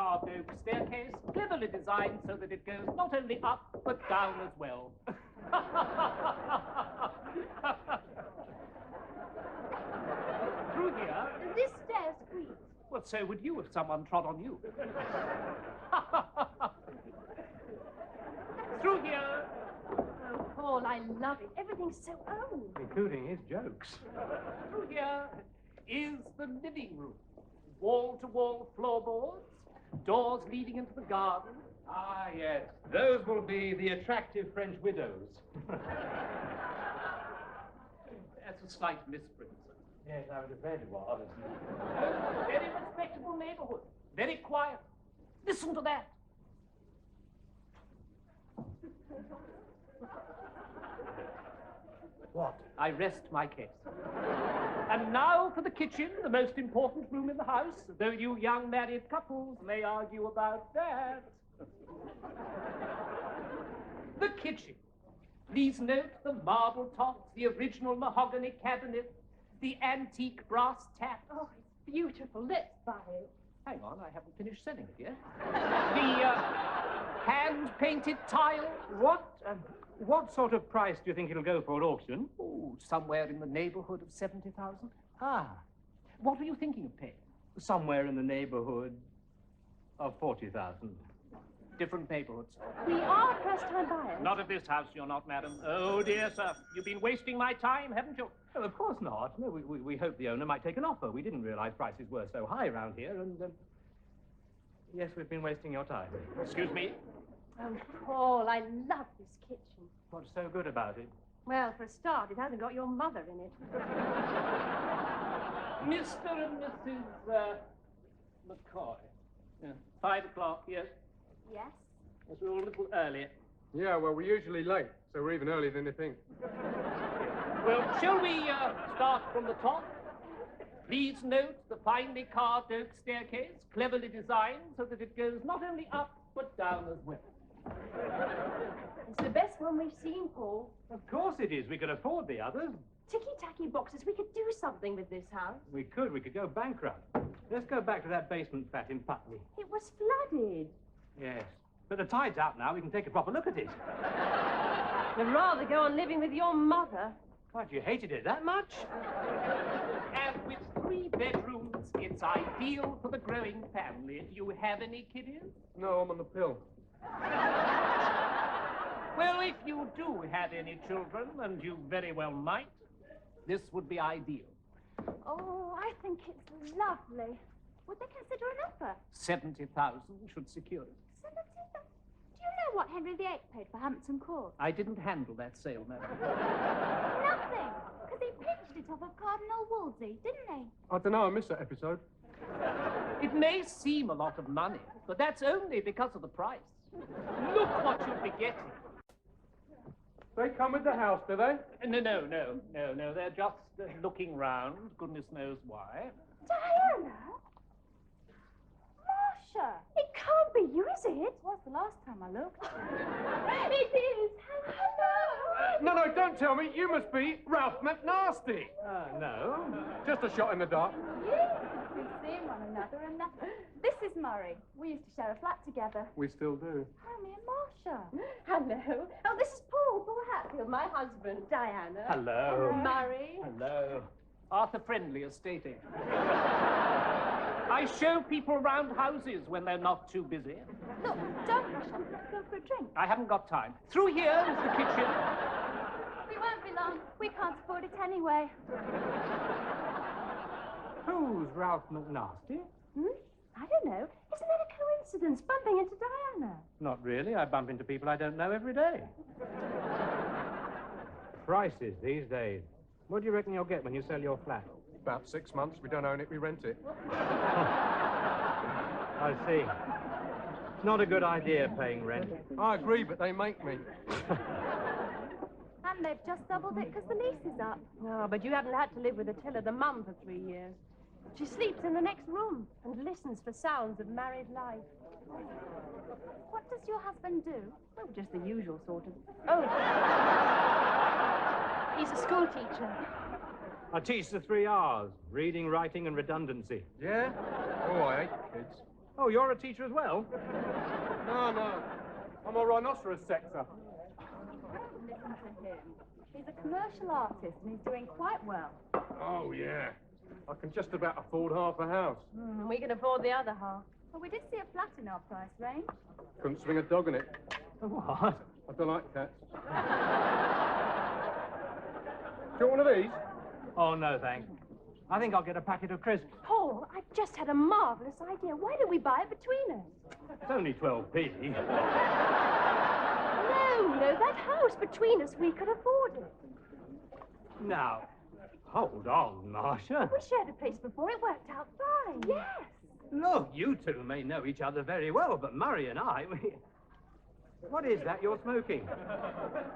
carved oak staircase, cleverly designed so that it goes not only up, but down as well. Through here... This stair squeaks. Well, so would you if someone trod on you. Through here... Oh, Paul, I love it. Everything's so old. Including his jokes. Through here is the living room. Wall-to-wall floorboards, doors leading into the garden. Ah, yes. Those will be the attractive French widows. That's a slight misprint, sir. Yes, I was afraid it was. Very respectable neighborhood. Very quiet. Listen to that. What? I rest my case. And now for the kitchen, the most important room in the house, though you young married couples may argue about that. The kitchen. Please note the marble tops, the original mahogany cabinet, the antique brass taps. Oh, it's beautiful. Let's buy it. Hang on, I haven't finished selling it yet. The hand-painted tile. What sort of price do you think it'll go for at auction? Oh, somewhere in the neighborhood of 70,000. Ah, What were you thinking of paying? somewhere in the neighborhood of 40,000. Different neighborhoods. We are first-time buyers. Not at this house, you're not, madam. Oh, dear, sir. You've been wasting my time, haven't you? Well, of course not. No, we hoped the owner might take an offer. We didn't realize prices were so high around here, and... yes, we've been wasting your time. Excuse me? Oh, Paul, I love this kitchen. What's so good about it? Well, for a start, it hasn't got your mother in it. Mr. and Mrs. McCoy. 5 o'clock, yes? Yes? Yes, we're all a little early. Yeah, well, we're usually late, so we're even earlier than they think. Well, shall we start from the top? Please note the finely carved oak staircase, cleverly designed so that it goes not only up, but down as well. It's the best one we've seen, Paul. Of course it is. We could afford the others. Ticky-tacky boxes. We could do something with this house. We could go bankrupt. Let's go back to that basement flat in Putney. It was flooded. Yes. But the tide's out now. We can take a proper look at it. I'd rather go on living with your mother. What, you hated it that much? And with 3 bedrooms, it's ideal for the growing family. Do you have any kiddies? No, I'm on the pill. Well, if you do have any children, and you very well might, this would be ideal. Oh, I think it's lovely. Would they consider an offer? 70,000 should secure it. 70,000? Do you know what Henry VIII paid for Hampton Court? I didn't handle that sale, madam. Nothing, because he pitched it off of Cardinal Wolsey, didn't he? I don't know, I missed that episode. It may seem a lot of money, but that's only because of the price. Look what you'll be getting. They come with the house, do they? No. They're just looking round. Goodness knows why. Diana? Marcia? It can't be you, is it? It was the last time I looked. It is. Hello. No, don't tell me. You must be Ralph McNasty. No. Just a shot in the dark. Yes, we've seen one another, and this is Murray. We used to share a flat together. We still do. Oh, me and Marcia. Hello. Oh, this is Paul Hatfield, my husband, Diana. Hello. Murray. Hello. Arthur Friendly, estate agent. I show people round houses when they're not too busy. Look, don't rush on. Let's go for a drink. I haven't got time. Through here is the kitchen. We won't be long. We can't afford it anyway. Who's Ralph McNasty? I don't know. Isn't that a coincidence, bumping into Diana? Not really. I bump into people I don't know every day. Prices these days. What do you reckon you'll get when you sell your flat? About 6 months. We don't own it, we rent it. I see. It's not a good idea paying rent. I agree, but they make me. And they've just doubled it because the lease is up. Oh, but you haven't had to live with Attila the mum for 3 years. She sleeps in the next room and listens for sounds of married life. What does your husband do? Oh, just the usual sort of... Oh. He's a school teacher. I teach the 3 R's, reading, writing, and redundancy. Yeah? Oh, I hate kids. Oh, you're a teacher as well? No. I'm a rhinoceros sexer. Listen to him. He's a commercial artist and he's doing quite well. Oh, yeah. I can just about afford half a house. We can afford the other half. Well, we did see a flat in our price range. Couldn't swing a dog in it. What? I don't like cats. Do you want one of these? Oh, no, thanks. I think I'll get a packet of crisps. Paul, I've just had a marvellous idea. Why don't we buy it between us? It's only 12p. No, that house between us, we could afford it. Now, hold on, Marcia. We shared a place before, it worked out fine. Yes. Look, you two may know each other very well, but Murray and I, What is that you're smoking?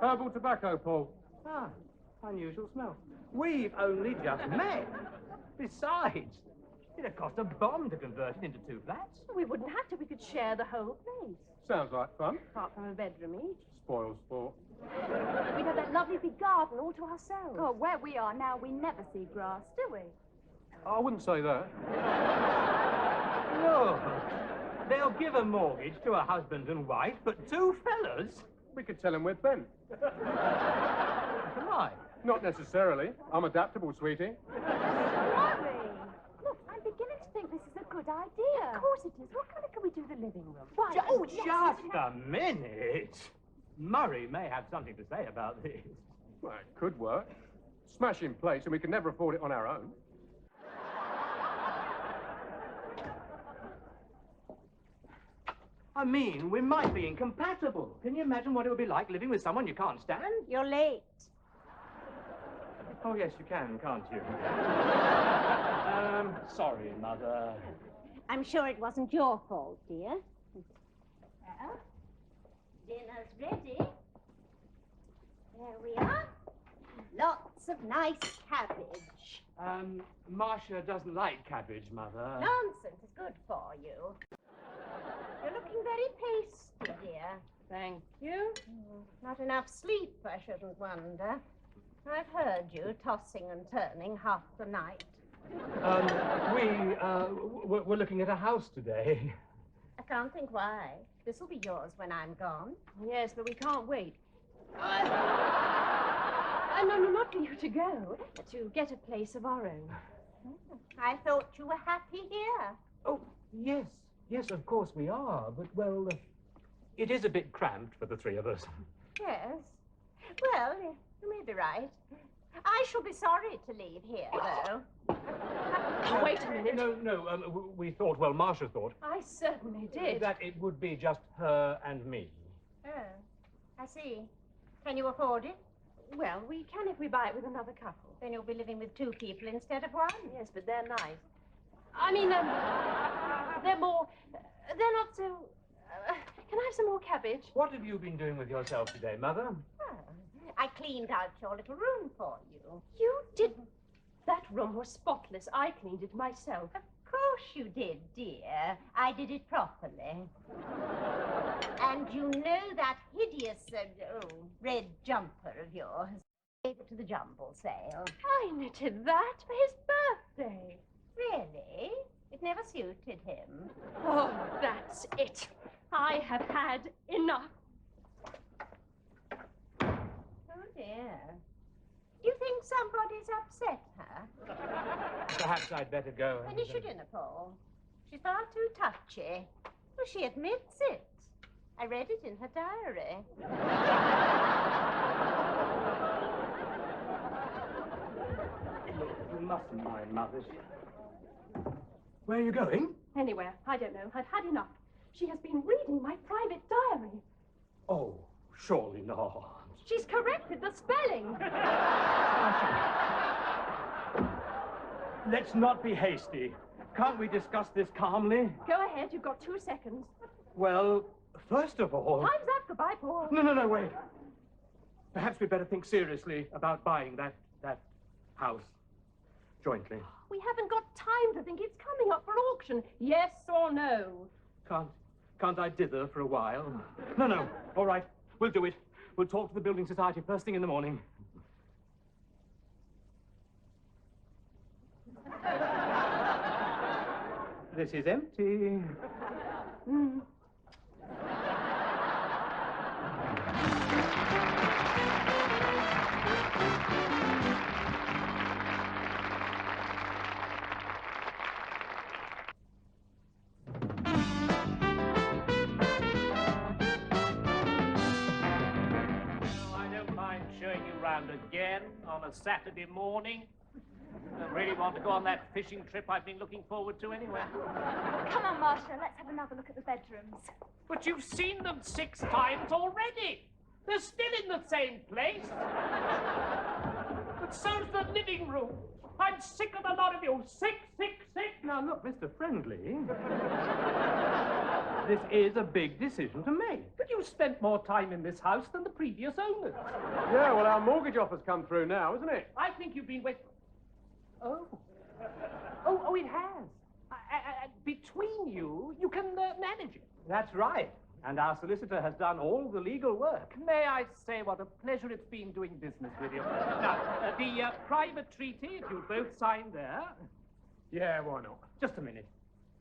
Herbal tobacco, Paul. Ah, unusual smell. We've only just met. Besides, it'd have cost a bomb to convert it into 2 flats. We wouldn't have to. We could share the whole place. Sounds like fun. Apart from a bedroom each. Spoils sport. We'd have that lovely big garden all to ourselves. God, where we are now, we never see grass, do we? I wouldn't say that. Look, they'll give a mortgage to a husband and wife, but 2 fellas? We could tell him we're bent. Am I? Not necessarily. I'm adaptable, sweetie. Murray! Look, I'm beginning to think this is a good idea. Of course it is. What colour can we do the living room? Why, Oh, yes, just a minute. Murray may have something to say about this. Well, it could work. Smashing place, and we can never afford it on our own. I mean, we might be incompatible. Can you imagine what it would be like living with someone you can't stand? You're late. Oh, yes, you can, can't you? Sorry, Mother. I'm sure it wasn't your fault, dear. Well, dinner's ready. There we are. Lots of nice cabbage. Marcia doesn't like cabbage, Mother. Nonsense, it's good for you. You're looking very pasty, dear. Thank you. Not enough sleep, I shouldn't wonder. I've heard you tossing and turning half the night. We're looking at a house today. I can't think why. This'll be yours when I'm gone. Yes, but we can't wait. No, not for you to go. To get a place of our own. I thought you were happy here. Oh, yes. Yes, of course we are. But, well, it is a bit cramped for the 3 of us. Yes. Well, you may be right. I shall be sorry to leave here, though. Wait a minute. No, we thought, well, Marcia thought, I certainly did. that it would be just her and me. Oh, I see. Can you afford it? Well, we can if we buy it with another couple. Then you'll be living with 2 people instead of 1. Yes, but they're nice. I mean, they're more... They're not so... can I have some more cabbage? What have you been doing with yourself today, Mother? Oh, I cleaned out your little room for you. You did... That room was spotless. I cleaned it myself. Of course you did, dear. I did it properly. And you know that hideous red jumper of yours. Gave it to the jumble sale. I knitted that for his birthday. Really? It never suited him. Oh, that's it. I have had enough. Oh, dear. Do you think somebody's upset her? Perhaps I'd better go. Then you should, Paul. She's far too touchy. Well, she admits it. I read it in her diary. You mustn't mind, Mother. Where are you going? Anywhere. I don't know. I've had enough. She has been reading my private diary. Oh, surely not. She's corrected the spelling. Let's not be hasty. Can't we discuss this calmly? Go ahead. You've got 2 seconds. Well, first of all... Time's up. Goodbye, Paul. No, wait. Perhaps we'd better think seriously about buying that house jointly. We haven't got time to think. It's coming up for auction. Yes or no? Can't I dither for a while? No. All right. We'll do it. We'll talk to the Building Society first thing in the morning. This is empty. Again on a Saturday morning. I really want to go on that fishing trip I've been looking forward to anyway. Come on, Marcia, let's have another look at the bedrooms. But you've seen them 6 times already. They're still in the same place. But so's the living room. I'm sick of the lot of you. Sick. Now, look, Mr. Friendly. This is a big decision to make. But you spent more time in this house than the previous owners. Yeah, well, our mortgage offer's come through now, isn't it? I think you've been waiting. Oh, it has. Between you, you can manage it. That's right. And our solicitor has done all the legal work. May I say what a pleasure it's been doing business with you. Now, the private treaty, if you both sign there. Yeah, why not? Just a minute.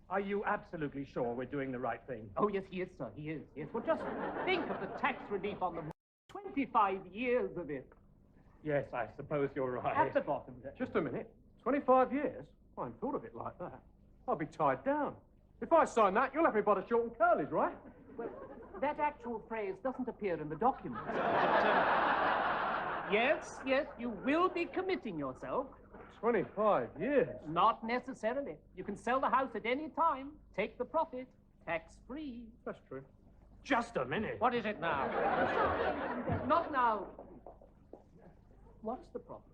Are you absolutely sure we're doing the right thing? Oh, yes, he is, sir. He is. Yes. Well, just think of the tax relief on the 25 years of it. Yes, I suppose you're right. At the bottom there. Just a minute. 25 years? I hadn't thought of it like that. I'll be tied down. If I sign that, you'll have me by the short and curlies, right? Well, that actual phrase doesn't appear in the documents. But, yes, you will be committing yourself. 25 years? Not necessarily. You can sell the house at any time, take the profit, tax-free. That's true. Just a minute. What is it now? Not now. What's the problem?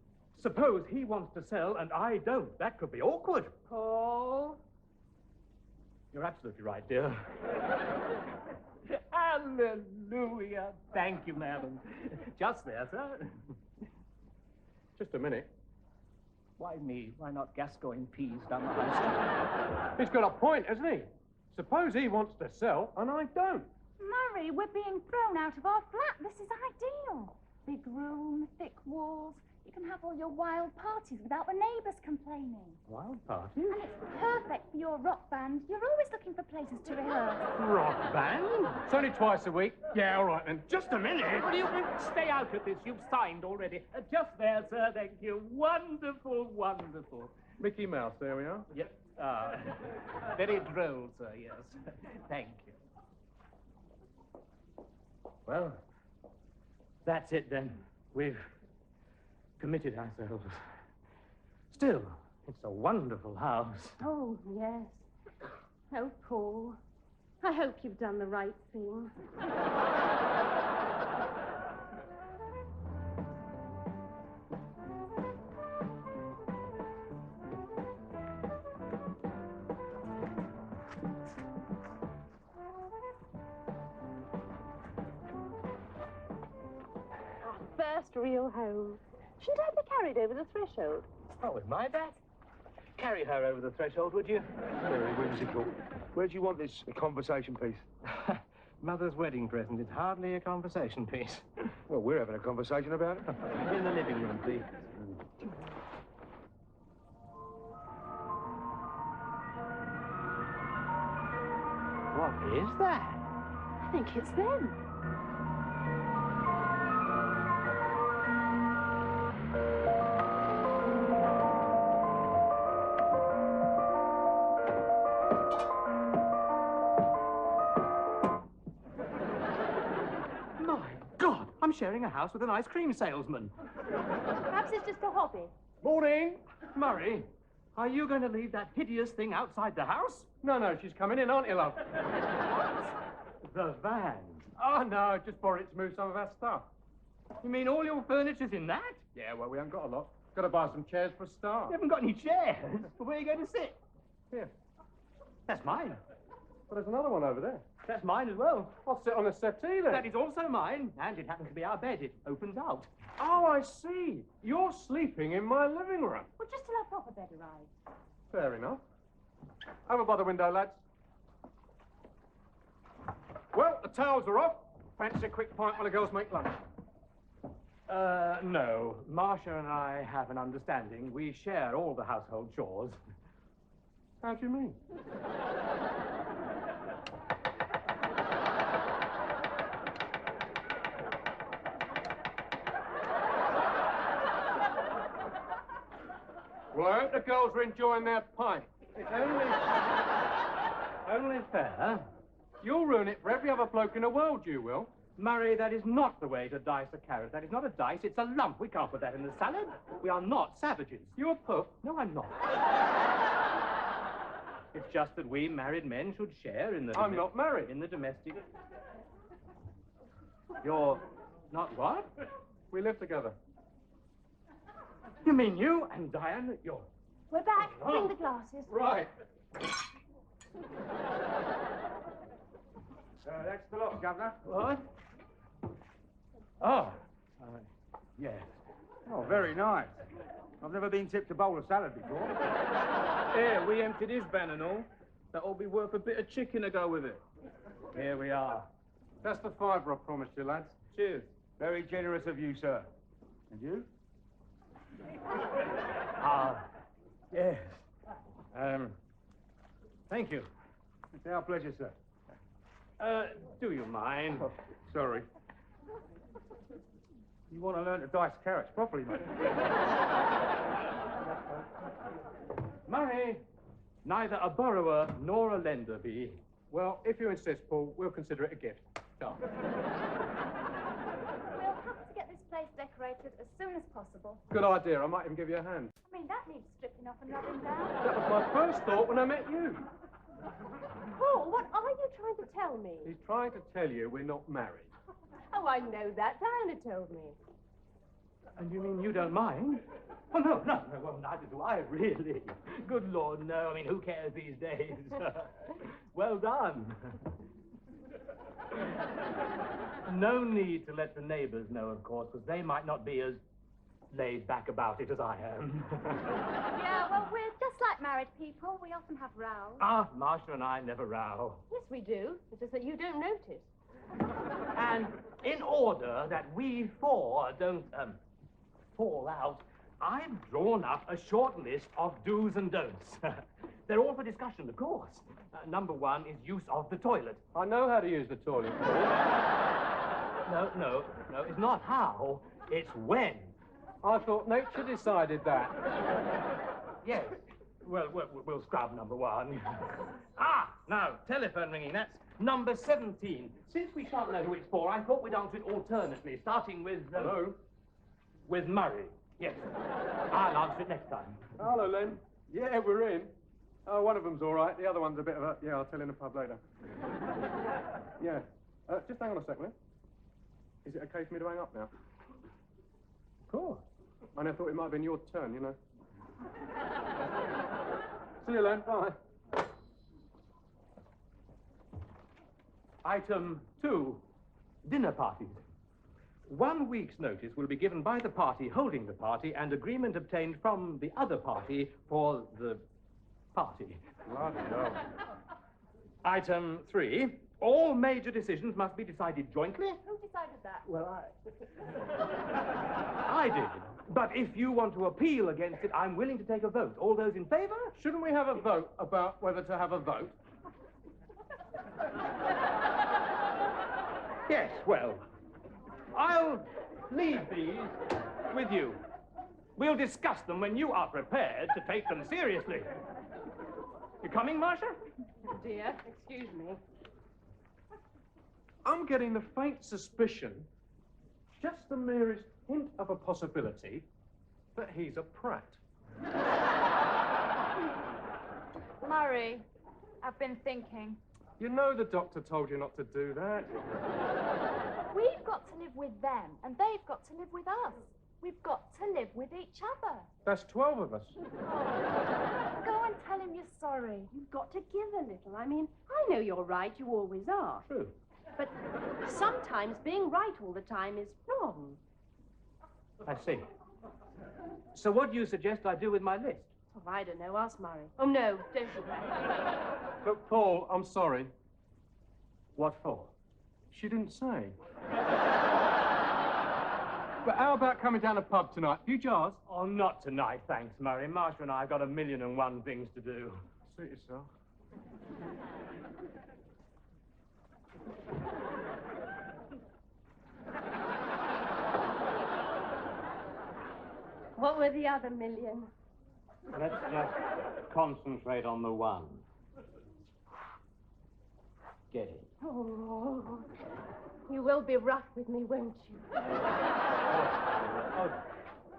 Suppose he wants to sell and I don't. That could be awkward. Paul? You're absolutely right, dear. Hallelujah. Thank you, madam. Just there, sir. Just a minute. Why me? Why not Gascoigne peas down the house? He's got a point, hasn't he? Suppose he wants to sell and I don't. Murray, we're being thrown out of our flat. This is ideal. Big room, thick walls. You can have all your wild parties without the neighbours complaining. Wild party? And it's perfect for your rock band. You're always looking for places to rehearse. Rock band? It's only twice a week. Yeah, all right then. Just a minute. Well, you can stay out of this. You've signed already. Just there, sir. Thank you. Wonderful, wonderful. Mickey Mouse, there we are. Yep. Very droll, sir, yes. Thank you. Well, that's it then. We've committed ourselves. Still, it's a wonderful house. Oh, yes. Oh, Paul. I hope you've done the right thing. Our first real home. Shouldn't I be carried over the threshold? Oh, with my back? Carry her over the threshold, would you? Very whimsical. Where do you want this conversation piece? Mother's wedding present. It's hardly a conversation piece. Well, we're having a conversation about it. In the living room, please. What is that? I think it's them. My God, I'm sharing a house with an ice cream salesman. Perhaps it's just a hobby. Morning. Murray, are you going to leave that hideous thing outside the house? No, she's coming in, aren't you, love? The van. Oh, no, just borrowed it to move some of our stuff. You mean all your furniture's in that? Yeah, well, we haven't got a lot. Got to buy some chairs for a start. You haven't got any chairs. Where are you going to sit? Here. That's mine. But there's another one over there. That's mine as well. I'll sit on the settee then. That is also mine, and it happens to be our bed. It opens out. Oh, I see. You're sleeping in my living room. Well, just till our proper bed arrives. Fair enough. Over by the window, lads. Well, the towels are off. Fancy a quick pint while the girls make lunch. No. Marcia and I have an understanding. We share all the household chores. How do you mean? Well, I hope the girls are enjoying their pint. It's only fair. You'll ruin it for every other bloke in the world, you will. Murray, that is not the way to dice a carrot. That is not a dice, it's a lump. We can't put that in the salad. We are not savages. You a pup? No, I'm not. It's just that we married men should share in the... I'm not married. In the domestic... You're not what? We live together. You mean you and Diane, you're... We're back. Bring the glasses. Right. That's the lot, Governor. What? Oh. Yes. Oh, very nice. I've never been tipped a bowl of salad before. Here, we emptied his ban and all. That'll be worth a bit of chicken to go with it. Here we are. That's the fiver I promised you, lads. Cheers. Very generous of you, sir. And you? Yes. Thank you. It's our pleasure, sir. Do you mind? Oh, sorry. You want to learn to dice carrots properly, mate? Murray, neither a borrower nor a lender be. Well, if you insist, Paul, we'll consider it a gift. We'll have to get this place decorated as soon as possible. Good idea. I might even give you a hand. I mean, that needs stripping off and rubbing down. That was my first thought when I met you. Paul, what are you trying to tell me? He's trying to tell you we're not married. Oh, I know that. Diana told me. And you mean you don't mind? Oh, no, well, neither do I, really. Good Lord, no. I mean, who cares these days? Well done. No need to let the neighbors know, of course, because they might not be as laid back about it as I am. Yeah, well, we're just like married people. We often have rows. Marcia and I never row. Yes, we do. It's just that you don't notice. And in order that we four don't, fall out, I've drawn up a short list of do's and don'ts. They're all for discussion, of course. Number one is use of the toilet. I know how to use the toilet, Paul. No, it's not how, it's when. I thought nature decided that. Yes. Well, we'll scrub number one. Now, telephone ringing, that's number 17. Since we shan't know who it's for, I thought we'd answer it alternately, starting with... Hello? With Murray. Yes. I'll answer it next time. Hello, Len. Yeah, we're in. Oh, one of them's all right. The other one's a bit of a... Yeah, I'll tell you in the pub later. Yeah. Just hang on a sec, Len. Is it okay for me to hang up now? Of course. I never thought it might have been your turn, you know. See you, Len. Bye. Item 2, dinner parties. 1 week's notice will be given by the party holding the party and agreement obtained from the other party for the party. Bloody hell. Item 3, all major decisions must be decided jointly. Who decided that? Well, I did. But if you want to appeal against it, I'm willing to take a vote. All those in favor? Shouldn't we have a vote about whether to have a vote? Yes, well, I'll leave these with you. We'll discuss them when you are prepared to take them seriously. You coming, Marcia? Dear, excuse me. I'm getting the faint suspicion, just the merest hint of a possibility, that he's a prat. Murray, I've been thinking. You know the doctor told you not to do that. We've got to live with them, and they've got to live with us. We've got to live with each other. That's 12 of us. Go and tell him you're sorry. You've got to give a little. I mean, I know you're right. You always are. True. But sometimes being right all the time is wrong. I see. So what do you suggest I do with my list? Oh, I don't know. Ask Murray. Oh, no, don't you? Look, Paul, I'm sorry. What for? She didn't say. But how about coming down the pub tonight? A few jars? Oh, not tonight, thanks, Murray. Marcia and I have got 1,000,001 things to do. Suit yourself. What were the other million? Let's just concentrate on the one. Get it. Oh, you will be rough with me, won't you? Oh,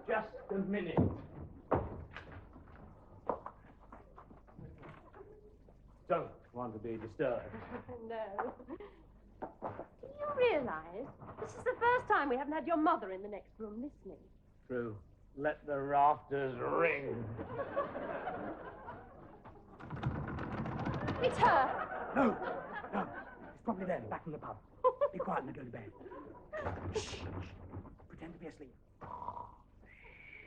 just a minute. Don't want to be disturbed. No. Do you realize this is the first time we haven't had your mother in the next room listening? True. Let the rafters ring. It's her. No. It's probably them, back in the pub. Be quiet and go to bed. Shh. Pretend to be asleep.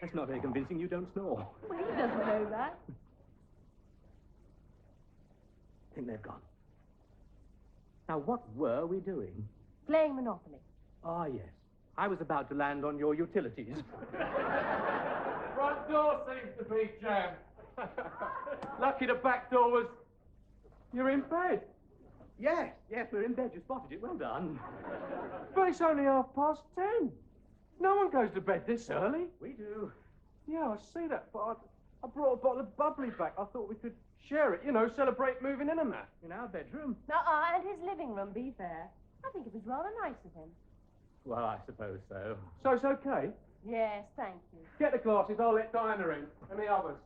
That's not very convincing. You don't snore. Well, he doesn't know that. I think they've gone. Now, what were we doing? Playing Monopoly. Ah, yes. I was about to land on your utilities. Front door seems to be jammed. Lucky the back door was... You're in bed. Yes, we're in bed. You spotted it. Well done. But it's only 10:30. No one goes to bed this early. We do. Yeah, I see that, but I brought a bottle of bubbly back. I thought we could share it, celebrate moving in and that. In our bedroom. And his living room, be fair. I think it was rather nice of him. Well, I suppose so. So it's okay? Yes, thank you. Get the glasses, I'll let Diana in, and the others.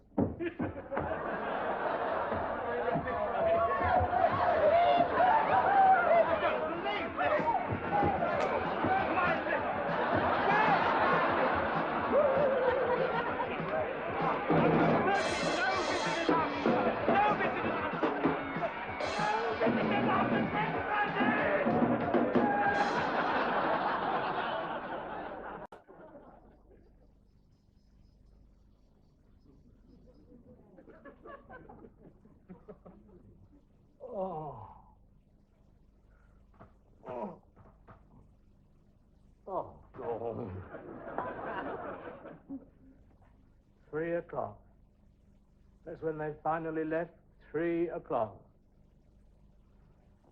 Oh, God. 3 o'clock. That's when they finally left. 3 o'clock.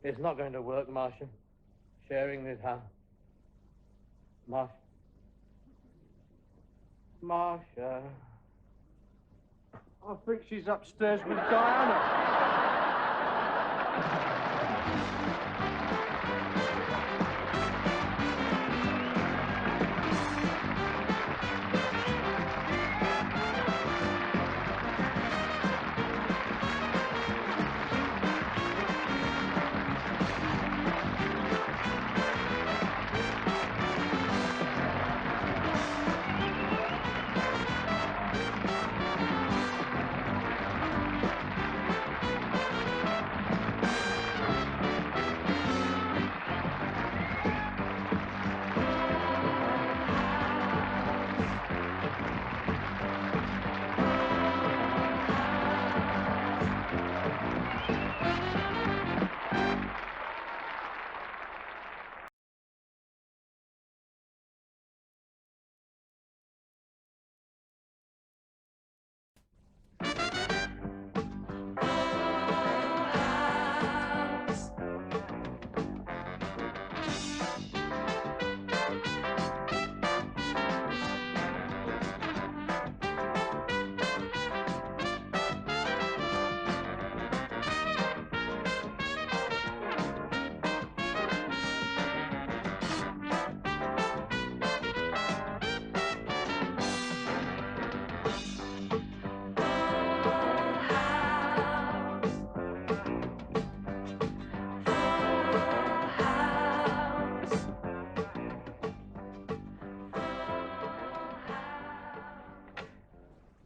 It's not going to work, Marcia. Sharing this house. Marcia. I think she's upstairs with Diana.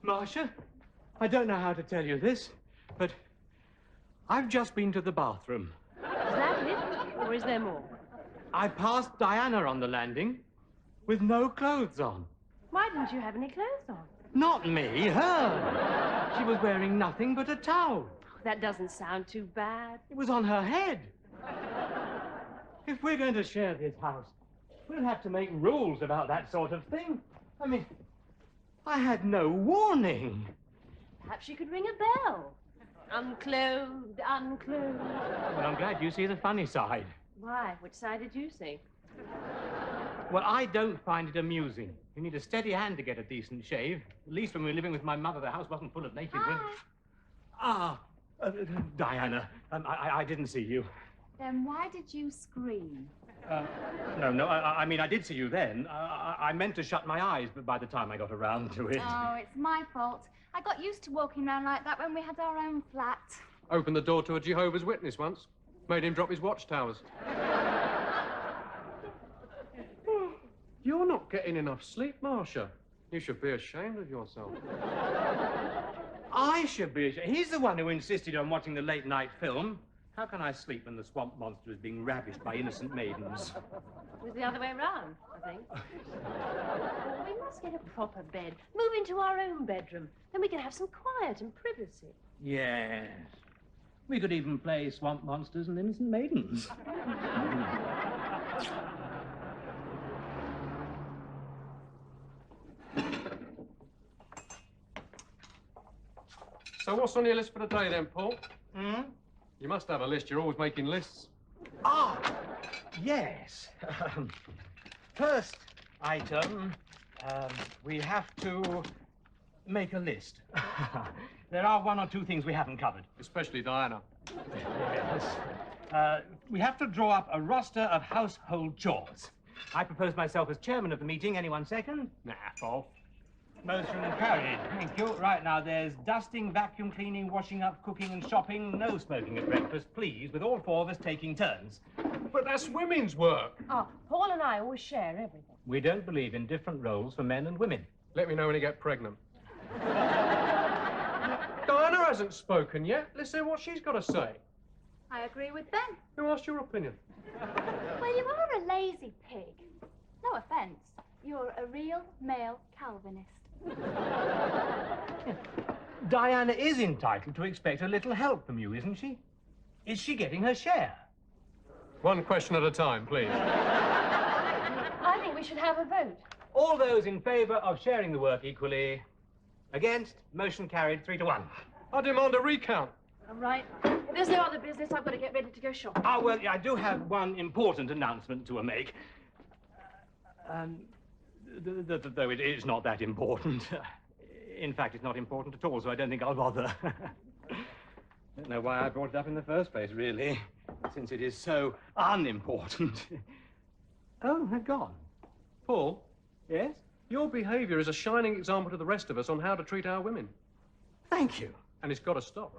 Marcia, I don't know how to tell you this, but I've just been to the bathroom. Is that it? Or is there more? I passed Diana on the landing with no clothes on. Why didn't you have any clothes on? Not me, her. She was wearing nothing but a towel. That doesn't sound too bad. It was on her head. If we're going to share this house, we'll have to make rules about that sort of thing. I mean, I had no warning. Perhaps you could ring a bell. Unclothed, unclothed. Well, I'm glad you see the funny side. Why? Which side did you see? Well, I don't find it amusing. You need a steady hand to get a decent shave. At least when we were living with my mother, the house wasn't full of naked women. Ah, Diana, I didn't see you. Then why did you scream? No, I mean, I did see you then. I meant to shut my eyes, but by the time I got around to it... Oh, it's my fault. I got used to walking around like that when we had our own flat. Opened the door to a Jehovah's Witness once. Made him drop his watchtowers. You're not getting enough sleep, Marcia. You should be ashamed of yourself. I should be ashamed. He's the one who insisted on watching the late-night film. How can I sleep when the swamp monster is being ravished by innocent maidens? It was the other way round, I think. Oh, we must get a proper bed. Move into our own bedroom. Then we can have some quiet and privacy. Yes. We could even play swamp monsters and innocent maidens. So what's on your list for the day then, Paul? Hmm? You must have a list. You're always making lists. Ah, yes. First item, we have to make a list. There are one or two things we haven't covered. Especially Diana. Yes. We have to draw up a roster of household chores. I propose myself as chairman of the meeting. Anyone second? Nah, Paul. Motion carried. Thank you. Right now, there's dusting, vacuum cleaning, washing up, cooking and shopping. No smoking at breakfast, please, with all four of us taking turns. But that's women's work. Oh, Paul and I always share everything. We don't believe in different roles for men and women. Let me know when you get pregnant. Diana hasn't spoken yet. Let's hear what she's got to say. I agree with Ben. Who asked your opinion? Well, you are a lazy pig. No offence. You're a real male Calvinist. Diana is entitled to expect a little help from you, isn't she? Is she getting her share? One question at a time, please. I think we should have a vote. All those in favour of sharing the work equally. Against? Motion carried 3-1. I demand a recount. All right. If there's no other business, I've got to get ready to go shopping. Ah, well, I do have one important announcement to make. Though it is not that important. In fact, it's not important at all, so I don't think I'll bother. Don't know why I brought it up in the first place, really, since it is so unimportant. Oh, they're gone. Paul, Yes? your behaviour is a shining example to the rest of us on how to treat our women. Thank you. And it's got to stop.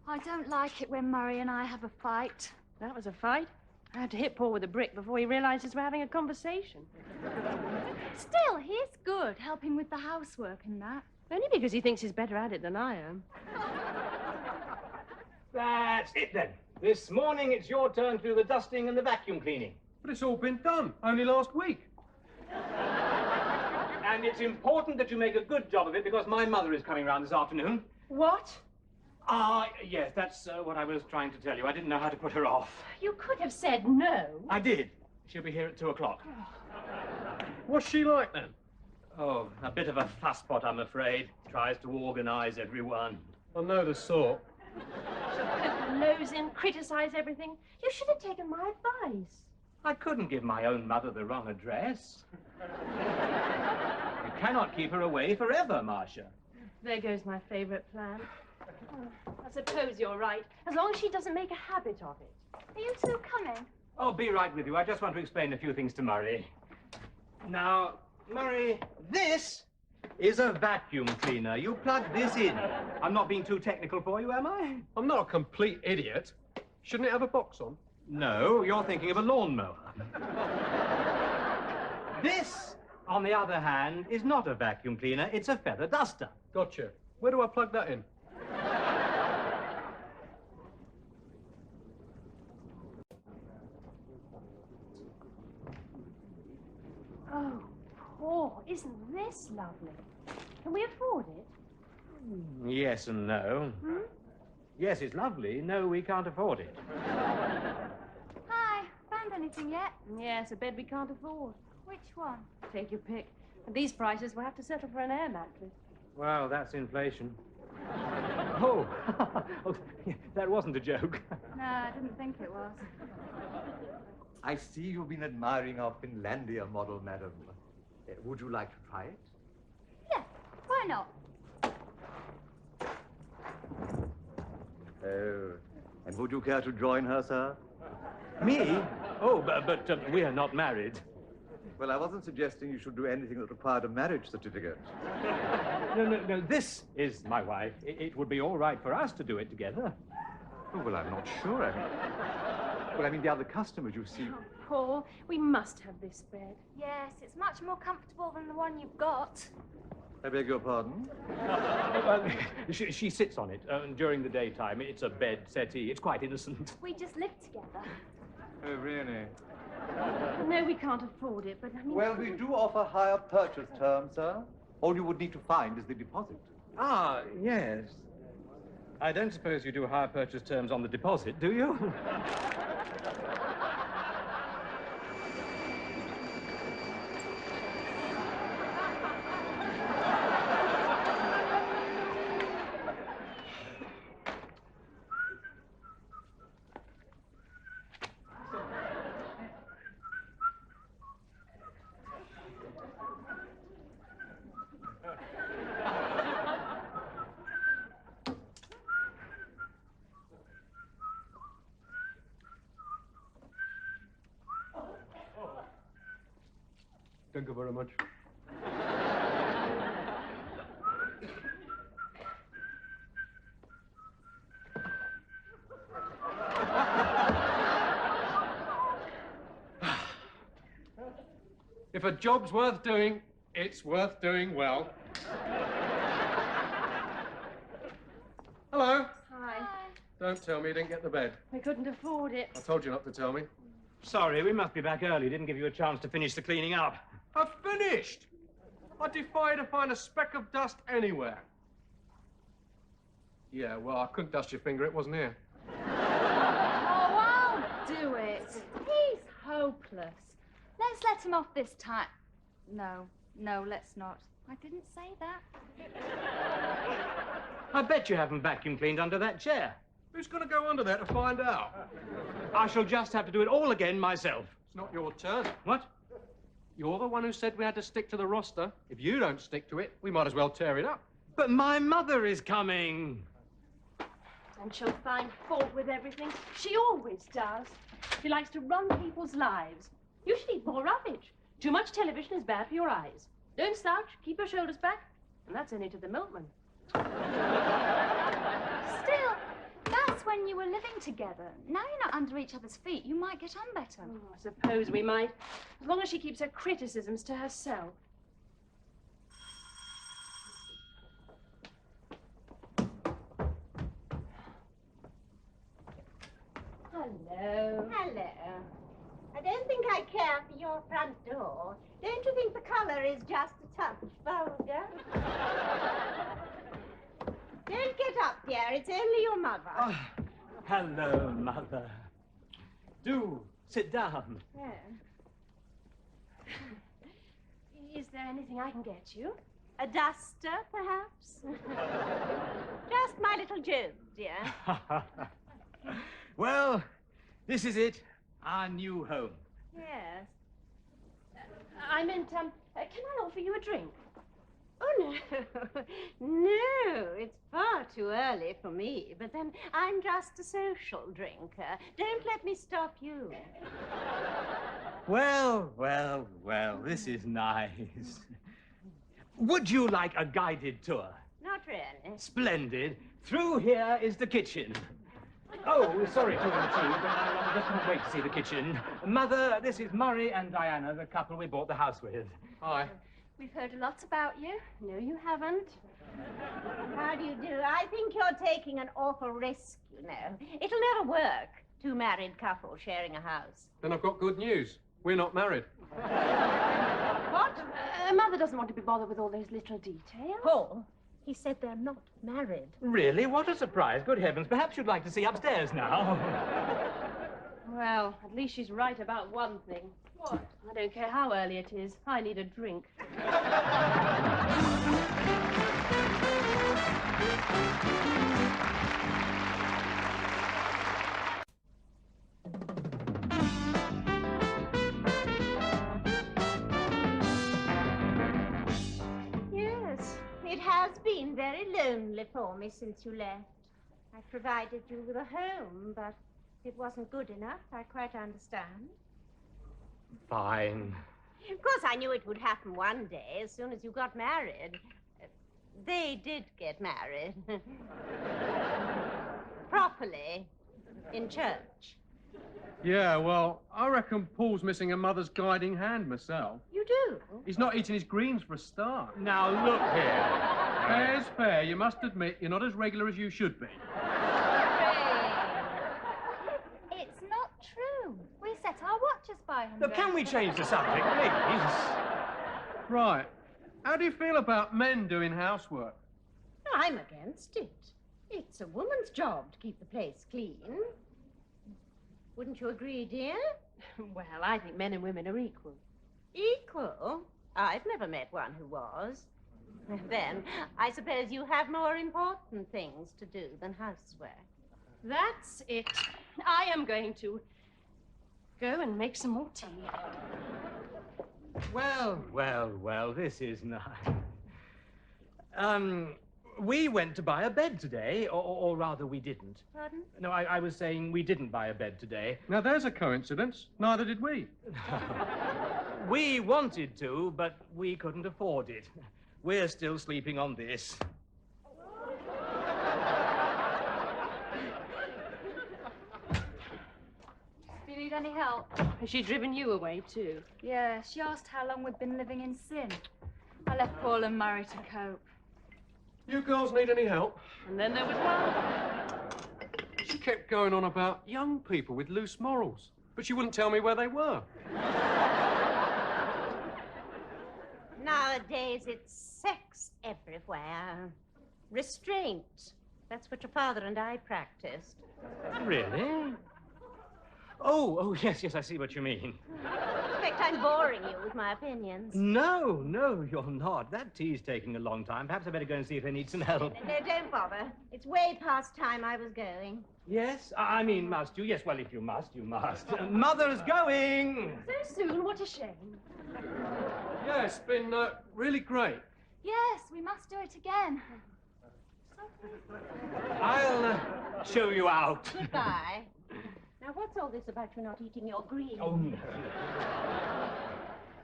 I don't like it when Murray and I have a fight. That was a fight. I had to hit Paul with a brick before he realizes we're having a conversation. Still, he's good, helping with the housework and that. Only because he thinks he's better at it than I am. That's it, then. This morning, it's your turn to do the dusting and the vacuum cleaning. But it's all been done. Only last week. And it's important that you make a good job of it because my mother is coming round this afternoon. What? Ah, yes, that's what I was trying to tell you. I didn't know how to put her off. You could have said no. I did. She'll be here at 2 o'clock. What's she like, then? Oh, a bit of a fusspot, I'm afraid. Tries to organise everyone. I know the sort. She'll poke her nose in, criticise everything. You should have taken my advice. I couldn't give my own mother the wrong address. You cannot keep her away forever, Marcia. There goes my favourite plan. Oh, I suppose you're right, as long as she doesn't make a habit of it. Are you two coming? Oh, be right with you. I just want to explain a few things to Murray. Now, Murray, this is a vacuum cleaner. You plug this in. I'm not being too technical for you, am I? I'm not a complete idiot. Shouldn't it have a box on? No, you're thinking of a lawnmower. This, on the other hand, is not a vacuum cleaner. It's a feather duster. Gotcha. Where do I plug that in? Oh, Paul, isn't this lovely? Can we afford it? Yes and no. Hmm? Yes, it's lovely. No, we can't afford it. Hi, found anything yet? Yes, a bed we can't afford. Which one? Take your pick. At these prices, we'll have to settle for an air mattress. Well, that's inflation. Oh, oh, that wasn't a joke. No, I didn't think it was. I see you've been admiring our Finlandia model, madam. Would you like to try it? Yeah, why not? Oh, and would you care to join her, sir? Me? Oh, but we are not married. Well, I wasn't suggesting you should do anything that required a marriage certificate. No, this is my wife. It would be all right for us to do it together. Oh, well, I'm not sure. I mean, the other customers, you see. Oh, Paul, we must have this bed. Yes, it's much more comfortable than the one you've got. I beg your pardon? She sits on it during the daytime. It's a bed settee. It's quite innocent. We just live together. Oh, really? No, we can't afford it, but I mean... Well, we do offer higher purchase terms, sir. All you would need to find is the deposit. Ah, yes. I don't suppose you do higher purchase terms on the deposit, do you? Thank you very much. If a job's worth doing, it's worth doing well. Hello. Hi. Don't tell me you didn't get the bed. We couldn't afford it. I told you not to tell me. Sorry, we must be back early. Didn't give you a chance to finish the cleaning up. I've finished! I defy you to find a speck of dust anywhere. Yeah, well, I couldn't dust your finger. It wasn't here. Oh, I'll do it. He's hopeless. Let's let him off this time. No, let's not. I didn't say that. I bet you haven't vacuum cleaned under that chair. Who's going to go under there to find out? I shall just have to do it all again myself. It's not your turn. What? You're the one who said we had to stick to the roster. If you don't stick to it, we might as well tear it up. But my mother is coming. And she'll find fault with everything. She always does. She likes to run people's lives. You should eat more rubbish. Too much television is bad for your eyes. Don't slouch, keep your shoulders back. And that's only to the milkman. Still, that's when you were living together. Now you're not under each other's feet. You might get on better. Oh, I suppose we might. As long as she keeps her criticisms to herself. Hello. Hello. I don't think I care for your front door. Don't you think the colour is just a touch vulgar? Don't get up, dear. It's only your mother. Oh, hello, Mother. Do sit down. Yeah. Is there anything I can get you? A duster, perhaps? Just my little joke, dear. Well, this is it. Our new home. Yes. I meant, can I offer you a drink? Oh, no. No, it's far too early for me. But then I'm just a social drinker. Don't let me stop you. Well, this is nice. Would you like a guided tour? Not really. Splendid. Through here is the kitchen. Oh, sorry to intrude, but I just can't wait to see the kitchen. Mother, this is Murray and Diana, the couple we bought the house with. Hi. We've heard a lot about you. No, you haven't. How do you do? I think you're taking an awful risk, you know. It'll never work. Two married couples sharing a house. Then I've got good news. We're not married. What? Mother doesn't want to be bothered with all those little details. Paul, he said they're not married. Really? What a surprise. Good heavens. Perhaps you'd like to see upstairs now. Well, at least she's right about one thing. What? I don't care how early it is. I need a drink. Yes, it has been very lonely for me since you left. I provided you with a home, but it wasn't good enough. I quite understand. Fine. Of course, I knew it would happen one day, as soon as you got married. They did get married. Properly. In church. Yeah, well, I reckon Paul's missing a mother's guiding hand myself. You do? He's not eating his greens for a start. Now, look here. Fair's fair. You must admit you're not as regular as you should be. It's not true. We set our watches by him. Look, can we change the subject, please? Right. How do you feel about men doing housework? I'm against it. It's a woman's job to keep the place clean. Wouldn't you agree, dear? Well, I think men and women are equal. Equal? I've never met one who was. Then, I suppose you have more important things to do than housework. That's it. I am going to go and make some more tea. Well, this is nice. We went to buy a bed today, or rather we didn't. Pardon? No, I was saying we didn't buy a bed today. Now, there's a coincidence. Neither did we. We wanted to, but we couldn't afford it. We're still sleeping on this. Do you need any help? Has she driven you away, too? Yeah, she asked how long we'd been living in sin. I left Paul and Murray to cope. You girls need any help? And then there was one. She kept going on about young people with loose morals, but she wouldn't tell me where they were. Nowadays, it's sex everywhere. Restraint. That's what your father and I practiced. Really? Oh, yes, I see what you mean. I expect I'm boring you with my opinions. No, you're not. That tea's taking a long time. Perhaps I better go and see if they need some help. No, don't bother. It's way past time I was going. Yes? I mean, must you? Yes, well, if you must, you must. Mother's going! So soon? What a shame. Yeah, it's been really great. Yes, we must do it again. I'll show you out. Goodbye. Now, what's all this about you not eating your greens? Oh, no.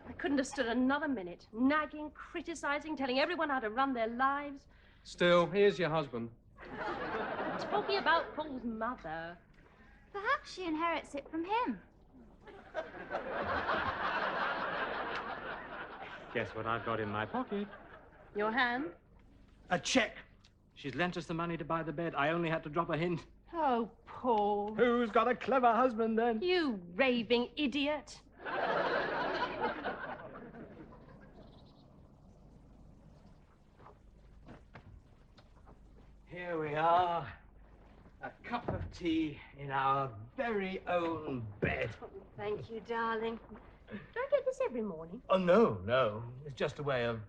I couldn't have stood another minute. Nagging, criticizing, telling everyone how to run their lives. Still, here's your husband. Talking about Paul's mother. Perhaps she inherits it from him. Guess what I've got in my pocket? Your hand? A check. She's lent us the money to buy the bed. I only had to drop a hint. Oh, Paul. Who's got a clever husband, then? You raving idiot. Here we are. A cup of tea in our very own bed. Thank you, darling. Do I get this every morning? Oh, no. It's just a way of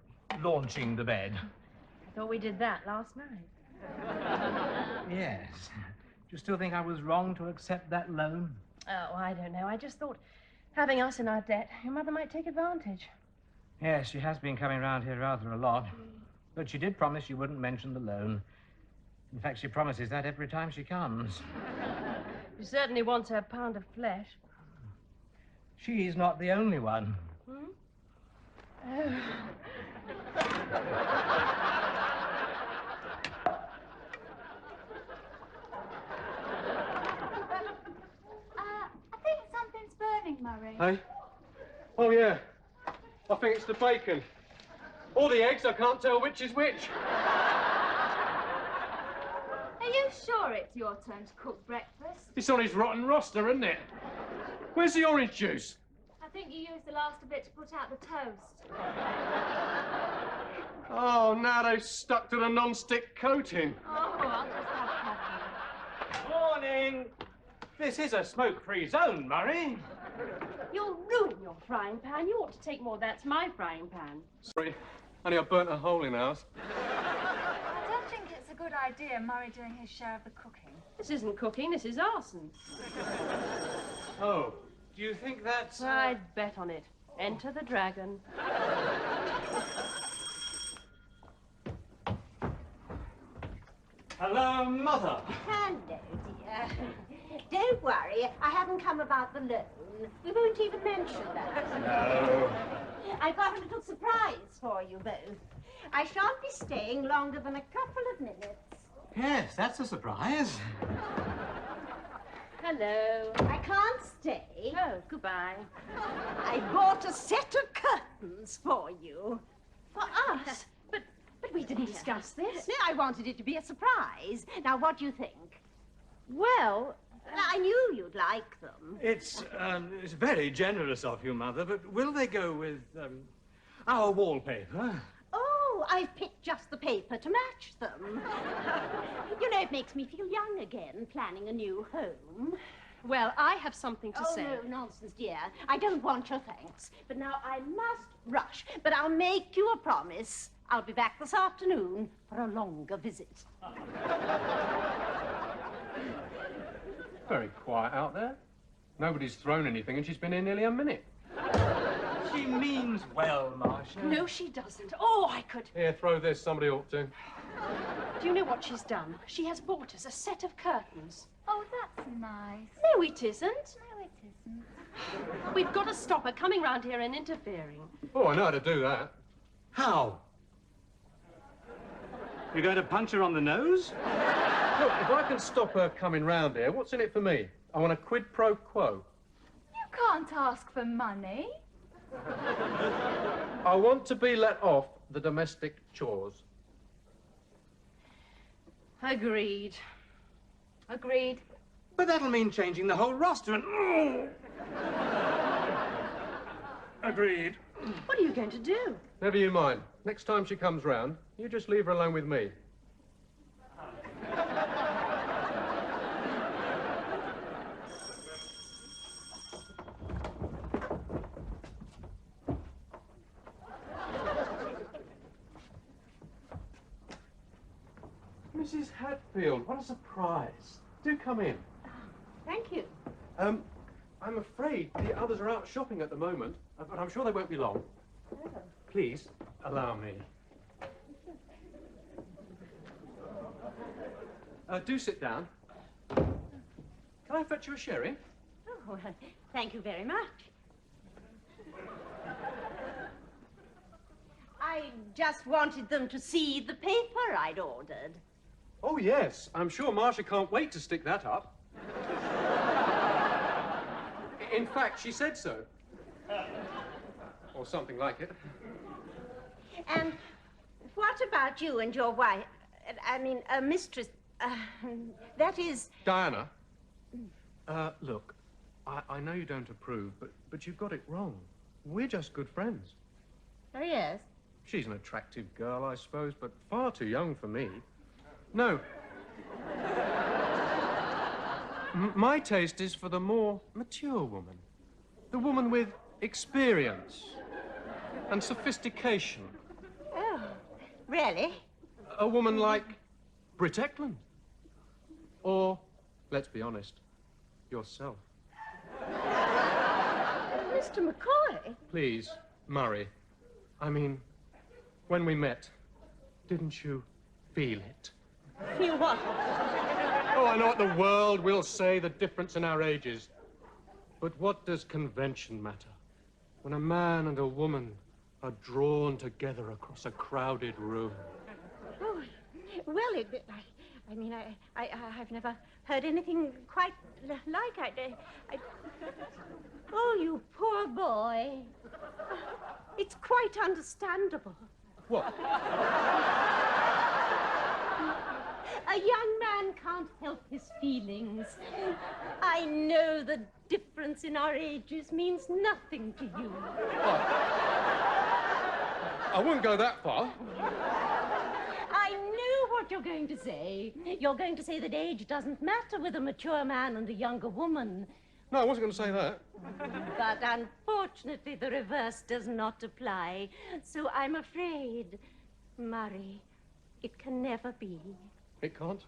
launching the bed. I thought we did that last night. Yes. Do you still think I was wrong to accept that loan? Oh, I don't know. I just thought, having us in our debt, your mother might take advantage. Yes, she has been coming round here rather a lot. But she did promise she wouldn't mention the loan. In fact, she promises that every time she comes. She certainly wants her pound of flesh. She's not the only one. Oh. I think something's burning, Murray. Hey? Oh, yeah. I think it's the bacon. Or the eggs, I can't tell which is which. Are you sure it's your turn to cook breakfast? It's on his rotten roster, isn't it? Where's the orange juice? I think you used the last of it to put out the toast. Oh, now they've stuck to the non-stick coating. Oh, I'll just have coffee. Morning. This is a smoke-free zone, Murray. You'll ruin your frying pan. You ought to take more of that to my frying pan. Sorry, only I burnt a hole in ours. I don't think it's a good idea, Murray doing his share of the cooking. This isn't cooking, this is arson. Oh, do you think that's... I'd bet on it. Enter the dragon. Hello, Mother. Hello, dear. Don't worry, I haven't come about the loan. We won't even mention that. No. I've got a little surprise for you both. I shan't be staying longer than a couple of minutes. Yes, that's a surprise. Hello. I can't stay. Oh, goodbye. I bought a set of curtains for you. For us? But we didn't discuss this. No, I wanted it to be a surprise. Now, what do you think? Well, I knew you'd like them. It's very generous of you, Mother, but will they go with, our wallpaper? Oh, I've picked just the paper to match them. You know, it makes me feel young again, planning a new home. well, I have something to say. Oh, no, nonsense, dear. I don't want your thanks. But now I must rush. But I'll make you a promise. I'll be back this afternoon for a longer visit. Very quiet out there. Nobody's thrown anything and she's been here nearly a minute. She means well, Marcia. No, she doesn't. Oh, I could... Here, throw this. Somebody ought to. Do you know what she's done? She has bought us a set of curtains. Oh, that's nice. No, it isn't. No, it isn't. We've got to stop her coming round here and interfering. Oh, I know how to do that. How? You're going to punch her on the nose? Look, if I can stop her coming round here, what's in it for me? I want a quid pro quo. You can't ask for money. I want to be let off the domestic chores. Agreed. Agreed. But that'll mean changing the whole roster and... Agreed. What are you going to do? Never you mind. Next time she comes round, you just leave her alone with me. Mrs. Hatfield, what a surprise. Do come in. Thank you. I'm afraid the others are out shopping at the moment, but I'm sure they won't be long. Please, allow me. Do sit down. Can I fetch you a sherry? Oh, well, thank you very much. I just wanted them to see the paper I'd ordered. Oh, yes. I'm sure Marcia can't wait to stick that up. In fact, she said so. Or something like it. And what about you and your wife? I mean, mistress. That is... Diana. Look, I know you don't approve, but you've got it wrong. We're just good friends. Oh, yes? She's an attractive girl, I suppose, but far too young for me. No. My taste is for the more mature woman. The woman with experience and sophistication. Oh, really? A woman like Britt Eklund. Or, let's be honest, yourself. Mr. McCoy? Please, Murray. I mean, when we met, didn't you feel it? You what? Oh, I know what the world will say, the difference in our ages. But what does convention matter when a man and a woman are drawn together across a crowded room? Oh, well, I mean, I've never heard anything quite like it. Oh, you poor boy. It's quite understandable. What? A young man can't help his feelings. I know the difference in our ages means nothing to you. What? I wouldn't go that far. I know what you're going to say. You're going to say that age doesn't matter with a mature man and a younger woman. No, I wasn't going to say that. But unfortunately, the reverse does not apply. So I'm afraid, Murray, it can never be. It can't?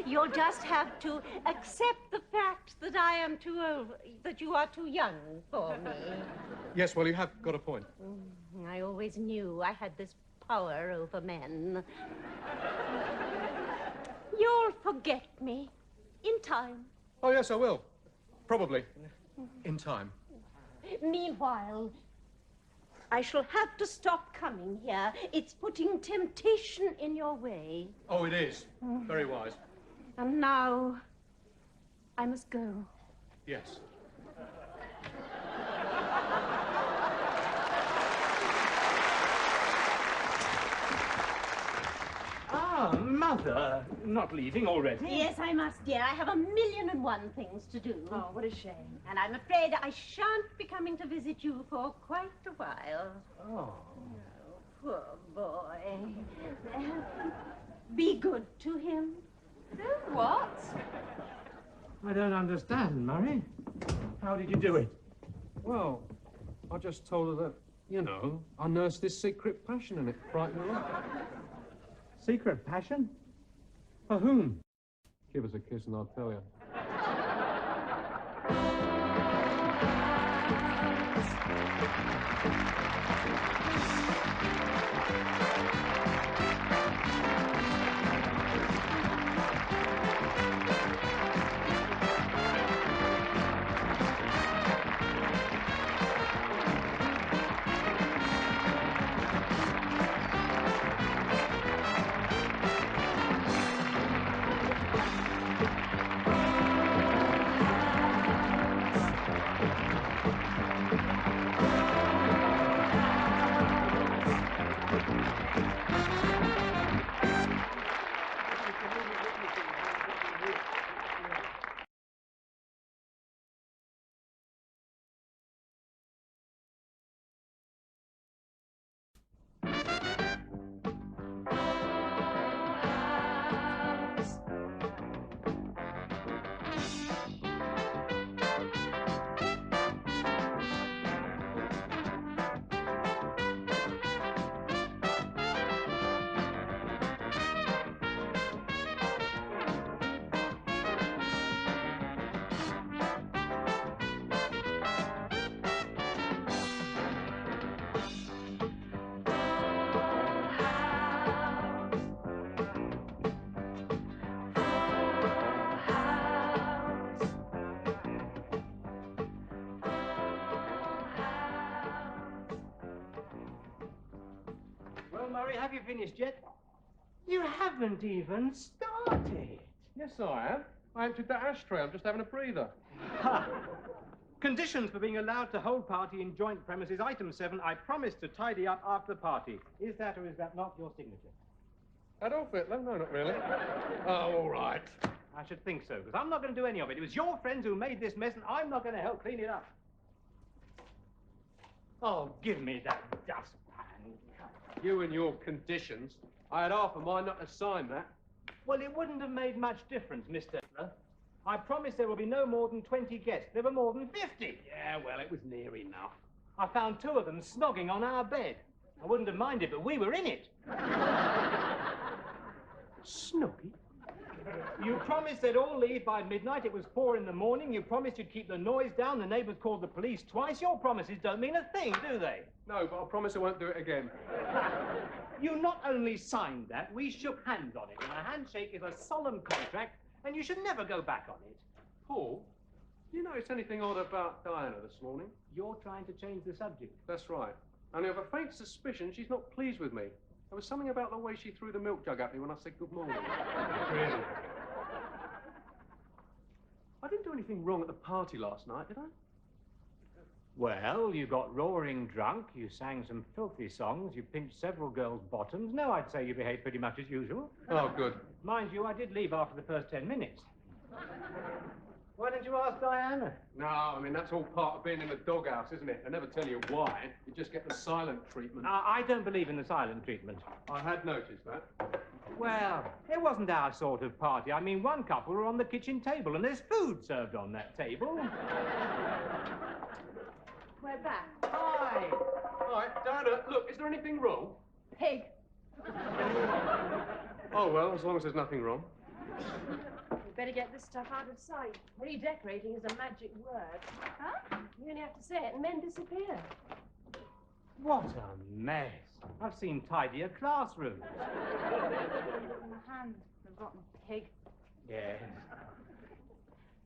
You'll just have to accept the fact that I am too old, that you are too young for me. Yes, well, you have got a point. I always knew I had this power over men. You'll forget me in time. Oh, yes, I will. Probably. In time. Meanwhile, I shall have to stop coming here. It's putting temptation in your way. Oh, it is. Very wise. And now, I must go. Yes. Ah, Mother, not leaving already? Yes, I must, dear. I have 1,000,001 things to do. Oh, what a shame. And I'm afraid I shan't be coming to visit you for quite a while. Oh. Poor boy. Be good to him. Do what? I don't understand, Murray. How did you do it? Well, I just told her that, you know, I nursed this secret passion and it frightened her off. Secret passion? For whom? Give us a kiss and I'll tell you. Well, Murray, have you finished yet? You haven't even started. Yes, I have. I emptied that ashtray. I'm just having a breather. Ha! Conditions for being allowed to hold party in joint premises. Item 7, I promise to tidy up after the party. Is that or is that not your signature? Adolf Hitler? No, not really. Oh, all right. I should think so, because I'm not going to do any of it. It was your friends who made this mess, and I'm not going to help clean it up. Oh, give me that dustpan. You and your conditions. I had half a mind not to sign that. Well, it wouldn't have made much difference, Mr. Hitler. I promise there will be no more than 20 guests. There were more than 50. Yeah, well, it was near enough. I found 2 of them snogging on our bed. I wouldn't have minded, but we were in it. Snoggy? You promised they'd all leave by midnight. It was 4 in the morning. You promised you'd keep the noise down. The neighbors called the police twice. Your promises don't mean a thing, do they? No, but I promise I won't do it again. You not only signed that, we shook hands on it. And a handshake is a solemn contract, and you should never go back on it. Paul, do you notice anything odd about Diana this morning? You're trying to change the subject. That's right. Only I have a faint suspicion she's not pleased with me. There was something about the way she threw the milk jug at me when I said good morning. Really? I didn't do anything wrong at the party last night, did I? Well, you got roaring drunk, you sang some filthy songs, you pinched several girls' bottoms. No, I'd say you behaved pretty much as usual. Oh, good. Mind you, I did leave after the first 10 minutes. Why didn't you ask Diana? No, I mean, that's all part of being in the doghouse, isn't it? They never tell you why. You just get the silent treatment. I don't believe in the silent treatment. I had noticed that. Well, it wasn't our sort of party. I mean, one couple were on the kitchen table, and there's food served on that table. We're back. Hi. All right, Diana, look, is there anything wrong? Pig. Oh, well, as long as there's nothing wrong. We'd better get this stuff out of sight. Redecorating is a magic word. Huh? You only have to say it and men disappear. What a mess. I've seen tidier classrooms. My hand, the rotten pig. Yes.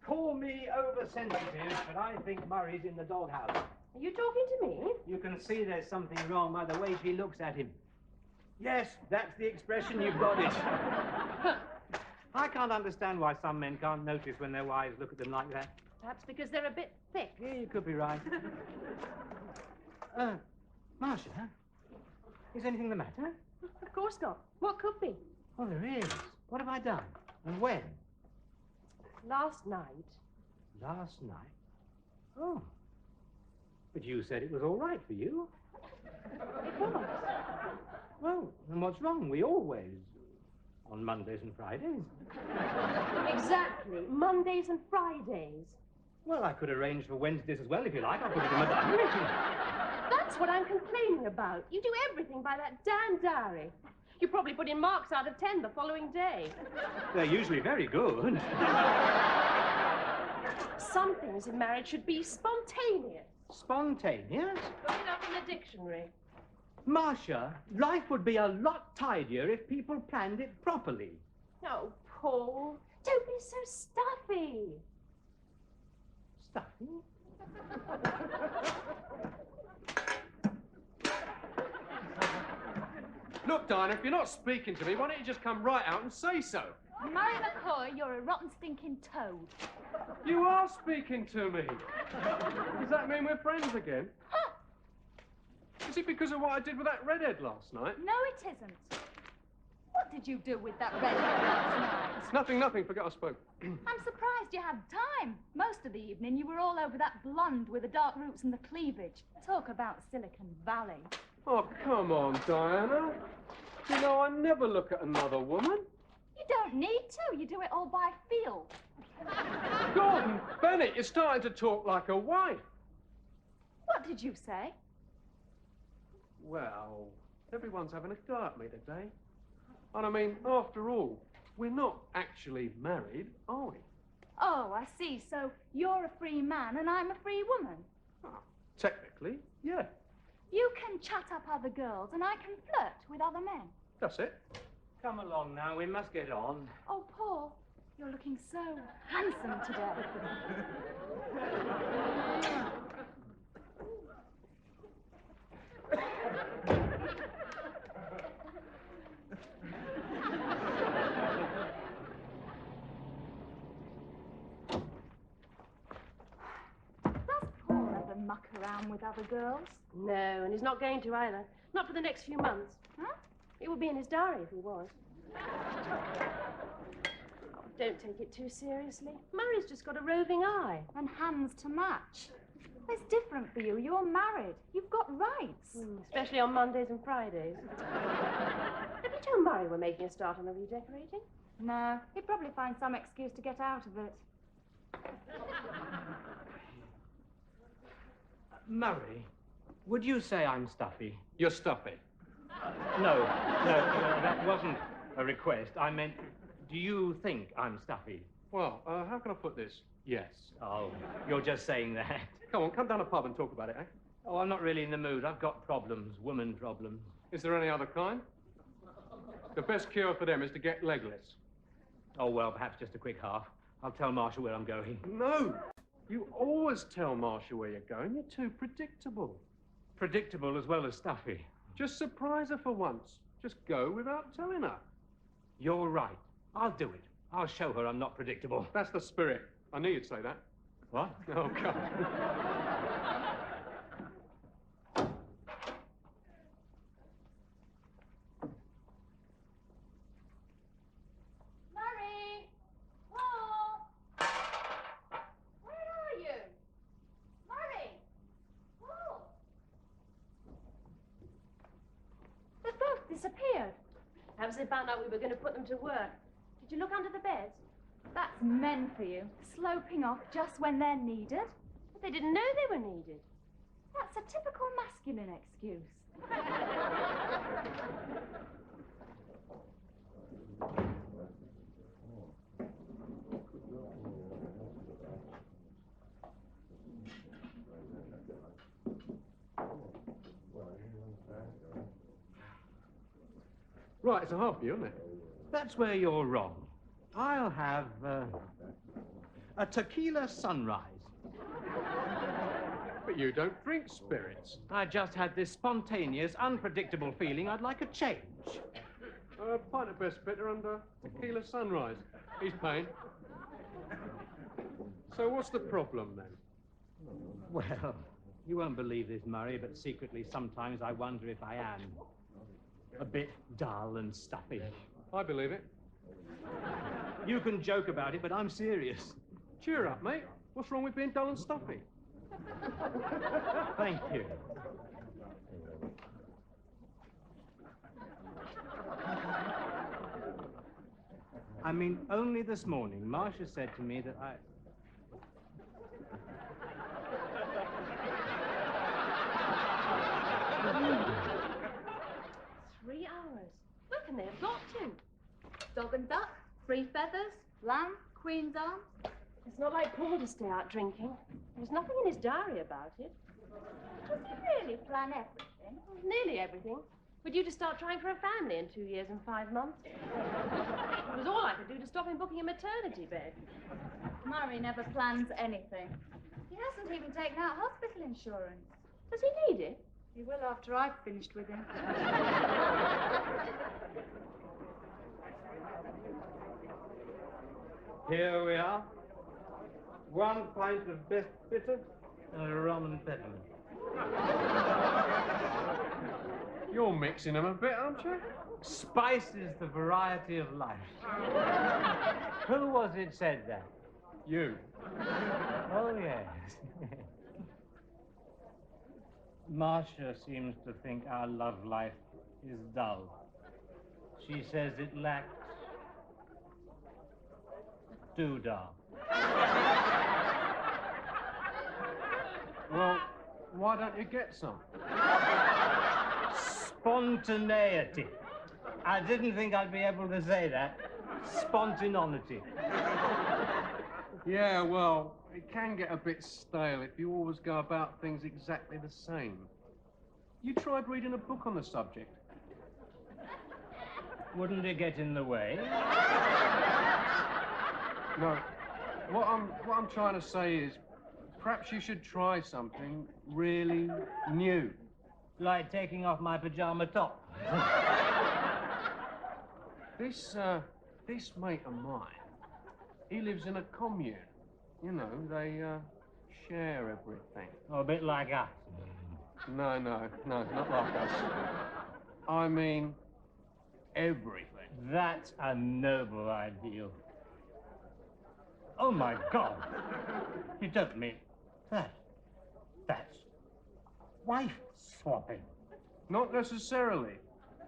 Call me oversensitive, but I think Murray's in the doghouse. Are you talking to me? You can see there's something wrong by the way she looks at him. Yes, that's the expression, you've got it. I can't understand why some men can't notice when their wives look at them like that. Perhaps because they're a bit thick. Yeah, you could be right. Marcia, is anything the matter? Of course not. What could be? Oh, there is. What have I done? And when? Last night. Last night? Oh. But you said it was all right for you. It was. Well, then what's wrong? We always... on Mondays and Fridays. Exactly. Mondays and Fridays. Well, I could arrange for Wednesdays as well, if you like. I'll put it in my diary. That's what I'm complaining about. You do everything by that damn diary. You probably put in marks out of 10 the following day. They're usually very good. Some things in marriage should be spontaneous. Spontaneous? Look it up in the dictionary. Marcia, life would be a lot tidier if people planned it properly. Oh, Paul, don't be so stuffy. Stuffy? Look, Diane, if you're not speaking to me, why don't you just come right out and say so? Murray McCoy, you're a rotten stinking toad. You are speaking to me. Does that mean we're friends again? Huh? Is it because of what I did with that redhead last night? No, it isn't. What did you do with that redhead last night? Nothing. Forget I spoke. I'm surprised you had time. Most of the evening you were all over that blonde with the dark roots and the cleavage. Talk about Silicon Valley. Oh, come on, Diana. You know, I never look at another woman. You don't need to. You do it all by feel. Gordon Bennett, you're starting to talk like a wife. What did you say? Well, everyone's having a go at me today. And I mean, after all, we're not actually married, are we? Oh, I see. So you're a free man and I'm a free woman. Oh, technically, yeah. You can chat up other girls and I can flirt with other men. That's it. Come along now, we must get on. Oh, Paul, you're looking so handsome today. Does Paul ever muck around with other girls? No, and he's not going to either. Not for the next few months. Huh? It would be in his diary if he was. Oh, don't take it too seriously. Murray's just got a roving eye. And hands to match. It's different for you. You're married. You've got rights. Especially on Mondays and Fridays. Have you told Murray we're making a start on the redecorating? No, he'd probably find some excuse to get out of it. Murray, would you say I'm stuffy? You're stuffy. No, that wasn't a request. I meant, do you think I'm stuffy? Well, how can I put this? Yes. Oh, you're just saying that. Come on, come down a pub and talk about it, eh? Oh, I'm not really in the mood. I've got problems, woman problems. Is there any other kind? The best cure for them is to get legless. Oh, well, perhaps just a quick half. I'll tell Marcia where I'm going. No! You always tell Marcia where you're going. You're too predictable. Predictable as well as stuffy. Just surprise her for once. Just go without telling her. You're right. I'll do it. I'll show her I'm not predictable. That's the spirit. I knew you'd say that. What? Oh, God. Murray! Paul! Where are you? Murray! Paul! They've both disappeared. Perhaps they found out we were going to put them to work. Did you look under the beds? That's men for you. Sloping off just when they're needed. But they didn't know they were needed. That's a typical masculine excuse. Right, it's a hobby, isn't it? That's where you're wrong. I'll have a tequila sunrise. But you don't drink spirits. I just had this spontaneous, unpredictable feeling I'd like a change. Pint of best bitter and tequila sunrise. He's paying. So what's the problem, then? Well, you won't believe this, Murray, but secretly sometimes I wonder if I am a bit dull and stuffy. I believe it. You can joke about it, but I'm serious. Cheer up, mate. What's wrong with being dull and stuffy? Thank you. I mean, only this morning, Marcia said to me that 3 hours. Where can they have got to? Dog and duck, 3 feathers, lamb, queen's arm. It's not like Paul to stay out drinking. There's nothing in his diary about it. Does he really plan everything? Nearly everything. But you to start trying for a family in 2 years and 5 months. It was all I could do to stop him booking a maternity bed. Murray never plans anything. He hasn't even taken out hospital insurance. Does he need it? He will after I've finished with him. Here we are. 1 pint of best bitter and a rum and peppermint. You're mixing them a bit, aren't you? Spice is the variety of life. Who was it said that? You. Oh, yes. Marcia seems to think our love life is dull. She says it lacks doodah. Well, why don't you get some? Spontaneity. I didn't think I'd be able to say that. Spontaneity. Yeah, well, it can get a bit stale if you always go about things exactly the same. You tried reading a book on the subject. Wouldn't it get in the way? No. What I'm trying to say is, perhaps you should try something really new. Like taking off my pajama top. This mate of mine, he lives in a commune. You know, they share everything. Oh, a bit like us. No, not like us. I mean, everything. That's a noble ideal. Oh, my God. You don't mean that. That's wife swapping. Not necessarily.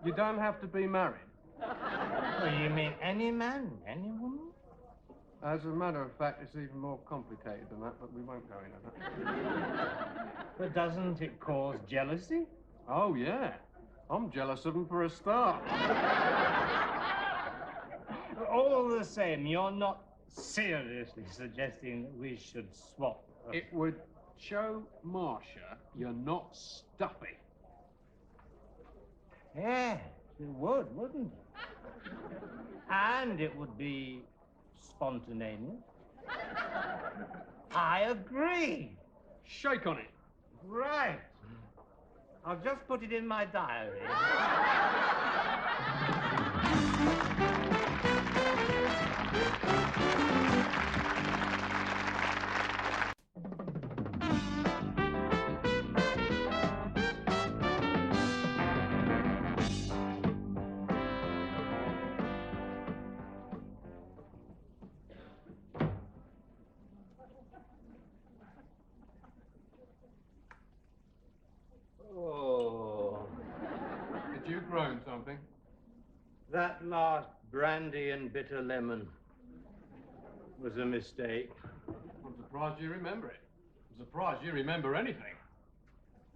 You don't have to be married. Oh, you mean any man, any woman? As a matter of fact, it's even more complicated than that, but we won't go into that. But doesn't it cause jealousy? Oh, yeah. I'm jealous of them for a start. All the same, you're not seriously suggesting that we should swap. It would show Marcia you're not stuffy. Yeah, it would, wouldn't it? And it would be spontaneous. I agree. Shake on it. Right. I'll just put it in my diary. You grown something? That last brandy and bitter lemon was a mistake. I'm surprised you remember it. I'm surprised you remember anything.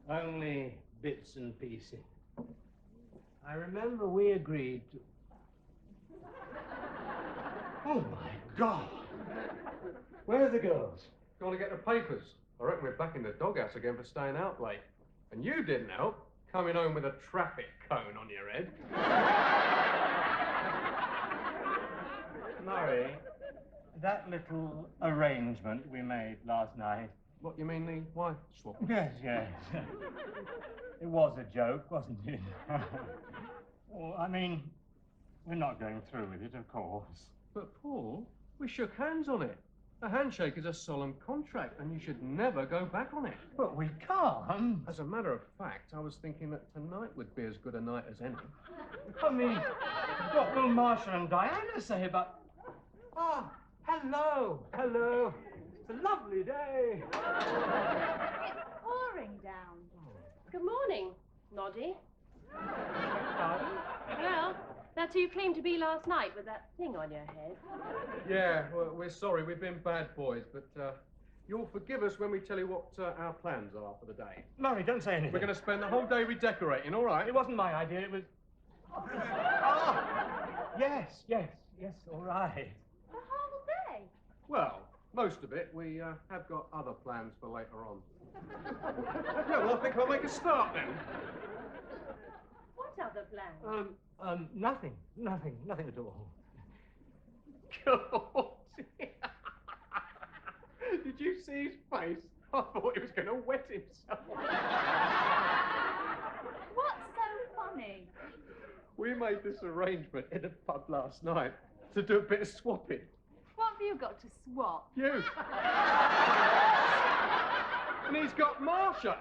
Only bits and pieces. I remember we agreed to... Oh, my God! Where are the girls? Gone to get the papers. I reckon we're back in the doghouse again for staying out late. And you didn't help, coming home with a traffic cone on your head. Murray, that little arrangement we made last night. What, you mean the wife swap? Yes, yes. It was a joke, wasn't it? Well, I mean, we're not going through with it, of course. But, Paul, we shook hands on it. A handshake is a solemn contract, and you should never go back on it. But we can't. As a matter of fact, I was thinking that tonight would be as good a night as any. I mean, what will Marcia and Diana say about... Oh, hello, hello. It's a lovely day. It's pouring down. Good morning, Noddy. Pardon? Well, that's who you claimed to be last night with that thing on your head. Yeah, well, we're sorry. We've been bad boys, but you'll forgive us when we tell you what our plans are for the day. Murray, don't say anything. We're going to spend the whole day redecorating, all right? It wasn't my idea, it was... Oh! Yes, yes, yes, all right. The whole day. Well, most of it. We have got other plans for later on. Yeah, well, I think I'll make a start then. What other plans? Nothing at all. God. Did you see his face? I thought he was going to wet himself. What's so funny? We made this arrangement in a pub last night to do a bit of swapping. What have you got to swap? You. And he's got Marcia.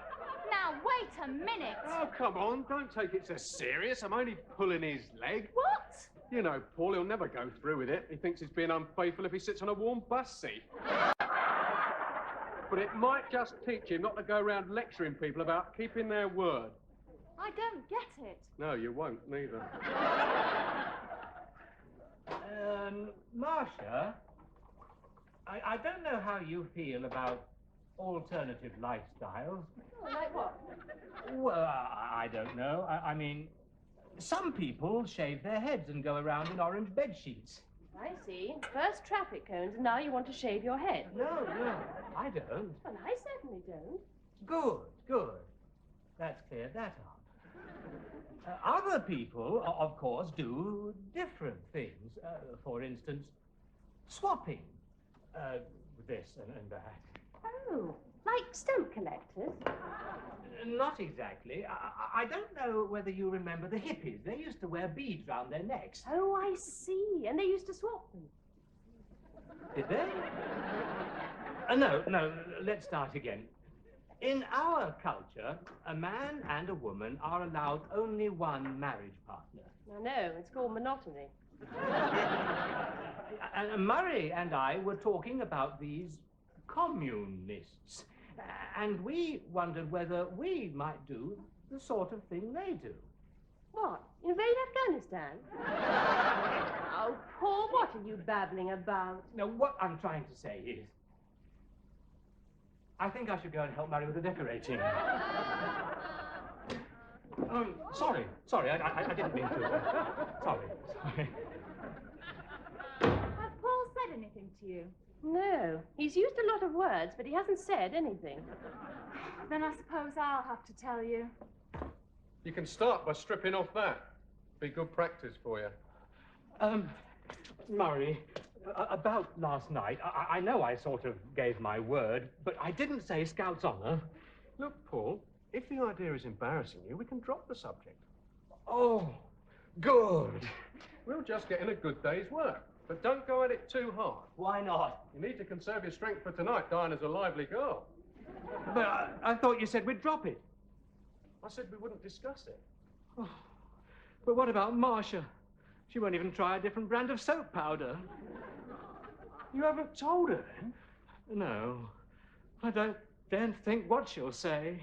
Now, wait a minute. Oh, come on. Don't take it so serious. I'm only pulling his leg. What? You know, Paul, he'll never go through with it. He thinks he's being unfaithful if he sits on a warm bus seat. But it might just teach him not to go around lecturing people about keeping their word. I don't get it. No, you won't, neither. Marcia, I don't know how you feel about alternative lifestyles. Oh, like what? Well, I don't know. I mean, some people shave their heads and go around in orange bed sheets. I see. First traffic cones, and now you want to shave your head. No, I don't. Well, I certainly don't. Good. That's cleared that up. Other people, of course, do different things. For instance, swapping. This and that. Oh, like stamp collectors? Not exactly. I don't know whether you remember the hippies. They used to wear beads round their necks. Oh, I see. And they used to swap them. Did they? No, let's start again. In our culture, a man and a woman are allowed only one marriage partner. I know, it's called monotony. And Murray and I were talking about these communists, and we wondered whether we might do the sort of thing they do. What? Invade Afghanistan? Oh, Paul, what are you babbling about? No, what I'm trying to say is, I think I should go and help Murray with the decorating. Sorry, I didn't mean to. Sorry. Has Paul said anything to you? No. He's used a lot of words, but he hasn't said anything. Then I suppose I'll have to tell you. You can start by stripping off that. Be good practice for you. Murray, about last night, I know I sort of gave my word, but I didn't say Scout's honour. Look, Paul, if the idea is embarrassing you, we can drop the subject. Oh, good. We'll just get in a good day's work. But don't go at it too hard. Why not? You need to conserve your strength for tonight. Diana's a lively girl. But I thought you said we'd drop it. I said we wouldn't discuss it. Oh, but what about Marcia? She won't even try a different brand of soap powder. You haven't told her, then? No. I don't then think what she'll say.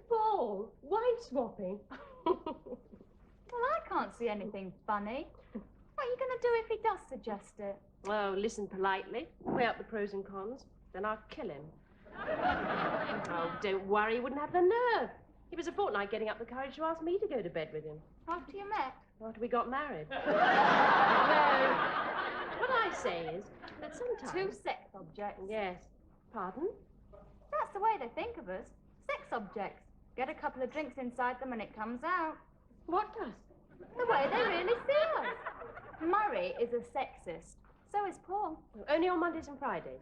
Paul, wife swapping. Well, I can't see anything funny. What are you going to do if he does suggest it? Oh, listen politely. Weigh up the pros and cons. Then I'll kill him. Oh, don't worry. He wouldn't have the nerve. He was a fortnight getting up the courage to ask me to go to bed with him. After you met? After we got married. No. What I say is that sometimes... Two sex objects. Yes. Pardon? That's the way they think of us. Sex objects. Get a couple of drinks inside them and it comes out. What does? The way they really see us. Murray is a sexist. So is Paul. Only on Mondays and Fridays.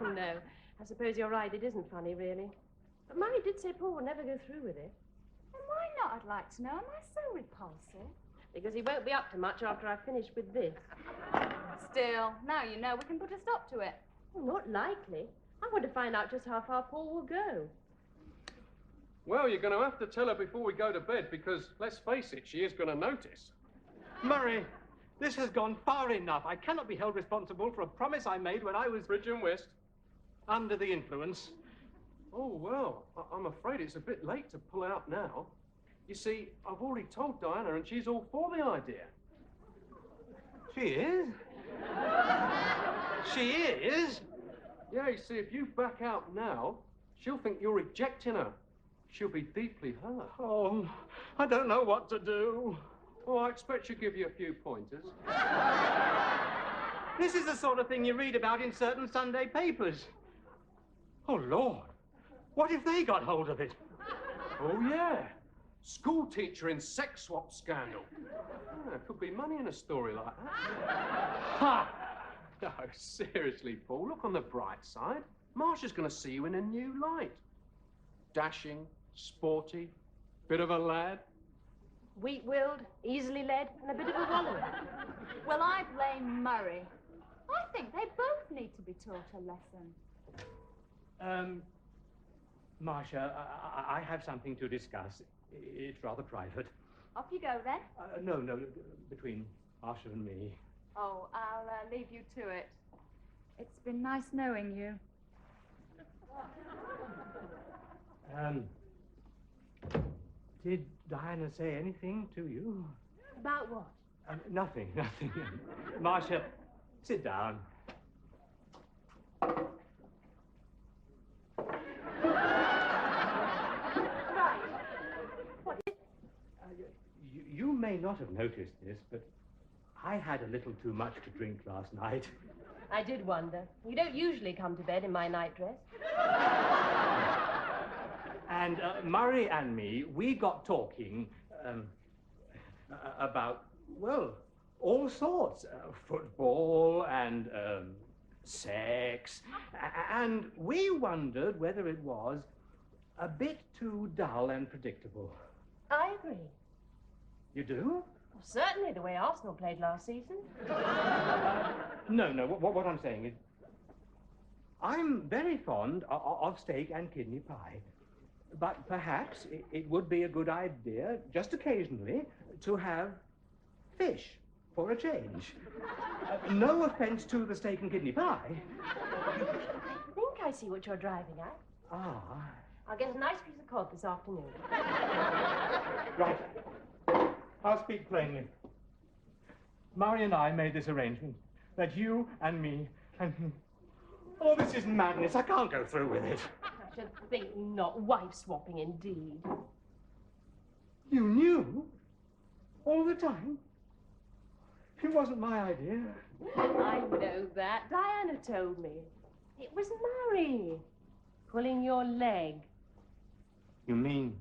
No, I suppose you're right. It isn't funny, really. But Murray did say Paul would never go through with it. And why not, I'd like to know? Am I so repulsive? Because he won't be up to much after I've finished with this. Still, now you know we can put a stop to it. Well, not likely. I want to find out just how far Paul will go. Well, you're going to have to tell her before we go to bed, because, let's face it, she is going to notice. Murray, this has gone far enough. I cannot be held responsible for a promise I made when I was Bridge and whist. under the influence. Oh, well, I'm afraid it's a bit late to pull out now. You see, I've already told Diana, and she's all for the idea. She is? She is? Yeah, you see, if you back out now, she'll think you're rejecting her. She'll be deeply hurt. Oh, I don't know what to do. Oh, I expect she'll give you a few pointers. This is the sort of thing you read about in certain Sunday papers. Oh, Lord. What if they got hold of it? Oh, yeah. School teacher in sex swap scandal. Yeah, could be money in a story like that. Ha! No, seriously, Paul, look on the bright side. Marsha's going to see you in a new light. Dashing, sporty, bit of a lad. Weak-willed, easily led, and a bit of a wallower. Well, I blame Murray. I think they both need to be taught a lesson. Marcia, I have something to discuss. It's rather private. Off you go, then. No, between Marcia and me. Oh, I'll leave you to it. It's been nice knowing you. Did Diana say anything to you? About what? Nothing. Marcia, sit down. You may not have noticed this, but I had a little too much to drink last night. I did wonder. You don't usually come to bed in my nightdress. And Murray and me, we got talking about, well, all sorts. Football and sex. And we wondered whether it was a bit too dull and predictable. I agree. You do? Well, certainly the way Arsenal played last season. No, what I'm saying is, I'm very fond of steak and kidney pie. But perhaps it would be a good idea, just occasionally, to have fish for a change. No offense to the steak and kidney pie. I think I see what you're driving at. Ah. I'll get a nice piece of cod this afternoon. Right. I'll speak plainly. Murray and I made this arrangement that you and me and him... Oh, this is madness. I can't go through with it. I should think not. Wife swapping, indeed. You knew? All the time? It wasn't my idea. I know that. Diana told me. It was Murray. Pulling your leg. You mean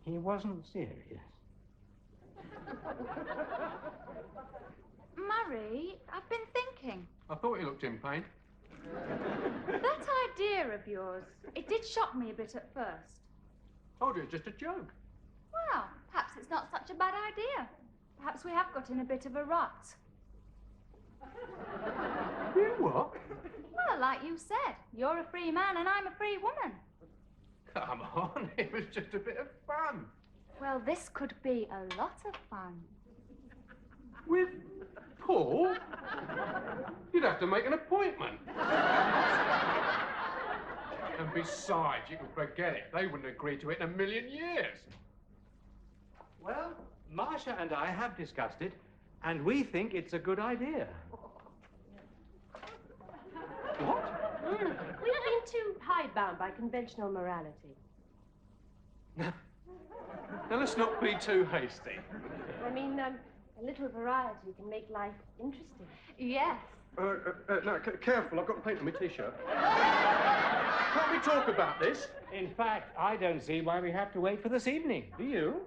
he wasn't serious? Murray, I've been thinking. I thought you looked in pain. That idea of yours, it did shock me a bit at first. Told you it's just a joke. Well, perhaps it's not such a bad idea. Perhaps we have got in a bit of a rut. You what? Well, like you said, you're a free man and I'm a free woman. Come on, it was just a bit of fun. Well, this could be a lot of fun. With Paul? You'd have to make an appointment. And besides, you can forget it. They wouldn't agree to it in a million years. Well, Marcia and I have discussed it, and we think it's a good idea. What? We've been too hidebound by conventional morality. Now, let's not be too hasty. I mean, a little variety can make life interesting. Yes. No, careful, I've got paint on my T-shirt. Can't we talk about this? In fact, I don't see why we have to wait for this evening. Do you?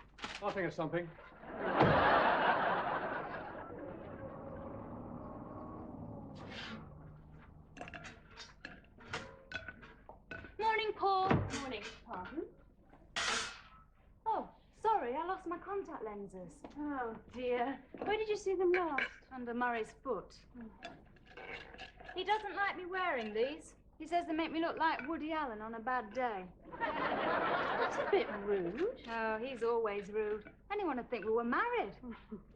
I'll think of something. Morning, Paul. Morning. Pardon? Oh, sorry, I lost my contact lenses. Oh, dear. Where did you see them last? Under Murray's foot. He doesn't like me wearing these. He says they make me look like Woody Allen on a bad day. That's a bit rude. Oh, he's always rude. Anyone would think we were married.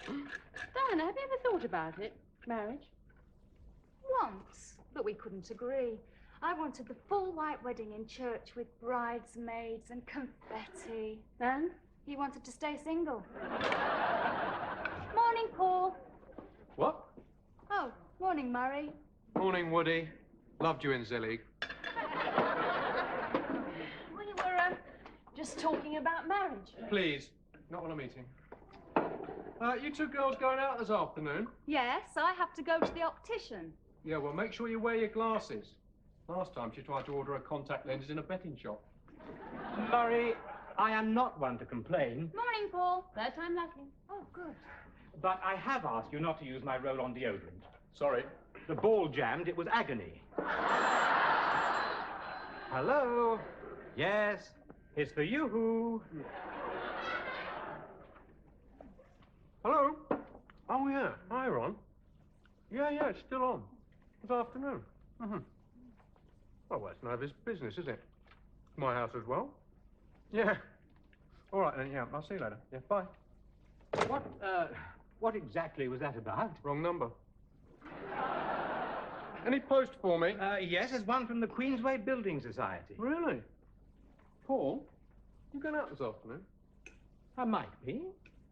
Diana, have you ever thought about it? Marriage? Once, but we couldn't agree. I wanted the full white wedding in church with bridesmaids and confetti. And? He wanted to stay single. Morning, Paul. What? Oh, morning, Murray. Morning, Woody. Loved you in Zillig. We were just talking about marriage. Please, not on a meeting. You two girls going out this afternoon? Yes, I have to go to the optician. Yeah, well, make sure you wear your glasses. Last time she tried to order her contact lenses in a betting shop. Murray, I am not one to complain, Morning, Paul. Third time lucky. Oh, good. but I have asked you not to use my roll-on deodorant. Sorry. The ball jammed, it was agony. Hello? Yes, it's for you. Hello? Oh, yeah. Hi, Ron. Yeah, it's still on. This afternoon. Mm-hmm. Oh, well, it's none of his business, is it? My house as well. Yeah. All right, then, yeah. I'll see you later. Yeah, bye. What exactly was that about? Wrong number. Any post for me? Yes, there's one from the Queensway Building Society. Really? Paul, you going out this afternoon? I might be.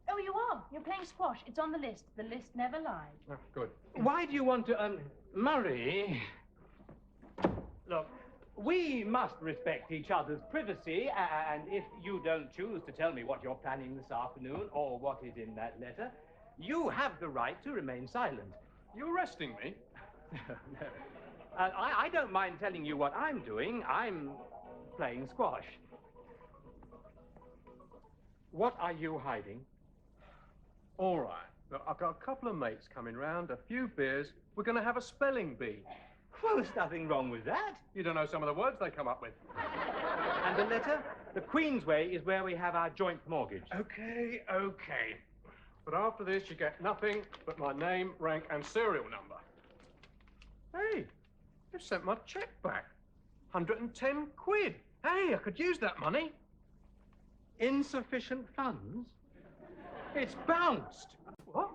Oh, you are. You're playing squash. It's on the list. The list never lies. Oh, good. Why do you want to, Murray? Look, we must respect each other's privacy, and if you don't choose to tell me what you're planning this afternoon or what is in that letter, you have the right to remain silent. You arresting me? No. I don't mind telling you what I'm doing. I'm playing squash. What are you hiding? All right. Look, I've got a couple of mates coming round, a few beers. We're going to have a spelling bee. Well, there's nothing wrong with that. You don't know some of the words they come up with. And the letter? The Queensway is where we have our joint mortgage. Okay. But after this, you get nothing but my name, rank, and serial number. Hey, you've sent my cheque back. 110 quid. Hey, I could use that money. Insufficient funds? It's bounced. What?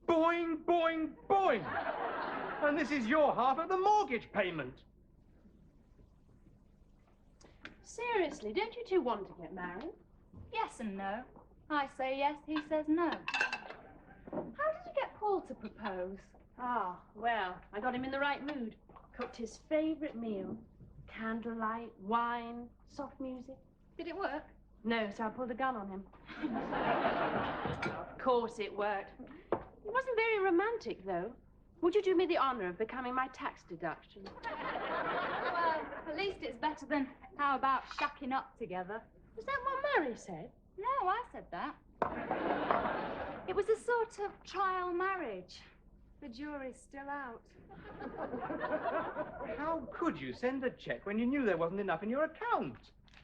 Boing, boing, boing. And this is your half of the mortgage payment. Seriously, don't you two want to get married? Yes and no. I say yes, he says no. How did you get Paul to propose? Ah, well, I got him in the right mood. Cooked his favourite meal. Candlelight, wine, soft music. Did it work? No, so I pulled a gun on him. Of course it worked. It wasn't very romantic, though. Would you do me the honour of becoming my tax deduction? Well, at least it's better than how about shacking up together. Was that what Mary said? No, I said that. It was a sort of trial marriage. The jury's still out. How could you send a cheque when you knew there wasn't enough in your account?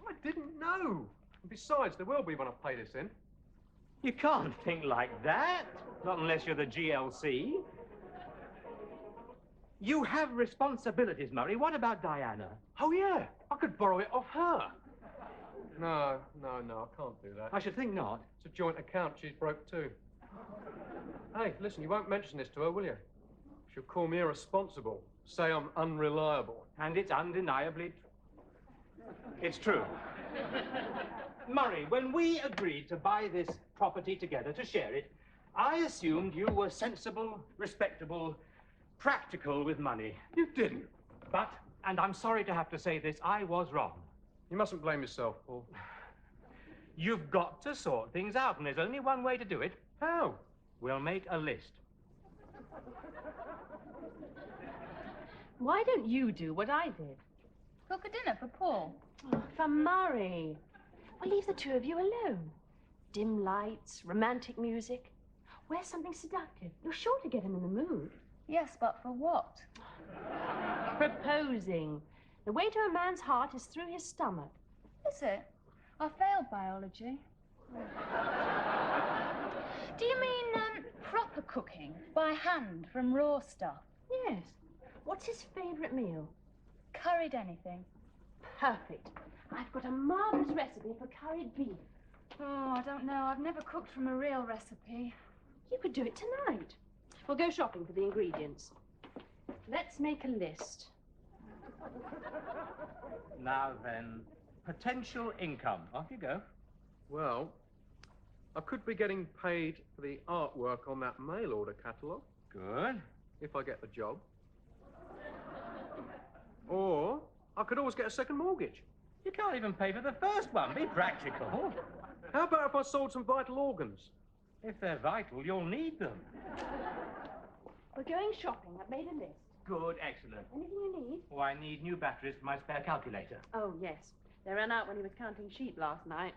I didn't know. And besides, there will be when I pay this in. You can't think like that. Not unless you're the GLC. You have responsibilities, Murray. What about Diana? Oh, yeah. I could borrow it off her. No, I can't do that. I should think not. It's a joint account. She's broke too. Hey, listen, you won't mention this to her, will you? She'll call me irresponsible. Say I'm unreliable. And it's undeniably it's true. Murray, when we agreed to buy this property together, to share it, I assumed you were sensible, respectable, practical with money. You didn't. But, and I'm sorry to have to say this, I was wrong. You mustn't blame yourself, Paul. You've got to sort things out, and there's only one way to do it. How? We'll make a list. Why don't you do what I did? Cook a dinner for Paul. Oh, for Murray. Well, leave the two of you alone. Dim lights, romantic music. Wear something seductive. You're sure to get him in the mood. Yes, but for what? Proposing. The way to a man's heart is through his stomach. Is it? I failed biology. Do you mean proper cooking by hand from raw stuff? Yes. What's his favourite meal? Curried anything. Perfect. I've got a marvellous recipe for curried beef. Oh, I don't know. I've never cooked from a real recipe. You could do it tonight. We'll go shopping for the ingredients. Let's make a list. Now then, potential income. Off you go. Well, I could be getting paid for the artwork on that mail order catalogue. Good. If I get the job. Or I could always get a second mortgage. You can't even pay for the first one. Be practical. How about if I sold some vital organs? If they're vital, you'll need them. We're going shopping. I've made a list. Good, excellent. Anything you need? Oh, I need new batteries for my spare calculator. Oh, yes. They ran out when he was counting sheep last night.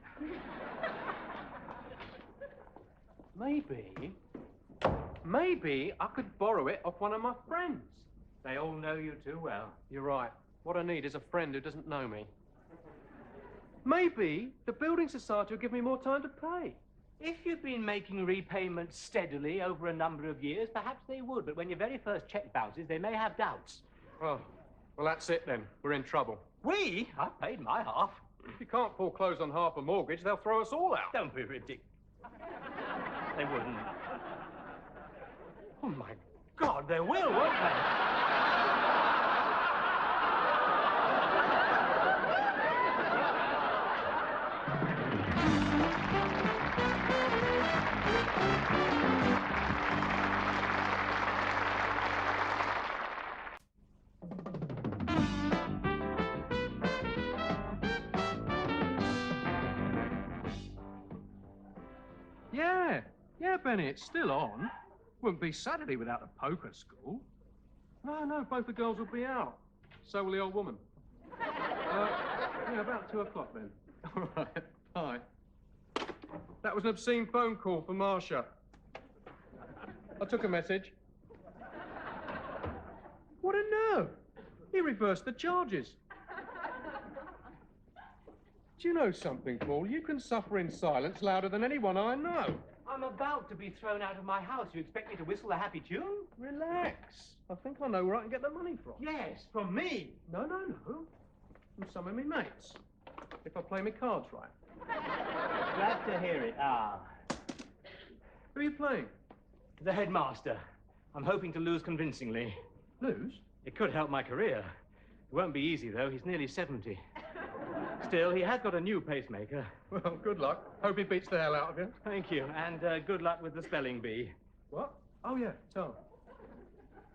Maybe I could borrow it off one of my friends. They all know you too well. You're right. What I need is a friend who doesn't know me. Maybe the building society will give me more time to pay. If you've been making repayments steadily over a number of years, perhaps they would. But when your very first cheque bounces, they may have doubts. Oh, well, that's it then. We're in trouble. We? I've paid my half. If you can't foreclose on half a mortgage, they'll throw us all out. Don't be ridiculous. They wouldn't. Oh, my God, they will, won't they? Yeah, Benny, it's still on. Wouldn't be Saturday without the poker school. No, both the girls will be out. So will the old woman. Yeah, about 2 o'clock then. All right, bye. That was an obscene phone call for Marcia. I took a message. What a nerve! He reversed the charges. Do you know something, Paul? You can suffer in silence louder than anyone I know. I'm about to be thrown out of my house. You expect me to whistle a happy tune? Relax. I think I know where I can get the money from. Yes, from me. No. From some of me mates. If I play my cards right. Glad to hear it. Who are you playing? The headmaster. I'm hoping to lose convincingly. Lose? It could help my career. It won't be easy, though. He's nearly 70. Still, he has got a new pacemaker. Well, good luck. Hope he beats the hell out of you. Thank you, and good luck with the spelling bee. What? Oh, yeah, tell me.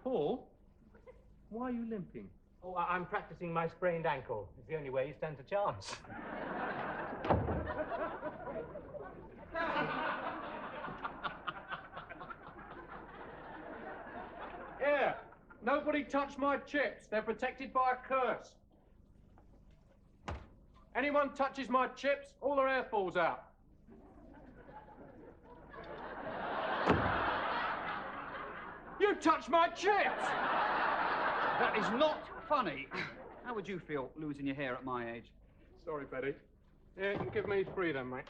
Paul, why are you limping? Oh, I'm practicing my sprained ankle. It's the only way he stands a chance. Here, nobody touch my chips. They're protected by a curse. Anyone touches my chips, all their hair falls out. You touched my chips! That is not funny. How would you feel losing your hair at my age? Sorry, Betty. Yeah, you can give me 3 then, mate.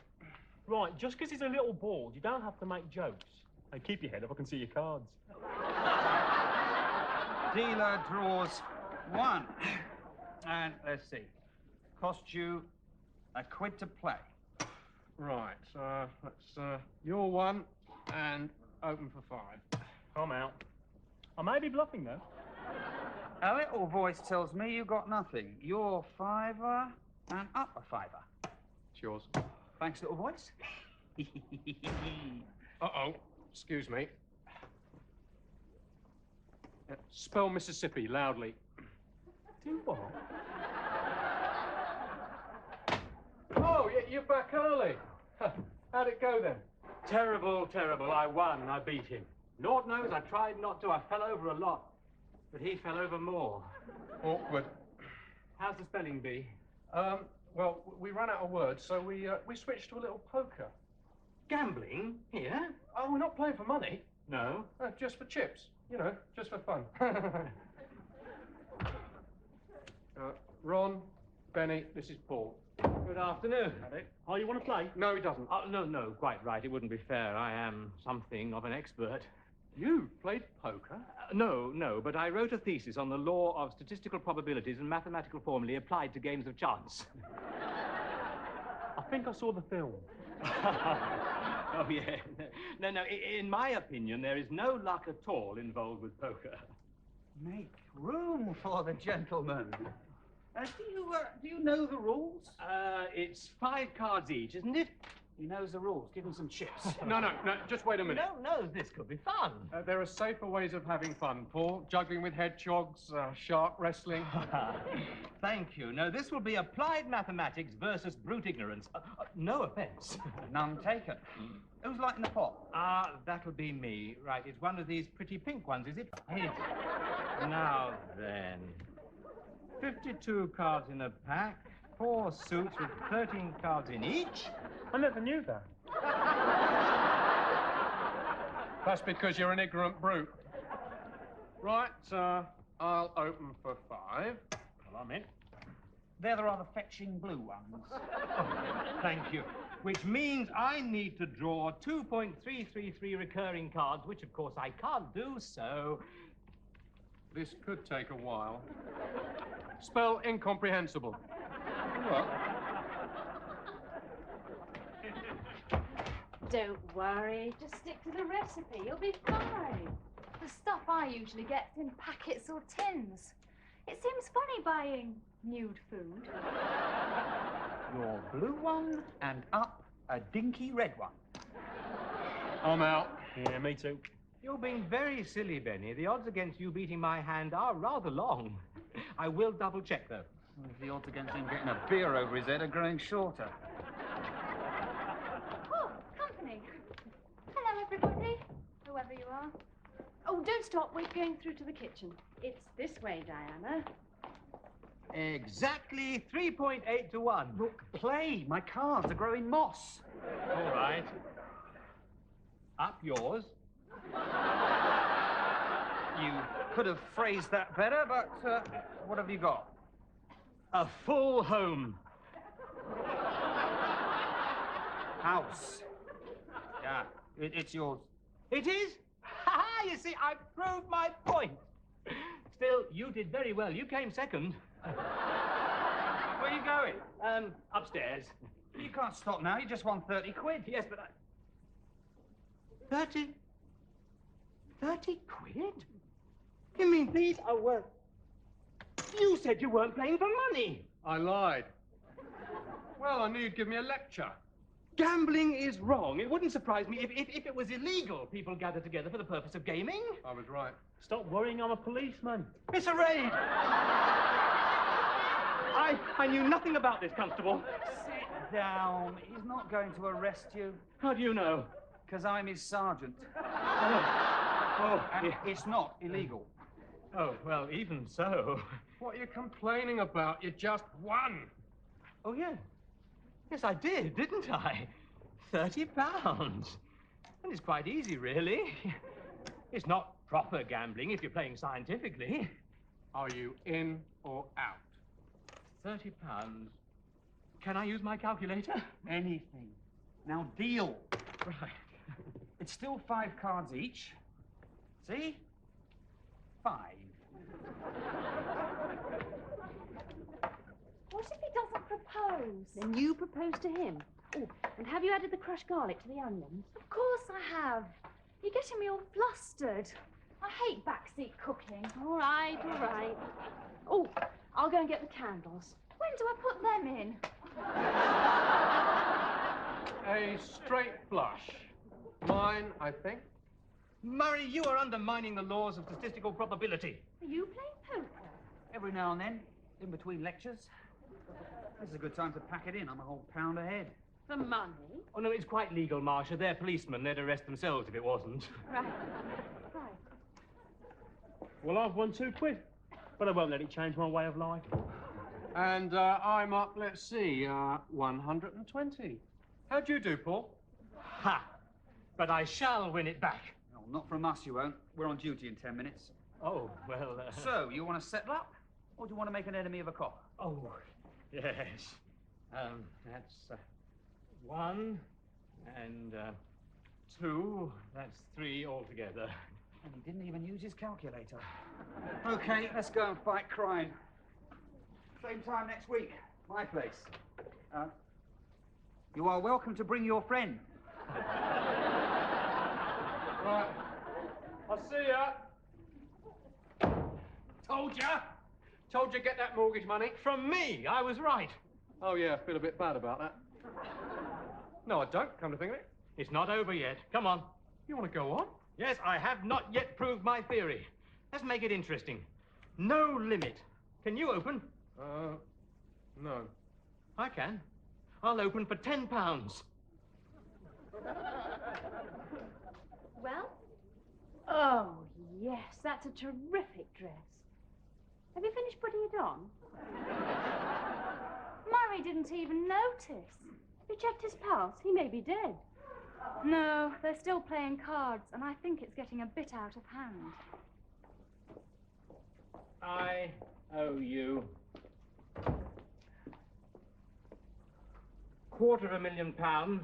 Right, just because he's a little bald, you don't have to make jokes. Hey, keep your head up, I can see your cards. Dealer draws 1. And let's see. Cost you £1 to play. Right, that's your 1 and open for 5. I'm out. I may be bluffing, though. A little voice tells me you got nothing. Your £5 and up a £5. It's yours. Thanks, little voice. Uh-oh. Excuse me. Spell Mississippi loudly. Do what? Oh, you're back early. How'd it go then? Terrible, terrible. I won. I beat him. Lord knows I tried not to. I fell over a lot. But he fell over more. Awkward. How's the spelling bee? Well, we ran out of words, so we switched to a little poker. Gambling? Here? Oh, we're not playing for money. No. Just for chips. You know, just for fun. Ron, Benny, this is Paul. Good afternoon. Oh, you want to play? No, he doesn't. Oh, no, quite right. It wouldn't be fair. I am something of an expert. You played poker? No, but I wrote a thesis on the law of statistical probabilities and mathematical formulae applied to games of chance. I think I saw the film. Oh, yeah. No, in my opinion, there is no luck at all involved with poker. Make room for the gentleman. Do you know the rules? It's 5 cards each, isn't it? He knows the rules. Give him some chips. No, just wait a minute. No, this could be fun. There are safer ways of having fun, Paul. Juggling with hedgehogs, shark wrestling. Thank you. No, this will be applied mathematics versus brute ignorance. No offense. None taken. Who's lighting the pot? That'll be me. Right, it's one of these pretty pink ones, is it? Now then. 52 cards in a pack, 4 suits with 13 cards in each. I never knew that. That's because you're an ignorant brute. Right, I'll open for 5. Well, I'm in. They're the rather fetching blue ones. Oh, thank you. Which means I need to draw 2.333 recurring cards, which of course I can't do, so... This could take a while. Spell incomprehensible. What? Don't worry. Just stick to the recipe. You'll be fine. The stuff I usually get in packets or tins. It seems funny buying nude food. Your blue one, and up a dinky red one. I'm out. Yeah, me too. You're being very silly, Benny. The odds against you beating my hand are rather long. I will double-check, though. The odds against him getting a beer over his head are growing shorter. Oh, company. Hello, everybody. Whoever you are. Oh, don't stop. We're going through to the kitchen. It's this way, Diana. Exactly 3.8 to 1. Look, play. My cards are growing moss. All right. Up yours. You could have phrased that better, but what have you got? A full home. House. Yeah, it's yours. It is? Ha-ha! You see, I proved my point. Still, you did very well. You came second. Where are you going? Upstairs. You can't stop now. You just won 30 quid. Yes, but 30 quid? You mean these are worth... You said you weren't playing for money. I lied. Well, I knew you'd give me a lecture. Gambling is wrong. It wouldn't surprise me if it was illegal. People gather together for the purpose of gaming. I was right. Stop worrying, I'm a policeman. It's a raid. I knew nothing about this, Constable. Sit down. He's not going to arrest you. How do you know? Because I'm his sergeant. And Yeah. it's not illegal. Oh, well, even so. What are you complaining about? You just won. Oh, yeah. Yes, I did, didn't I? £30. And it's quite easy, really. It's not proper gambling if you're playing scientifically. Are you in or out? £30. Can I use my calculator? Anything. Now deal. Right. It's still 5 cards each. See? 5. What if he doesn't propose? Then you propose to him. Oh, and have you added the crushed garlic to the onions? Of course I have. You're getting me all flustered. I hate backseat cooking. All right, all right. Oh, I'll go and get the candles. When do I put them in? A straight flush. Mine, I think. Murray, you are undermining the laws of statistical probability. Are you playing poker? Every now and then, in between lectures. This is a good time to pack it in. I'm a whole pound ahead. For money? Oh, no, it's quite legal, Marcia. They're policemen. They'd arrest themselves if it wasn't. Right. Right. Well, I've won 2 quid, but I won't let it change my way of life. And I'm up, let's see, 120. How'd you do, Paul? Ha! But I shall win it back. No, not from us, you won't. We're on duty in 10 minutes. Oh, well... So, you want to settle up? Or do you want to make an enemy of a cop? Oh, yes. That's 1 and 2. That's 3 altogether. And he didn't even use his calculator. Okay, let's go and fight crime. Same time next week. My place. You are welcome to bring your friend. Right. I'll see ya. Told ya! Told you get that mortgage money. From me, I was right. Oh, yeah, I feel a bit bad about that. No, I don't, come to think of it. It's not over yet. Come on. You want to go on? Yes, I have not yet proved my theory. Let's make it interesting. No limit. Can you open? No. I can. I'll open for £10. Well? Oh, yes, that's a terrific dress. Have you finished putting it on? Murray didn't even notice. You checked his pulse. He may be dead. No, they're still playing cards, and I think it's getting a bit out of hand. I owe you £250,000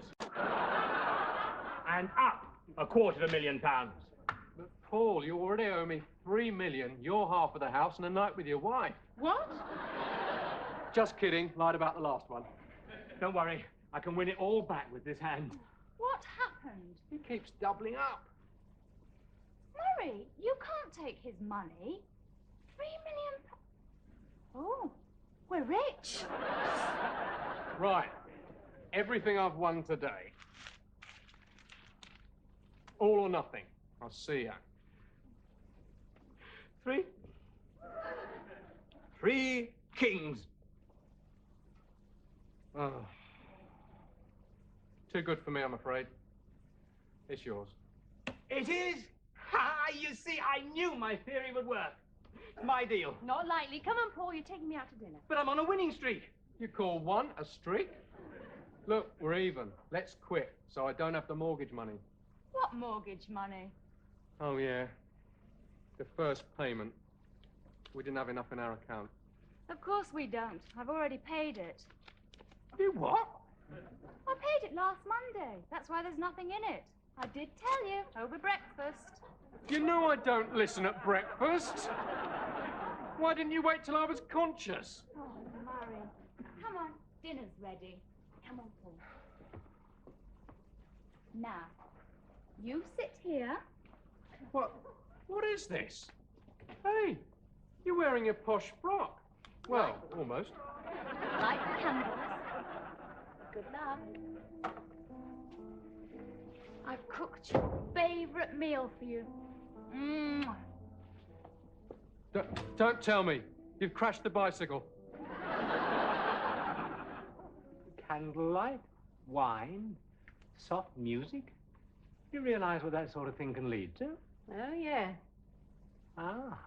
and up £250,000. But, Paul, you already owe me $3 million, your half of the house, and a night with your wife. What? Just kidding. Lied about the last one. Don't worry. I can win it all back with this hand. What happened? He keeps doubling up. Murray, you can't take his money. £3 million. Oh, we're rich. Right. Everything I've won today. All or nothing. I'll see ya. 3 kings. Oh. Too good for me, I'm afraid. It's yours. It is? Ha! You see, I knew my theory would work. It's my deal. Not likely. Come on, Paul, you're taking me out to dinner. But I'm on a winning streak. You call one a streak? Look, we're even. Let's quit, so I don't have the mortgage money. What mortgage money? Oh, yeah. The first payment. We didn't have enough in our account. Of course we don't. I've already paid it. You what? I paid it last Monday. That's why there's nothing in it. I did tell you, over breakfast. You know I don't listen at breakfast. Why didn't you wait till I was conscious? Oh, Murray. Come on, dinner's ready. Come on, Paul. Now, you sit here. What is this? Hey, you're wearing your posh frock. Well, almost. Light the candles. Good luck. I've cooked your favourite meal for you. Mwah. Don't tell me. You've crashed the bicycle. Candlelight, wine, soft music. You realize what that sort of thing can lead to? Oh, yeah. Ah,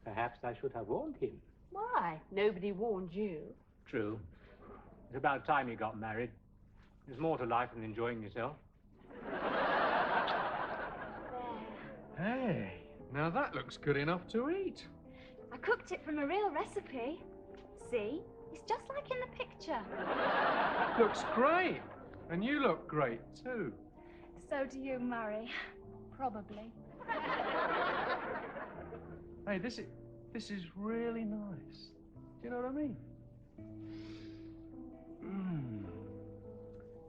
perhaps I should have warned him. Why? Nobody warned you. True. It's about time you got married. There's more to life than enjoying yourself. Hey, now that looks good enough to eat. I cooked it from a real recipe. See? It's just like in the picture. Looks great. And you look great, too. So do you, Murray. Probably. Hey, this is really nice. Do you know what I mean?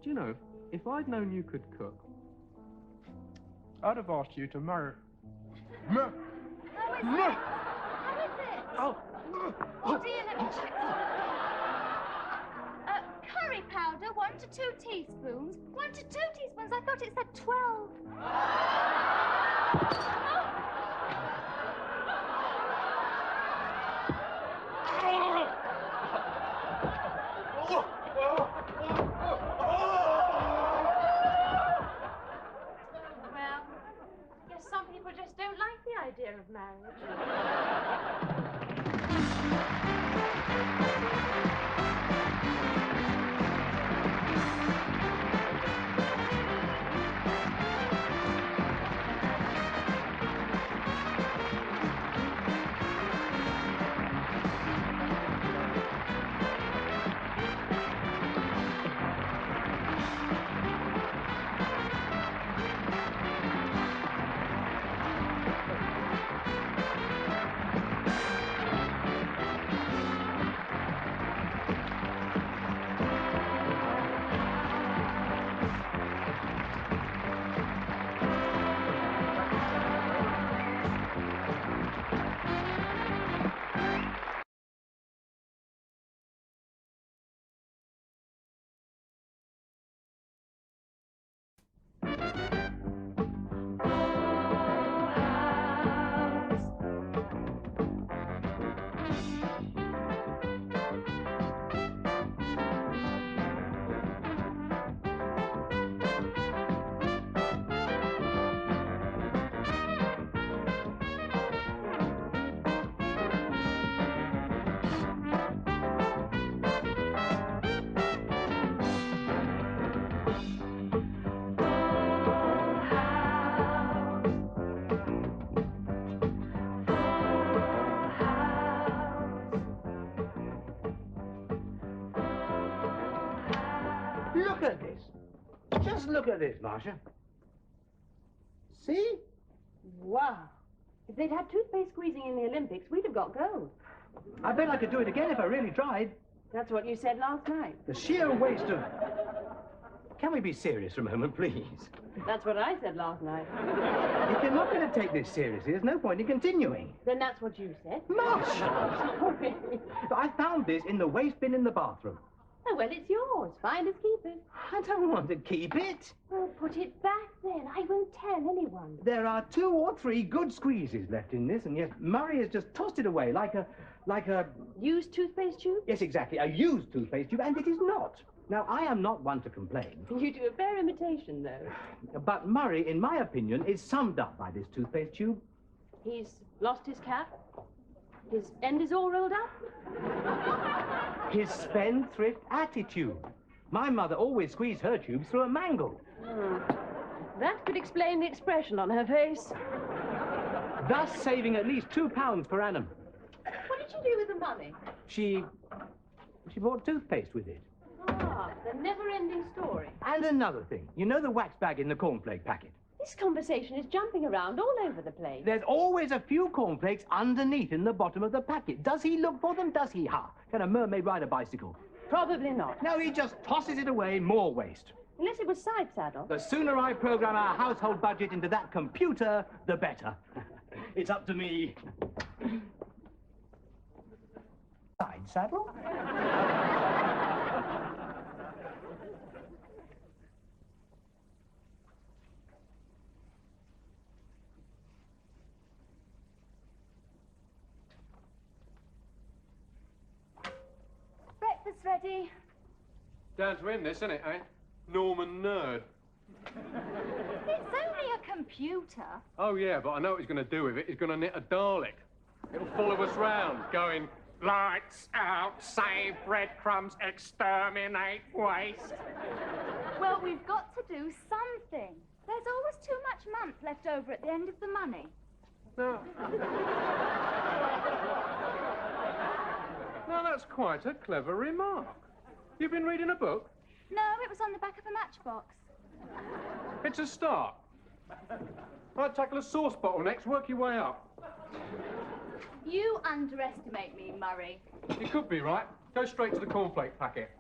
Do you know, if I'd known you could cook, I'd have asked you to marry. How is it? How is it? Oh dear, let me check. Curry powder, 1 to 2 teaspoons. 1 to 2 teaspoons? I thought it said 12. Well, I guess some people just don't like the idea of marriage. Just look at this, Marcia. See? Wow. If they'd had toothpaste squeezing in the Olympics, we'd have got gold. I bet I could do it again if I really tried. That's what you said last night. The sheer waste of... Can we be serious for a moment, please? That's what I said last night. If you're not going to take this seriously, there's no point in continuing. Then that's what you said. Marcia! Sorry. I found this in the waste bin in the bathroom. Oh, well, it's yours. Finders keepers. I don't want to keep it. Well, put it back then. I won't tell anyone. There are 2 or 3 good squeezes left in this, and yet Murray has just tossed it away like a... Used toothpaste tube? Yes, exactly, a used toothpaste tube, and it is not. Now, I am not one to complain. You do a fair imitation, though. But Murray, in my opinion, is summed up by this toothpaste tube. He's lost his cap. His end is all rolled up. His spendthrift attitude. My mother always squeezed her tubes through a mangle. That could explain the expression on her face. Thus saving at least £2 per annum. What did you do with the money? She bought toothpaste with it. Ah, the never-ending story. And another thing. You know the wax bag in the cornflake packet? This conversation is jumping around all over the place. There's always a few cornflakes underneath in the bottom of the packet. Does he look for them? Does he? Ha! Can a mermaid ride a bicycle? Probably not. No, he just tosses it away, more waste. Unless it was side saddle. The sooner I program our household budget into that computer, the better. It's up to me. Side saddle? Breakfast ready. Down to him, this, isn't it, eh? Norman Nerd. It's only a computer. Oh, yeah, but I know what he's going to do with it. He's going to knit a Dalek. It'll follow us round, going, lights out, save breadcrumbs, exterminate waste. Well, we've got to do something. There's always too much month left over at the end of the money. No. Now, that's quite a clever remark. You've been reading a book? No, it was on the back of a matchbox. It's a start. I'd tackle a sauce bottle next, work your way up. You underestimate me, Murray. You could be right. Go straight to the cornflake packet.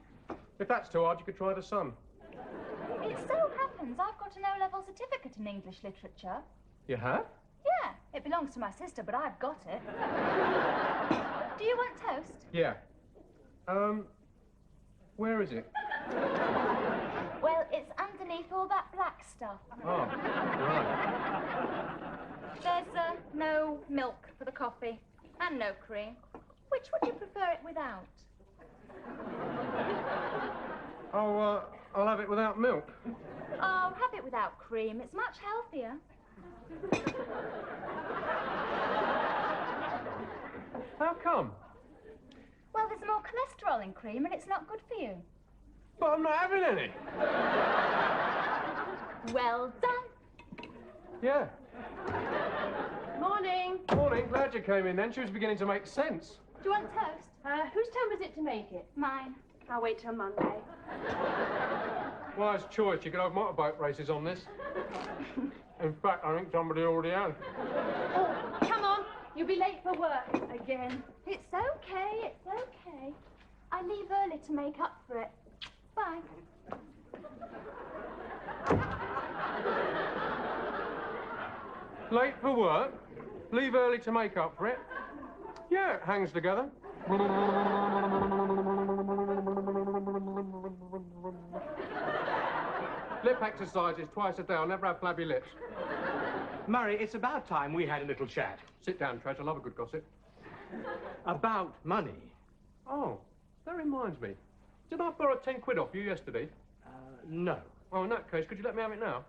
If that's too hard, you could try the Sun. It so happens I've got an O-level certificate in English literature. You have? Yeah, it belongs to my sister, but I've got it. Do you want toast? Yeah. Where is it? Well, it's underneath all that black stuff. Oh, right. There's no milk for the coffee, and no cream. Which would you prefer it without? Oh, I'll have it without milk. Oh, have it without cream. It's much healthier. How come? Well, there's more cholesterol in cream, and it's not good for you. But I'm not having any. Well done. Yeah. Morning. Morning. Glad you came in then. She was beginning to make sense. Do you want toast? Whose turn was it to make it? Mine. I'll wait till Monday. Wise choice. You could have motorboat races on this. In fact, I think somebody already has. Oh, come on. You'll be late for work again. It's okay, it's okay. I leave early to make up for it. Bye. Late for work? Leave early to make up for it? Yeah, it hangs together. Lip exercises twice a day. I'll never have flabby lips. Murray, it's about time we had a little chat. Sit down, Treasure. I love a good gossip. About money. Oh, that reminds me. Did I borrow 10 quid off you yesterday? No. Oh, in that case, could you let me have it now?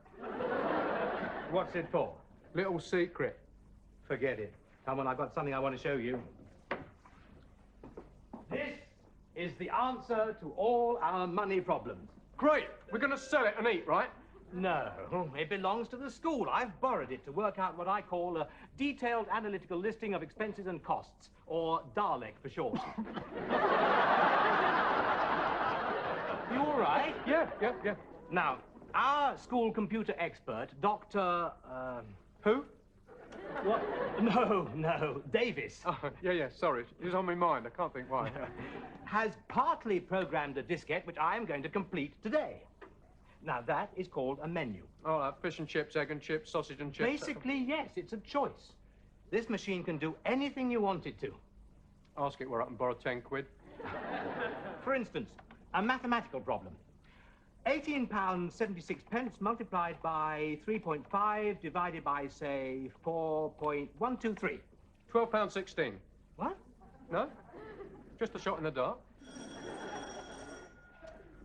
What's it for? Little secret. Forget it. Come on, I've got something I want to show you. This is the answer to all our money problems. Great. We're going to sell it and eat, right? No, it belongs to the school. I've borrowed it to work out what I call a detailed analytical listing of expenses and costs, or Dalek for short. You all right? Yeah. Now, Our school computer expert, Dr. Who? What? No, Davis. Oh, yeah, sorry. It was on my mind. I can't think why. Has partly programmed a diskette which I am going to complete today. Now, that is called a menu. Oh, fish and chips, egg and chips, sausage and chips. Basically, yes, it's a choice. This machine can do anything you want it to. Ask it where I can borrow 10 quid. For instance, a mathematical problem. £18.76 multiplied by 3.5 divided by, say, 4.123. £12.16. What? No? Just a shot in the dark.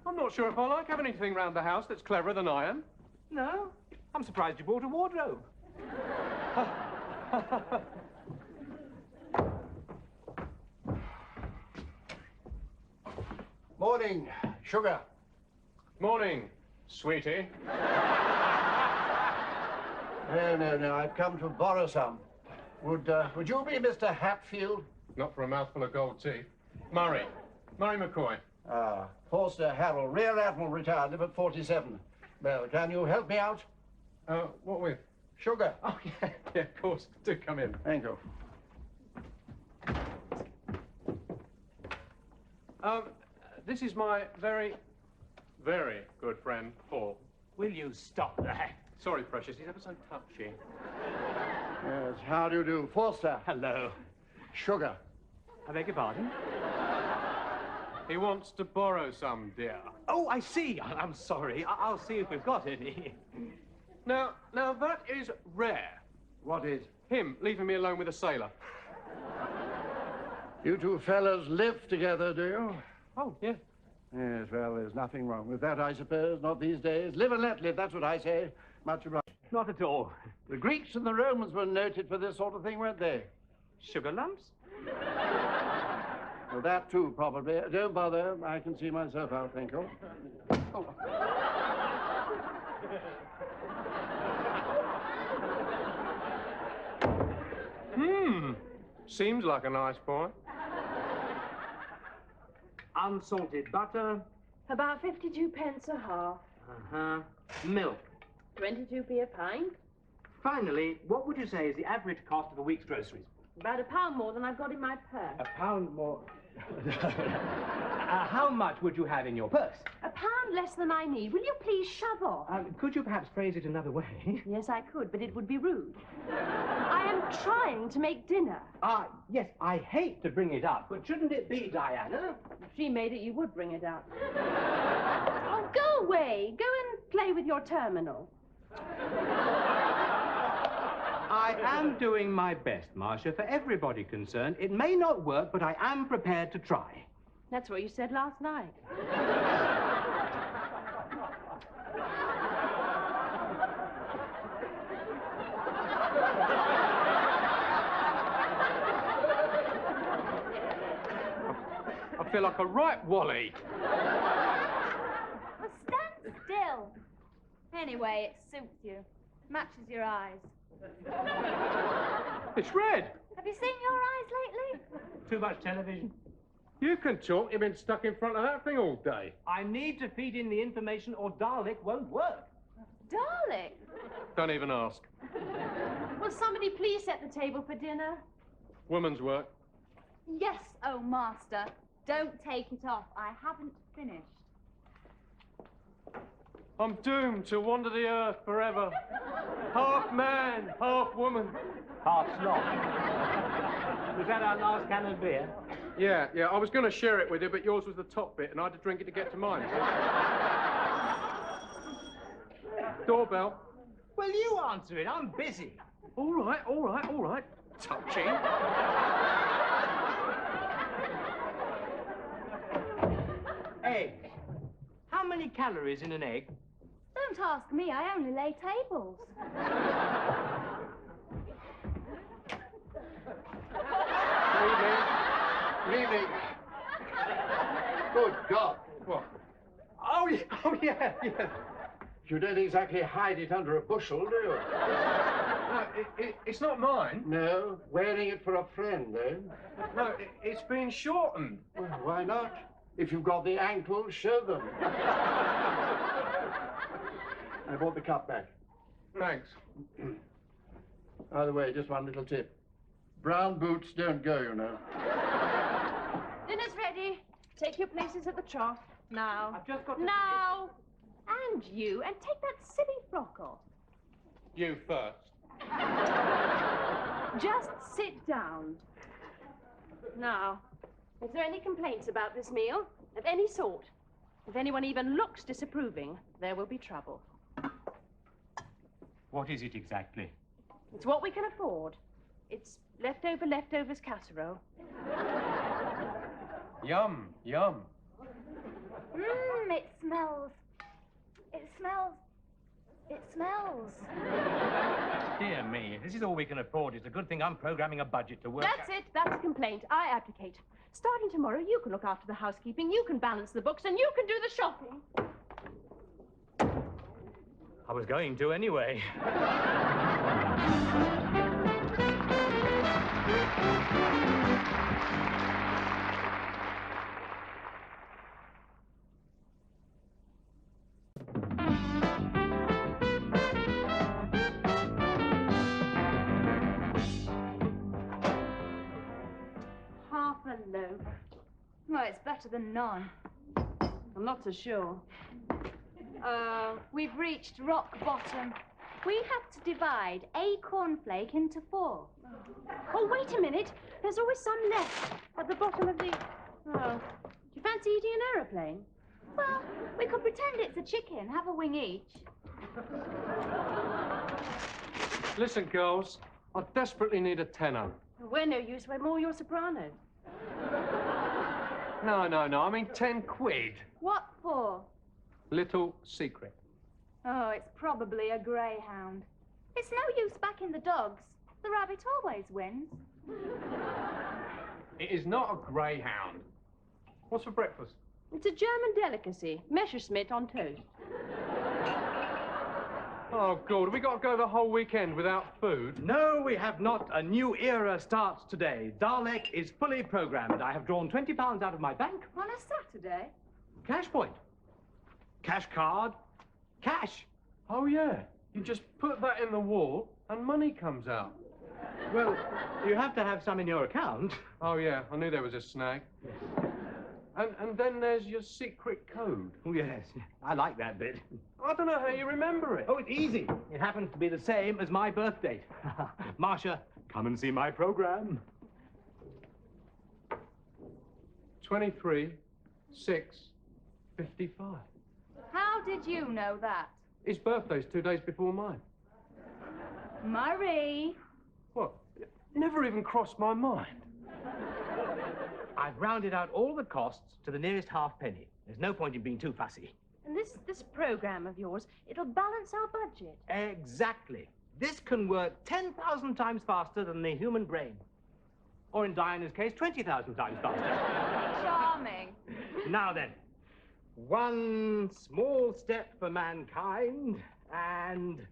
I'm not sure if I like having anything round the house that's cleverer than I am. No? I'm surprised you bought a wardrobe. Morning, sugar. Morning, sweetie. No, I've come to borrow some. Would you be Mr. Hatfield? Not for a mouthful of gold teeth. Murray McCoy. Ah, Forster Harold, Rear Admiral, retired, live at 47. Well, can you help me out? What with? Sugar. Oh, yeah, of course. Do come in. Thank you. This is my very, very good friend, Paul. Will you stop that? Sorry, precious. He's ever so touchy. Yes, how do you do? Forster. Hello. Sugar. I beg your pardon? He wants to borrow some, dear. Oh, I see. I'm sorry. I'll see if we've got any. Now that is rare. What is? Him leaving me alone with a sailor. You two fellas live together, do you? Oh, yeah. Yes, well, there's nothing wrong with that, I suppose. Not these days. Live and let live, that's what I say. Much obliged. Not at all. The Greeks and the Romans were noted for this sort of thing, weren't they? Sugar lumps? Well, that too, probably. Don't bother. I can see myself out, thank you. Oh. Seems like a nice boy. Unsalted butter. About 52 pence a half. Uh-huh. Milk. 22p a pint. Finally, what would you say is the average cost of a week's groceries? About £1 more than I've got in my purse. £1 more. How much would you have in your purse? £1 less than I need. Will you please shove off? Could you perhaps phrase it another way? Yes, I could, but it would be rude. I am trying to make dinner. Yes, I hate to bring it up, but shouldn't it be, Diana? If she made it, you would bring it up. Oh, go away. Go and play with your terminal. I am doing my best, Marcia, for everybody concerned. It may not work, but I am prepared to try. That's what you said last night. I feel like a right wally. Well, stand still. Anyway, it suits you. Matches your eyes. It's red. Have you seen your eyes lately? Too much television. You can talk. You've been stuck in front of that thing all day. I need to feed in the information or Dalek won't work. Dalek? Don't even ask. Will somebody please set the table for dinner? Woman's work. Yes, oh master. Don't take it off. I haven't finished. I'm doomed to wander the earth forever. Half man, half woman. Half sloth. Was that our last can of beer? Yeah, I was going to share it with you, but yours was the top bit, and I had to drink it to get to mine. Doorbell. Well, you answer it. I'm busy. All right. Touching. Egg. How many calories in an egg? Don't ask me. I only lay tables. Leaving. Good God. What? Oh, yeah. You don't exactly hide it under a bushel, do you? No, it's not mine. No, wearing it for a friend, though. No, it's been shortened. Well, why not? If you've got the ankles, show them. I brought the cup back. Thanks. By the way, just one little tip. Brown boots don't go, you know. Dinner's ready. Take your places at the trough. Now. I've just got to... Now. And you. And take that silly frock off. You first. Just sit down. Now, is there any complaints about this meal? Of any sort? If anyone even looks disapproving, there will be trouble. What is it exactly? It's what we can afford. It's leftovers casserole. Yum, yum. It smells. It smells. It smells. Dear me, if this is all we can afford, it's a good thing I'm programming a budget to work That's it. That's a complaint. I abdicate. Starting tomorrow, you can look after the housekeeping, you can balance the books, and you can do the shopping. I was going to anyway. Half a loaf. Well, it's better than none. I'm not so sure. We've reached rock bottom. We have to divide a cornflake into 4. Oh, wait a minute. There's always some left at the bottom of the... Oh. Do you fancy eating an aeroplane? Well, we could pretend it's a chicken, have a wing each. Listen, girls, I desperately need a tenor. We're no use. We're more your soprano. No, I mean 10 quid. What for? Little secret. Oh, it's probably a greyhound. It's no use backing the dogs. The rabbit always wins. It is not a greyhound. What's for breakfast? It's a German delicacy. Messerschmitt on toast. Oh, God, have we got to go the whole weekend without food? No, we have not. A new era starts today. Dalek is fully programmed. I have drawn £20 out of my bank. On a Saturday? Cash point. Cash card. Cash. Oh, yeah. You just put that in the wall and money comes out. Well, you have to have some in your account. Oh, yeah, I knew there was a snag. And then there's your secret code. Oh, yes. I like that bit. I don't know how you remember it. Oh, it's easy. It happens to be the same as my birth date. Marcia, come and see my program. 23, 6, 55. How did you know that? His birthday's 2 days before mine. Murray. What? Never even crossed my mind. I've rounded out all the costs to the nearest halfpenny. There's no point in being too fussy. And this program of yours, it'll balance our budget. Exactly. This can work 10,000 times faster than the human brain. Or in Diana's case, 20,000 times faster. Charming. Now then, one small step for mankind and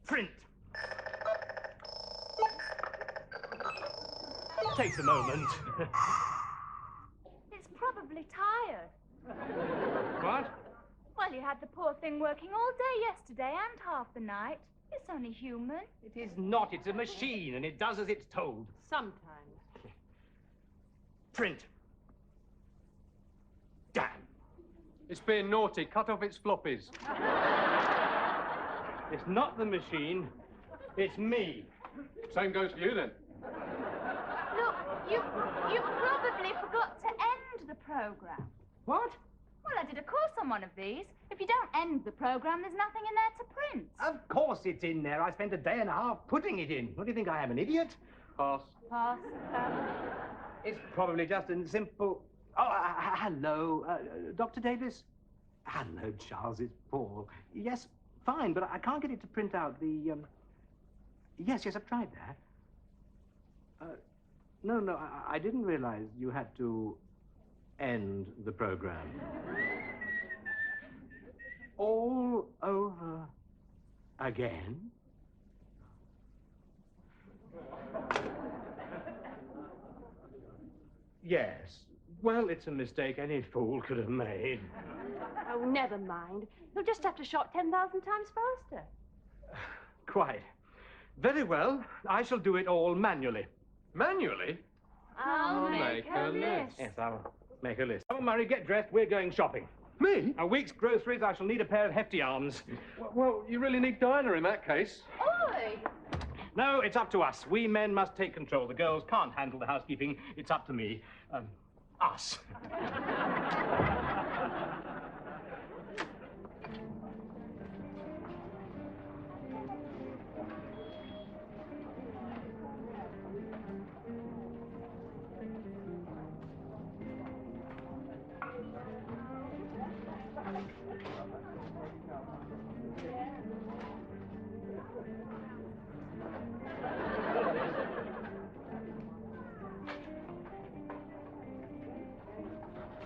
print. Takes a moment. It's probably tired. What? Well, you had the poor thing working all day yesterday and half the night. It's only human. It is not. It's a machine, and it does as it's told. Sometimes. Print. Damn. It's being naughty. Cut off its floppies. It's not the machine. It's me. Same goes for you, then. Look, you probably forgot to end the program. What? Well, I did a course on one of these. If you don't end the program, there's nothing in there to print. Of course it's in there. I spent a day and a half putting it in. What do you think I am, an idiot? Pass. Pass. It's probably just a simple... Oh, hello, Dr. Davis? Hello, Charles, it's Paul. Yes, fine, but I can't get it to print out the, Yes, I've tried that. No, I didn't realize you had to end the program. All over again? Yes, Well, it's a mistake any fool could have made. Oh, never mind. You'll just have to shot 10,000 times faster. Quite. Very well. I shall do it all manually. Manually? I'll make a list. Yes, I'll make a list. Oh, Murray, get dressed. We're going shopping. Me? A week's groceries. I shall need a pair of hefty arms. Well, you really need Diana in that case. Oi! No, it's up to us. We men must take control. The girls can't handle the housekeeping. It's up to me. Us.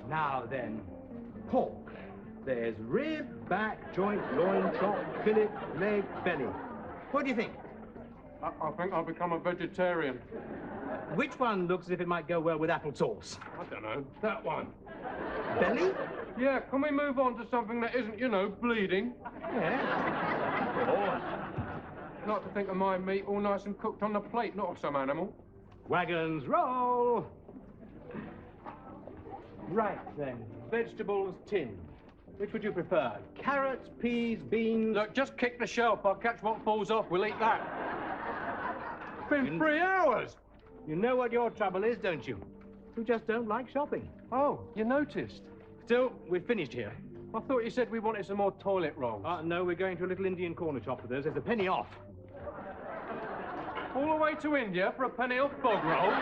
Now then, pork. There's rib, back, joint, loin, chop, fillet, leg, belly. What do you think? I think I'll become a vegetarian. Which one looks as if it might go well with apple sauce? I don't know. That one. Belly? Yeah, can we move on to something that isn't, you know, bleeding? Yeah. Of course. Not to think of my meat all nice and cooked on the plate, not of some animal. Wagons roll! Right then, vegetables tinned. Which would you prefer? Carrots, peas, beans? Look, just kick the shelf. I'll catch what falls off. We'll eat that. It's been 3 hours. You know what your trouble is, don't you? You just don't like shopping. Oh, you noticed? Still, we've finished here. I thought you said we wanted some more toilet rolls. No, we're going to a little Indian corner shop with us. There's a penny off. All the way to India for a penny off bog roll?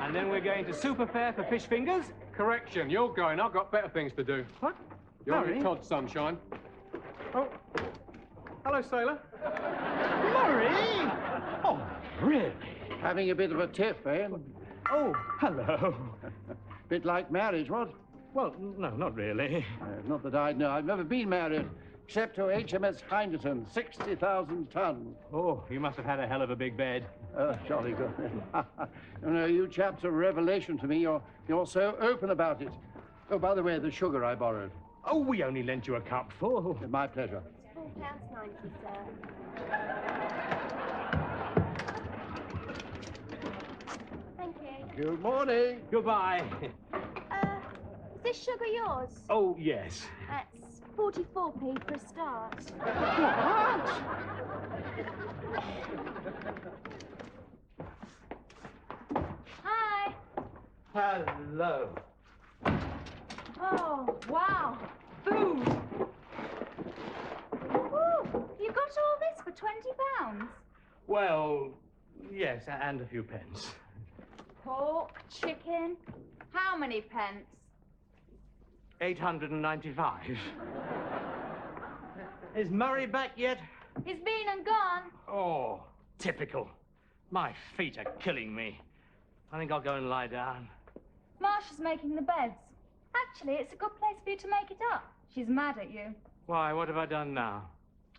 And then we're going to Superfair for fish fingers. Correction, you're going. I've got better things to do. What? You're Murray? in Todd's sunshine. Oh, hello, sailor. Murray! Oh, really? Having a bit of a tiff, eh? Oh, hello. Bit like marriage, what? Well, no, not really. Not that I know. I've never been married, except to HMS Heinderton, 60,000 tons. Oh, you must have had a hell of a big bed. Jolly good. You know, you chaps are a revelation to me. You're so open about it. Oh, by the way, the sugar I borrowed. Oh, we only lent you a cupful. My pleasure. £4.90, sir. Thank you. Good morning. Goodbye. Is this sugar yours? Oh, yes. That's 44p for a start. Hi. Hello. Oh, wow. Food. Ooh, you got all this for £20? Well, yes, and a few pence. Pork, chicken. How many pence? 895. Is Murray back yet? He's been and gone. Oh, typical. My feet are killing me. I think I'll go and lie down. Marsha's making the beds. Actually, it's a good place for you to make it up. She's mad at you. Why, what have I done now?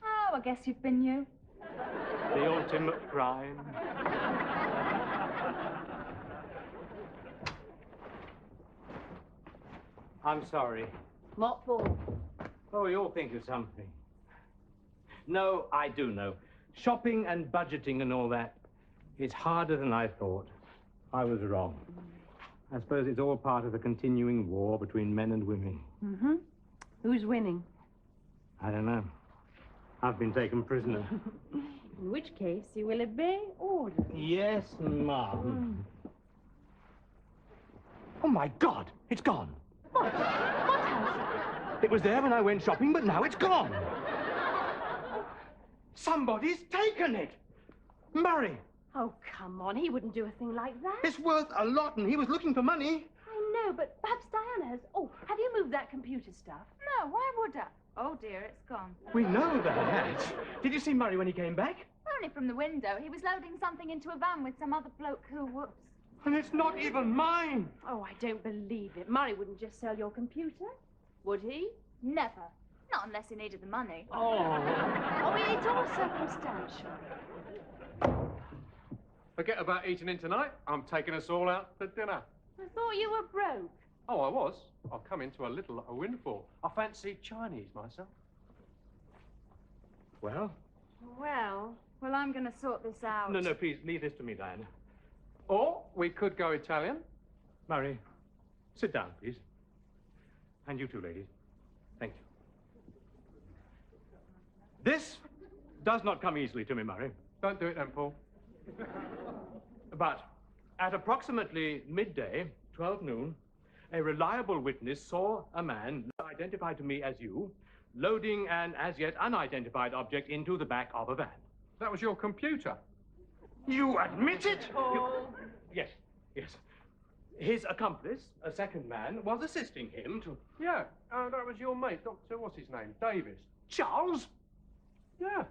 Oh, I guess you've been you. The ultimate crime. I'm sorry. What for? Oh, you'll think of something. No, I do know. Shopping and budgeting and all that is harder than I thought. I was wrong. I suppose it's all part of the continuing war between men and women. Mm-hmm. Who's winning? I don't know. I've been taken prisoner. In which case, you will obey orders. Yes, Mum. Oh, my God! It's gone! What? What has? It was there when I went shopping, but now it's gone! Somebody's taken it! Murray! Oh, come on. He wouldn't do a thing like that. It's worth a lot, and he was looking for money. I know, but perhaps Diana has... Oh, have you moved that computer stuff? No, why would I? Oh, dear, it's gone. We know that. Did you see Murray when he came back? Only from the window. He was loading something into a van with some other bloke who, whoops. And it's not even mine. Oh, I don't believe it. Murray wouldn't just sell your computer, would he? Never. Not unless he needed the money. Oh. Oh, it's all circumstantial. Forget about eating in tonight. I'm taking us all out for dinner. I thought you were broke. Oh, I was. I've come into a windfall. I fancy Chinese myself. Well? Well, I'm going to sort this out. No, please, leave this to me, Diane. Or we could go Italian. Murray, sit down, please. And you too, ladies. Thank you. This does not come easily to me, Murray. Don't do it then, Paul. But at approximately midday, 12 noon, a reliable witness saw a man identified to me as you loading an as yet unidentified object into the back of a van. That was your computer. You admit it? Yes. His accomplice, a second man, was assisting him to... Yeah, that was your mate, Dr. What's his name? Davis. Charles? Yeah.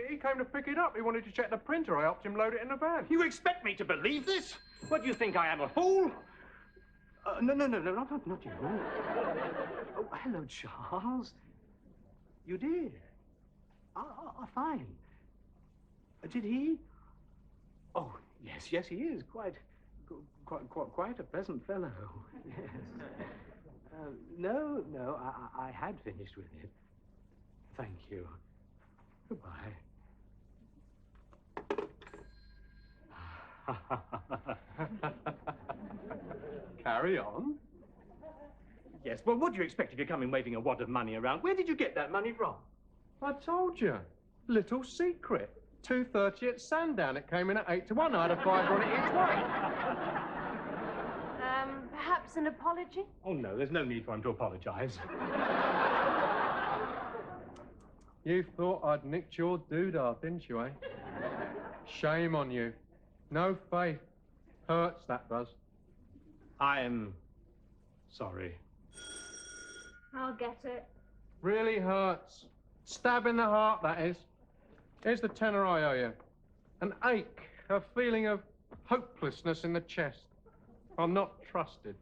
He came to pick it up. He wanted to check the printer. I helped him load it in the van. You expect me to believe this? What, do you think I am, a fool? No, not you. Oh, hello, Charles. You did? Fine. Did he? Oh, yes, he is. Quite a pleasant fellow. Yes. No, I had finished with it. Thank you. Goodbye. Carry on. Yes, well, what do you expect if you're coming waving a wad of money around? Where did you get that money from? I told you. Little secret. 2:30 at Sandown. It came in at 8 to 1. I had a fiver on it each way. Perhaps an apology? Oh, no, there's no need for him to apologize. You thought I'd nicked your doodah, didn't you, eh? Shame on you. No faith. Hurts, that does. I am sorry. I'll get it. Really hurts. Stab in the heart, that is. Here's the tenner I owe you. An ache, a feeling of hopelessness in the chest. I'm not trusted.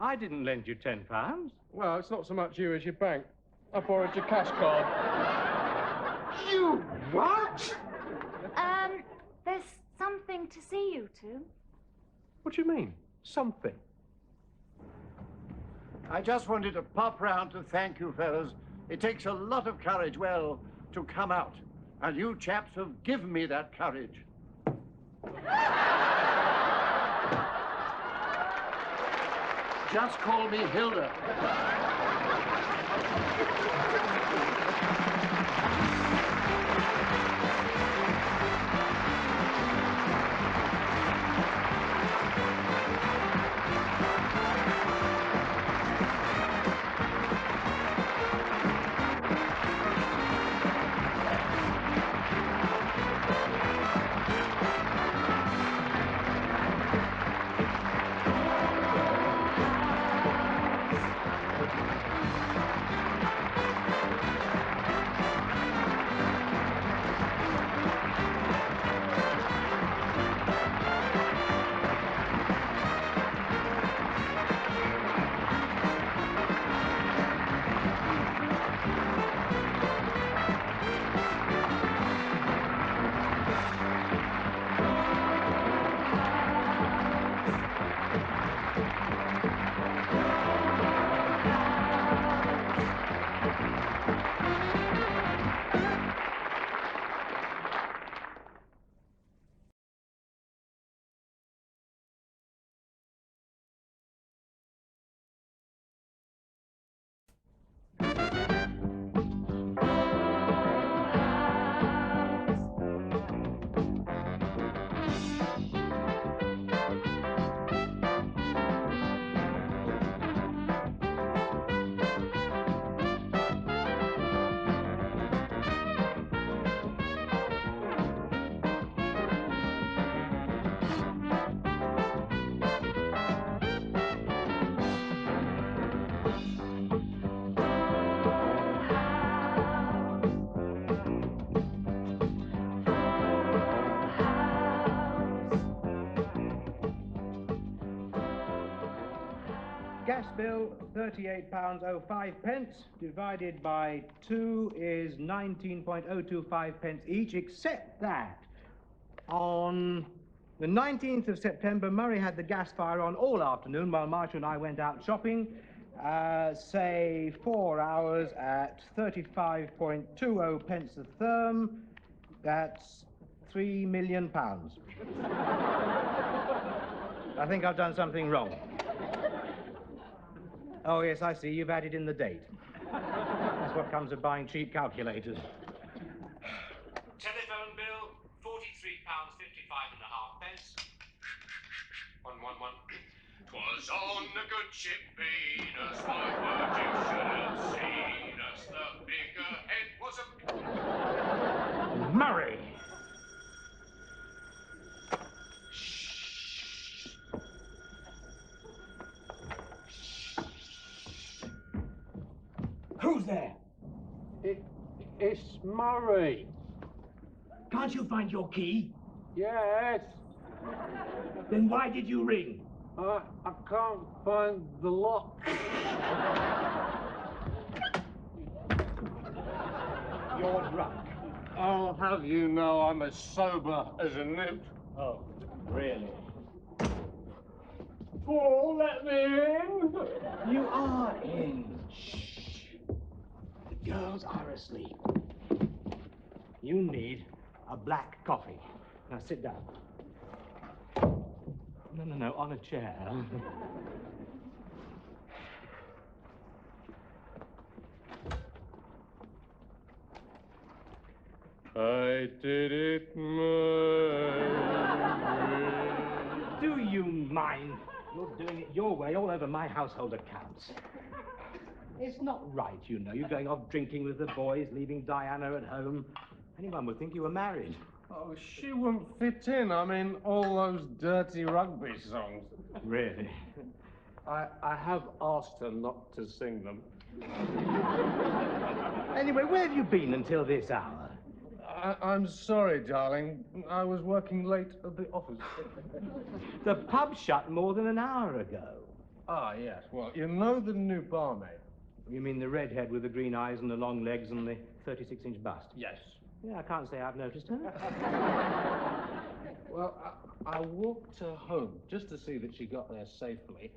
I didn't lend you £10. Well, it's not so much you as your bank. I borrowed your cash card. You what? There's something to see you to. What do you mean? Something? I just wanted to pop round to thank you, fellas. It takes a lot of courage, well, to come out. And you chaps have given me that courage. Just call me Hilda. Gas bill, £38.05, divided by 2 is 19.025 pence each, except that on The 19th of September, Murray had the gas fire on all afternoon while Marcia and I went out shopping. Say 4 hours at 35.20 pence a therm. That's £3 million. I think I've done something wrong. Oh, yes, I see. You've added in the date. That's what comes of buying cheap calculators. Telephone bill, £43.55.5. 111. 'Twas on the good ship Venus, my word, you should have seen us. The bigger head was a... Murray! Who's there? It's Murray. Can't you find your key? Yes. Then why did you ring? I can't find the lock. You're drunk. I'll have you know I'm as sober as a nip. Oh, really? Paul, let me in. You are in. Shh. The girls are asleep. You need a black coffee. Now sit down. No, on a chair. I did it my way. Do you mind? You're doing it your way all over my household accounts. It's not right, you know. You're going off drinking with the boys, leaving Diana at home. Anyone would think you were married. Oh, she wouldn't fit in. I mean, all those dirty rugby songs. Really? I have asked her not to sing them. Anyway, where have you been until this hour? I'm sorry, darling. I was working late at the office. The pub shut more than an hour ago. Ah, yes. Well, you know the new barmaid? You mean the redhead with the green eyes and the long legs and the 36-inch bust? Yes. Yeah, I can't say I've noticed her. Well, I walked her home just to see that she got there safely.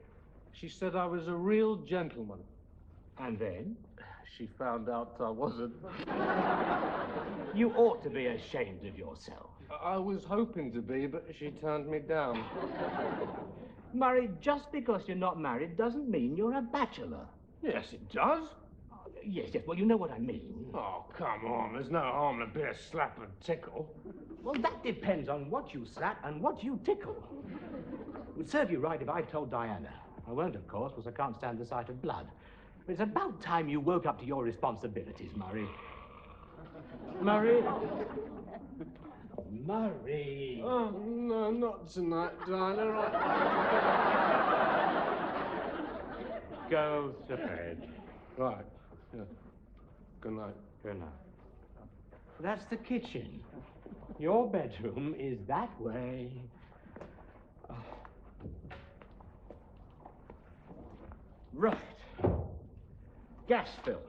She said I was a real gentleman. And then? She found out I wasn't. You ought to be ashamed of yourself. I was hoping to be, but she turned me down. Murray, just because you're not married doesn't mean you're a bachelor. Yes, it does. Yes, well, you know what I mean. Oh, come on. There's no harm in a bit of slap and tickle. Well, that depends on what you slap and what you tickle. It would serve you right if I told Diana. I won't, of course, because I can't stand the sight of blood. But it's about time you woke up to your responsibilities, Murray. Murray? Murray! Oh, no, not tonight, Diana. Go to bed. Right. Yeah. Good night. Good night. That's the kitchen. Your bedroom is that way. Oh. Right. Gas fill.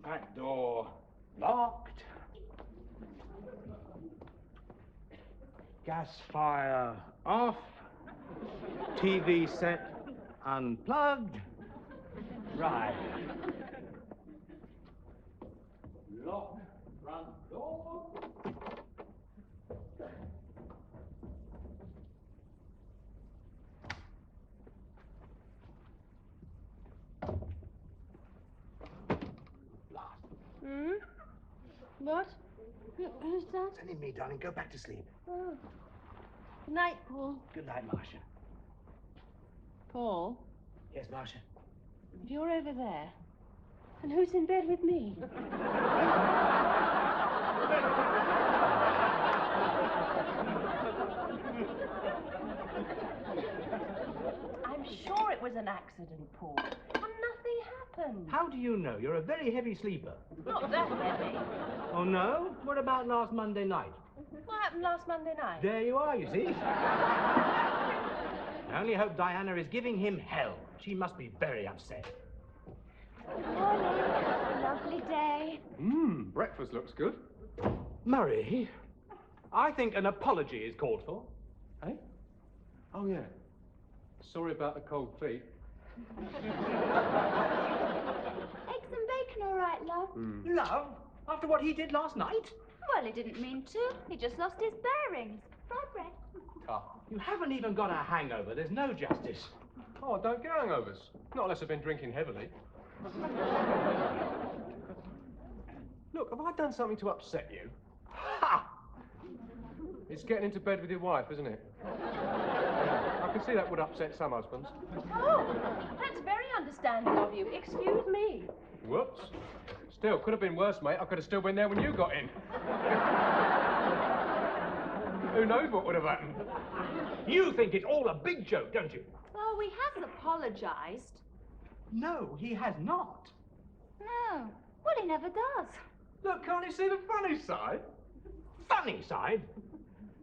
That door locked. Gas fire off. TV set unplugged. Right. Lock front door. Hmm? What? Who's that? It's only me, darling. Go back to sleep. Oh. Good night, Paul. Good night, Marcia. Paul, Yes, Marcia. if you're over there, and who's in bed with me? I'm sure it was an accident, Paul. And nothing happened. How do you know? You're a very heavy sleeper. Not that heavy. Oh, no? What about last Monday night? What happened last Monday night? There you are, you see. I only hope Diana is giving him hell. She must be very upset. Morning. Lovely day. Breakfast looks good. Murray, I think an apology is called for. Eh? Oh, yeah. Sorry about the cold feet. Eggs and bacon, all right, love? Love? After what he did last night? Well, he didn't mean to. He just lost his bearings. Fried bread. You haven't even got a hangover. There's no justice. Oh, I don't get hangovers. Not unless I've been drinking heavily. Look, have I done something to upset you? Ha! It's getting into bed with your wife, isn't it? Yeah, I can see that would upset some husbands. Oh, that's very understanding of you. Excuse me. Whoops. Still, could have been worse, mate. I could have still been there when you got in. Who knows what would have happened? You think it's all a big joke, don't you? Oh, he has apologized. No, he has not. No. Well, he never does. Look, can't you see the funny side? Funny side?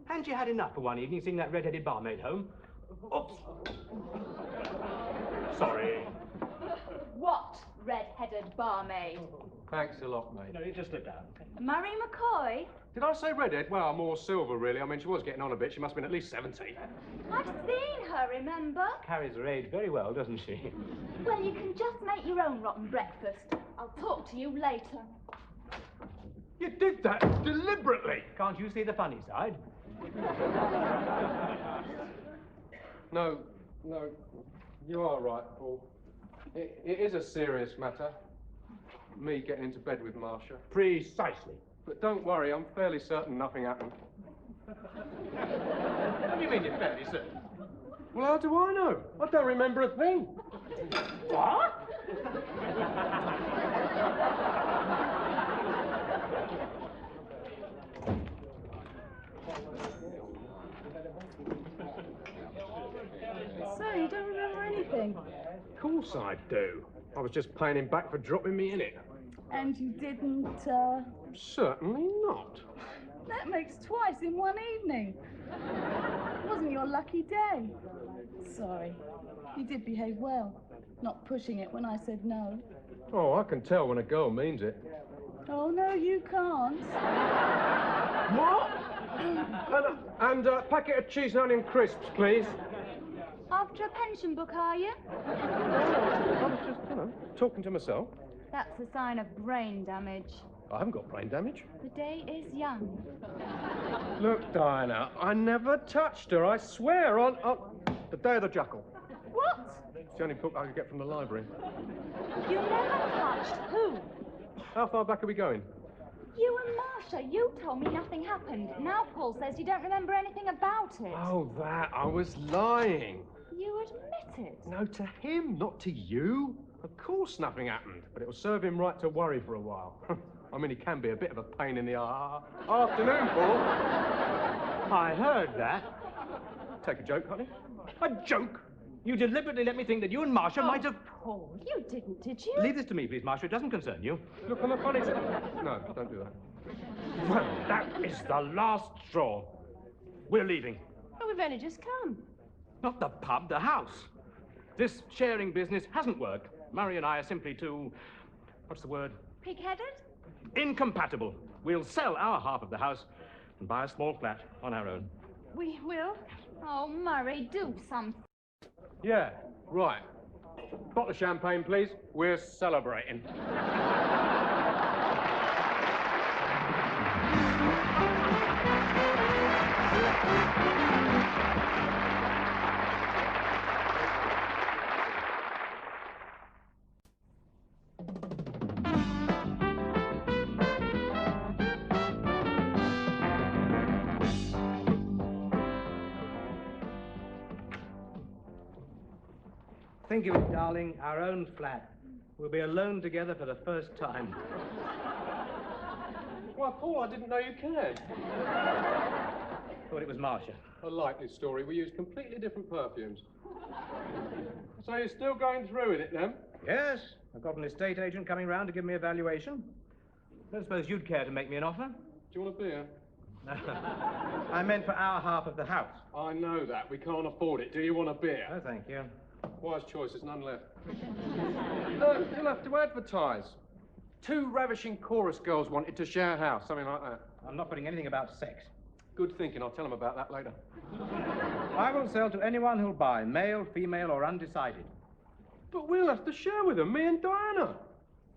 Hadn't you had enough for one evening seeing that red-headed barmaid home? Oops. Sorry. What red-headed barmaid? Thanks a lot, mate. No, you just slip down. Murray McCoy? Did I say redhead? Well, more silver, really. I mean, she was getting on a bit. She must have been at least 70. I've seen her, remember? Carries her age very well, doesn't she? Well, you can just make your own rotten breakfast. I'll talk to you later. You did that deliberately. Can't you see the funny side? No, you are right, Paul. It is a serious matter. Me getting into bed with Marcia. Precisely. But don't worry, I'm fairly certain nothing happened. What do you mean you're fairly certain? Well, how do I know? I don't remember a thing. What? So, you don't remember anything? Of course I do. I was just paying him back for dropping me in it. And you didn't, Certainly not. That makes twice in one evening. It wasn't your lucky day. Sorry. You did behave well. Not pushing it when I said no. Oh, I can tell when a girl means it. Oh, no, you can't. What? And a packet of cheese and onion crisps, please. After a pension book, are you? I was just, talking to myself. That's a sign of brain damage. I haven't got brain damage. The day is young. Look, Diana, I never touched her, I swear, on the day of the jackal. What? It's the only book I could get from the library. You never touched who? How far back are we going? You and Marcia, you told me nothing happened. Now Paul says you don't remember anything about it. Oh, that. I was lying. You admit it. No, to him, not to you. Of course nothing happened, but it'll serve him right to worry for a while. I mean, he can be a bit of a pain in the afternoon, Paul. I heard that. Take a joke, honey. A joke? You deliberately let me think that you and Marcia might have... Paul, you didn't, did you? Leave this to me, please, Marcia. It doesn't concern you. Look, on the funny side... No, don't do that. Well, that is the last straw. We're leaving. Oh, we've only just come. Not the pub, the house. This sharing business hasn't worked. Murray and I are simply too... What's the word? Pig-headed? Incompatible. We'll sell our half of the house and buy a small flat on our own. We will? Oh, Murray, do something. Yeah, right. Bottle of champagne, please. We're celebrating. Think of it, darling, our own flat. We'll be alone together for the first time. Why, Paul, I didn't know you cared. Thought it was Marcia. I like this story. We use completely different perfumes. So you're still going through with it, then? Yes, I've got an estate agent coming round to give me a valuation. Don't suppose you'd care to make me an offer? Do you want a beer? I meant for our half of the house. I know that. We can't afford it. Do you want a beer? No, thank you. Wise choice. There's none left. You'll have to advertise. 2 ravishing chorus girls wanted to share a house, something like that. I'm not putting anything about sex. Good thinking. I'll tell them about that later. I will sell to anyone who'll buy, male, female, or undecided. But we'll have to share with them, me and Diana.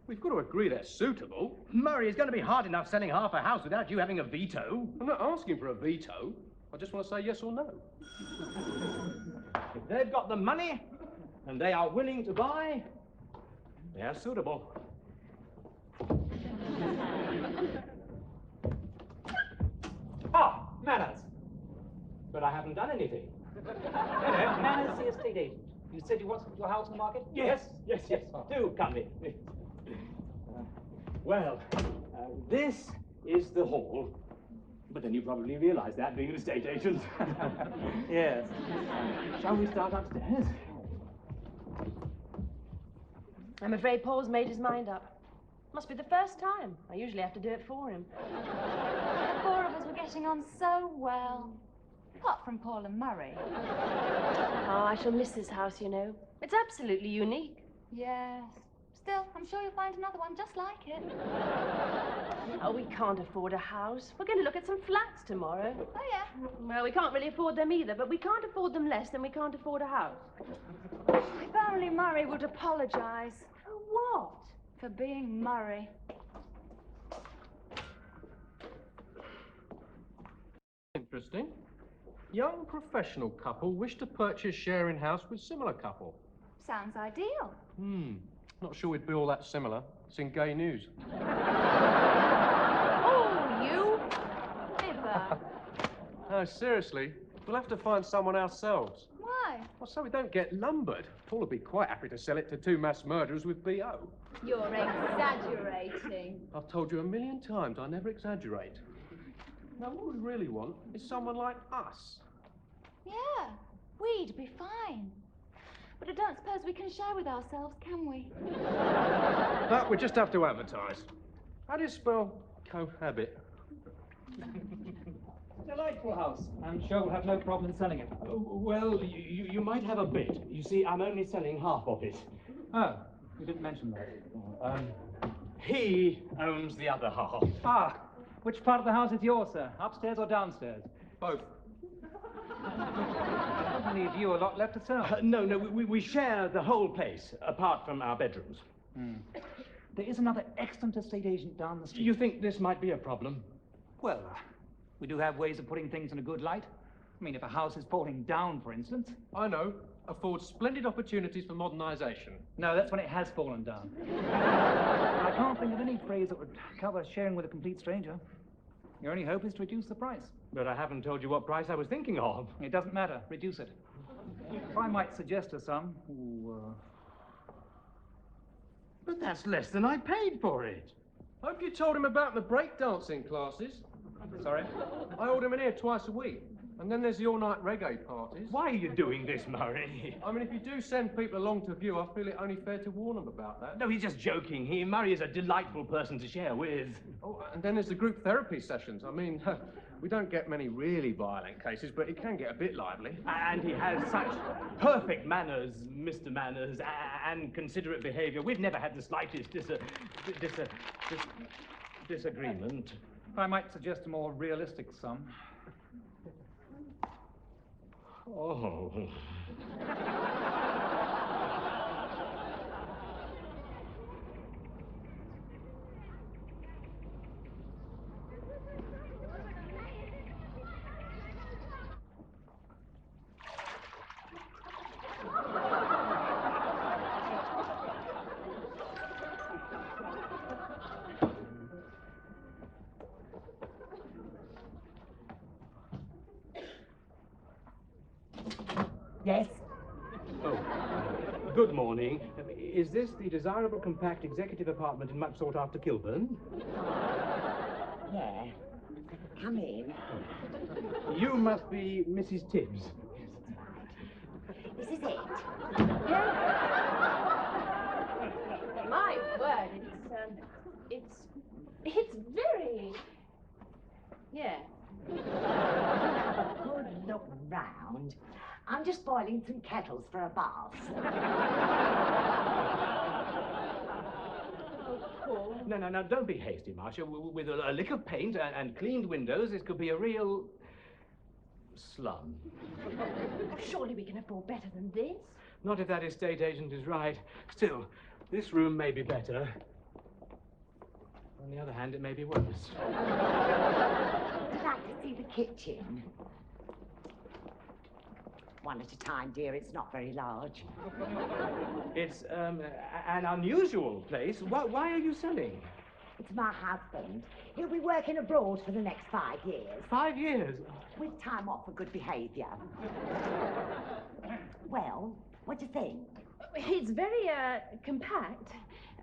We've got to agree they're suitable. Murray, it's going to be hard enough selling half a house without you having a veto. I'm not asking for a veto. I just want to say yes or no. If they've got the money and they are willing to buy, they are suitable. Ah, Manners. But I haven't done anything. Hello, Manners, the estate agent. You said you want your house on the market? Yes. Do come in. Well, this is the hall. But then you probably realise that, being an estate agent. Yes. Shall we start upstairs? I'm afraid Paul's made his mind up. Must be the first time. I usually have to do it for him. The 4 of us were getting on so well. Apart from Paul and Murray. Oh, I shall miss this house, you know. It's absolutely unique. Yes. Still, I'm sure you'll find another one just like it. Oh, we can't afford a house. We're going to look at some flats tomorrow. Oh, yeah? Well, we can't really afford them either, but we can't afford them less than we can't afford a house. If only Murray would apologise. For what? For being Murray. Interesting. Young professional couple wish to purchase sharing house with similar couple. Sounds ideal. Not sure we'd be all that similar. It's in gay news. Oh, you fibber. No, seriously, we'll have to find someone ourselves. Why? Well, so we don't get lumbered. Paul would be quite happy to sell it to 2 mass murderers with BO. You're exaggerating. I've told you a million times I never exaggerate. Now, what we really want is someone like us. Yeah, we'd be fine. But I don't suppose we can share with ourselves, can we? But we just have to advertise. How do you spell cohabit? Delightful house. I'm sure we'll have no problem in selling it. Well, you might have a bit. You see, I'm only selling half of it. Oh, you didn't mention that. He owns the other half. Ah, which part of the house is yours, sir? Upstairs or downstairs? Both. Doesn't leave you a lot left to sell. No, we share the whole place, apart from our bedrooms. There is another excellent estate agent down the street. You think this might be a problem? Well, we do have ways of putting things in a good light. I mean, if a house is falling down, for instance. I know. Affords splendid opportunities for modernisation. No, that's when it has fallen down. I can't think of any phrase that would cover sharing with a complete stranger. Your only hope is to reduce the price. But I haven't told you what price I was thinking of. It doesn't matter. Reduce it. If I might suggest a sum who, But that's less than I paid for it. Hope you told him about the breakdancing classes. Sorry? I order him in here twice a week. And then there's the all-night reggae parties. Why are you doing this, Murray? I mean, if you do send people along to view, I feel it only fair to warn them about that. No, he's just joking. Murray is a delightful person to share with. Oh, and then there's the group therapy sessions. I mean, we don't get many really violent cases, but it can get a bit lively. And he has such perfect manners, Mr. Manners, and considerate behaviour. We've never had the slightest disagreement. if I might suggest a more realistic sum. Oh. Yes? Oh, good morning. Is this the desirable compact executive apartment in much sought after Kilburn? Yeah. Come in. You must be Mrs. Tibbs. This is it. My word, it's very... Yeah. round. I'm just boiling some kettles for a bath. No, don't be hasty, Marcia. With a lick of paint and cleaned windows, this could be a real slum. Surely we can afford better than this. Not if that estate agent is right. Still, this room may be better. On the other hand, it may be worse. Would you like to see the kitchen? One at a time, dear. It's not very large. It's an unusual place. Why are you selling? It's my husband. He'll be working abroad for the next 5 years. 5 years? With time off for good behaviour. Well, what do you think? It's very, compact,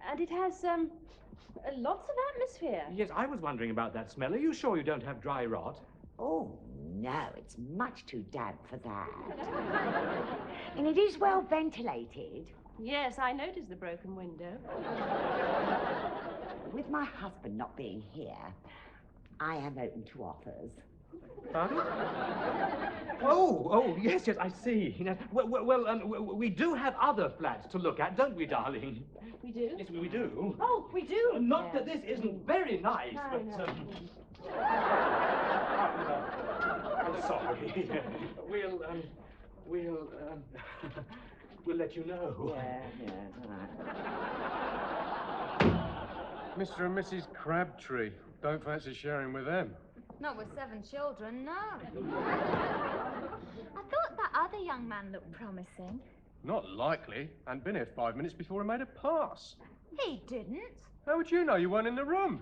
and it has, lots of atmosphere. Yes, I was wondering about that smell. Are you sure you don't have dry rot? Oh, no, it's much too damp for that. And it is well ventilated. Yes, I noticed the broken window. With my husband not being here, I am open to offers. Pardon? Oh, yes, I see. We do have other flats to look at, don't we, darling? We do? Yes, we do. Oh, we do? Not that this isn't very nice, but... I'm sorry. We'll let you know. Yeah, all right. Mr. and Mrs. Crabtree. Don't fancy sharing with them. Not with 7 children, no. I thought that other young man looked promising. Not likely. Hadn't been here 5 minutes before he made a pass. He didn't. How would you know? You weren't in the room.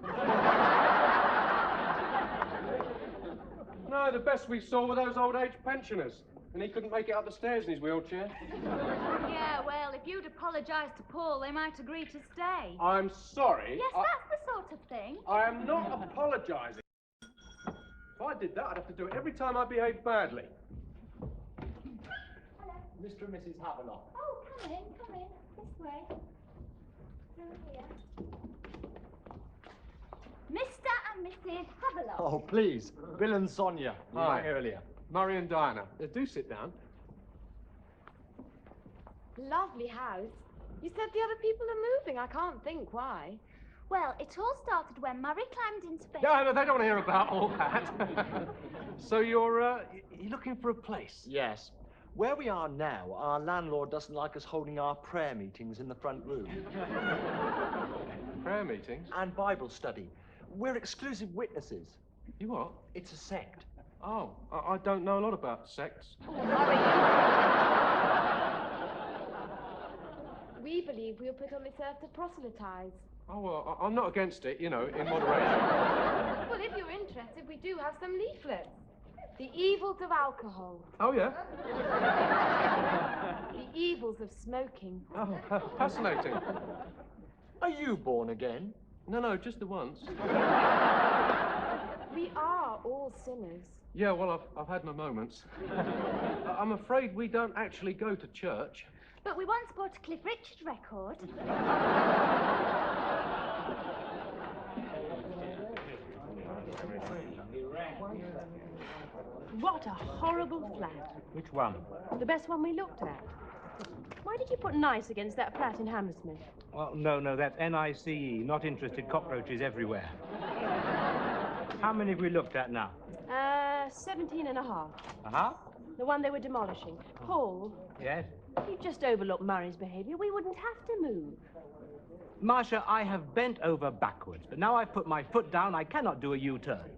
No, the best we saw were those old age pensioners. And he couldn't make it up the stairs in his wheelchair. Yeah, well, if you'd apologised to Paul, they might agree to stay. I'm sorry. Yes, that's the sort of thing. I am not apologising. If I did that, I'd have to do it every time I behaved badly. Hello. Mr. and Mrs. Havelock. Oh, come in. This way. Through here. Mr. and Mrs. Havelock. Oh, please. Bill and Sonia. Hi. Earlier. Murray and Diana. Do sit down. Lovely house. You said the other people are moving. I can't think why. Well, it all started when Murray climbed into bed. No, they don't want to hear about all that. So you're looking for a place? Yes. Where we are now, our landlord doesn't like us holding our prayer meetings in the front room. Prayer meetings? And Bible study. We're exclusive witnesses. You what? It's a sect. Oh, I don't know a lot about sects. We believe we were put on this earth to proselytise. Oh, well, I'm not against it, you know, in moderation. Well, if you're interested, we do have some leaflets. The evils of alcohol. Oh, yeah? The evils of smoking. Oh, fascinating. Are you born again? No, just the once. We are all sinners. Yeah, well, I've had my moments. I'm afraid we don't actually go to church. But we once bought a Cliff Richard record. What a horrible flat. Which one? The best one we looked at. Why did you put nice against that flat in Hammersmith? Well, no, that's N-I-C-E, not interested, cockroaches everywhere. How many have we looked at now? 17 and a half. Uh-huh. The one they were demolishing. Paul, Yes? you just overlooked Murray's behaviour. We wouldn't have to move. Marcia, I have bent over backwards, but now I've put my foot down, I cannot do a U-turn.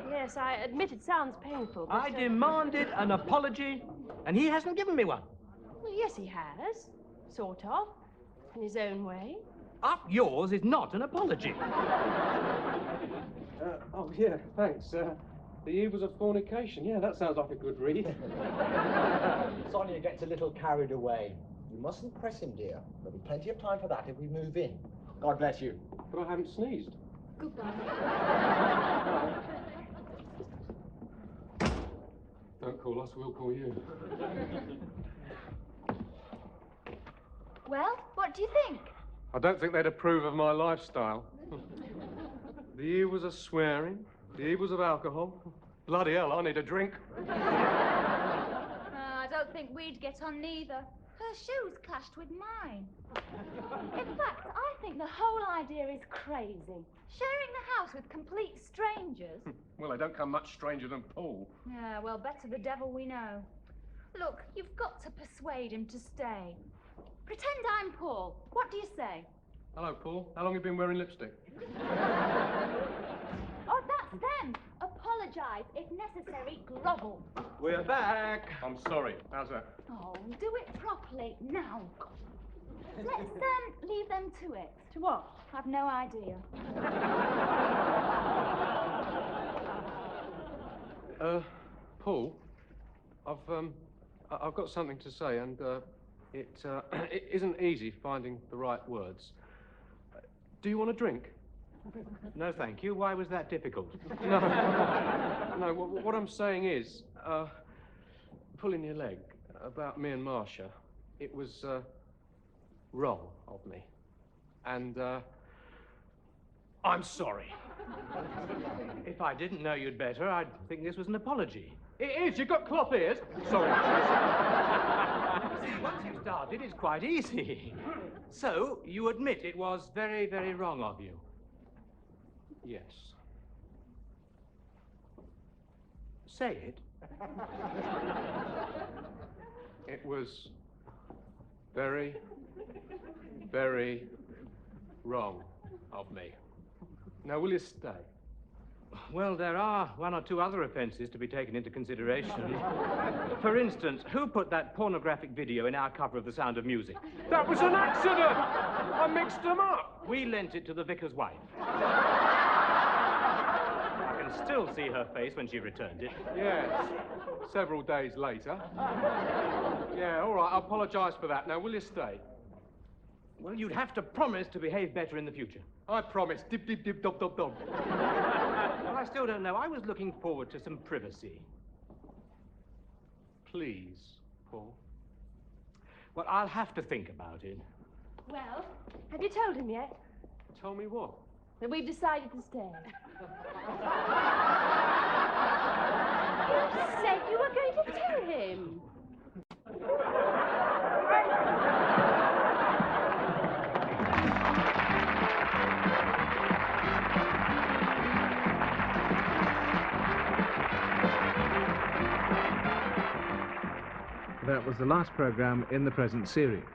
Yes, I admit it sounds painful, but... I demanded an apology, and he hasn't given me one. Well, yes, he has. Sort of. In his own way. Up yours is not an apology. Oh, yeah, thanks. The evils of fornication. Yeah, that sounds like a good read. Sonia gets a little carried away. You mustn't press him, dear. There'll be plenty of time for that if we move in. God bless you. But I haven't sneezed. Goodbye. Don't call us, we'll call you. Well, what do you think? I don't think they'd approve of my lifestyle. The evils of swearing, the evils of alcohol, Bloody hell, I need a drink. I don't think we'd get on neither. Her shoes clashed with mine. In fact, I think the whole idea is crazy. Sharing the house with complete strangers. Well, they don't come much stranger than Paul. Yeah, well, better the devil we know. Look, you've got to persuade him to stay. Pretend I'm Paul. What do you say? Hello, Paul. How long have you been wearing lipstick? Oh, that's them. Apologise. If necessary, grovel. We're back. I'm sorry. How's that? Oh, do it properly now. Let's leave them to it. To what? I've no idea. Paul, I've got something to say, and it isn't easy finding the right words. Do you want a drink? No, thank you. Why was that difficult? No. No, what I'm saying is, pulling your leg about me and Marcia, it was wrong of me. And I'm sorry. If I didn't know you'd better, I'd think this was an apology. It is. You've got clop ears. Sorry. See, once you've started, it's quite easy. So, you admit it was very, very wrong of you? Yes. Say it. It was very, very wrong of me. Now, will you stay? Well, there are one or two other offences to be taken into consideration. For instance, who put that pornographic video in our cover of The Sound of Music? That was an accident! I mixed them up. We lent it to the vicar's wife. I can still see her face when she returned it. Yes. Several days later. Yeah, all right, I apologise for that. Now, will you stay? Well, you'd have to promise to behave better in the future. I promise. Dip, dip, dip, dop, dop, dop. Well, I still don't know. I was looking forward to some privacy. Please, Paul. Well, I'll have to think about it. Well, have you told him yet? Tell me what? That we've decided to stay. You said you were going to tell him. That was the last programme in the present series.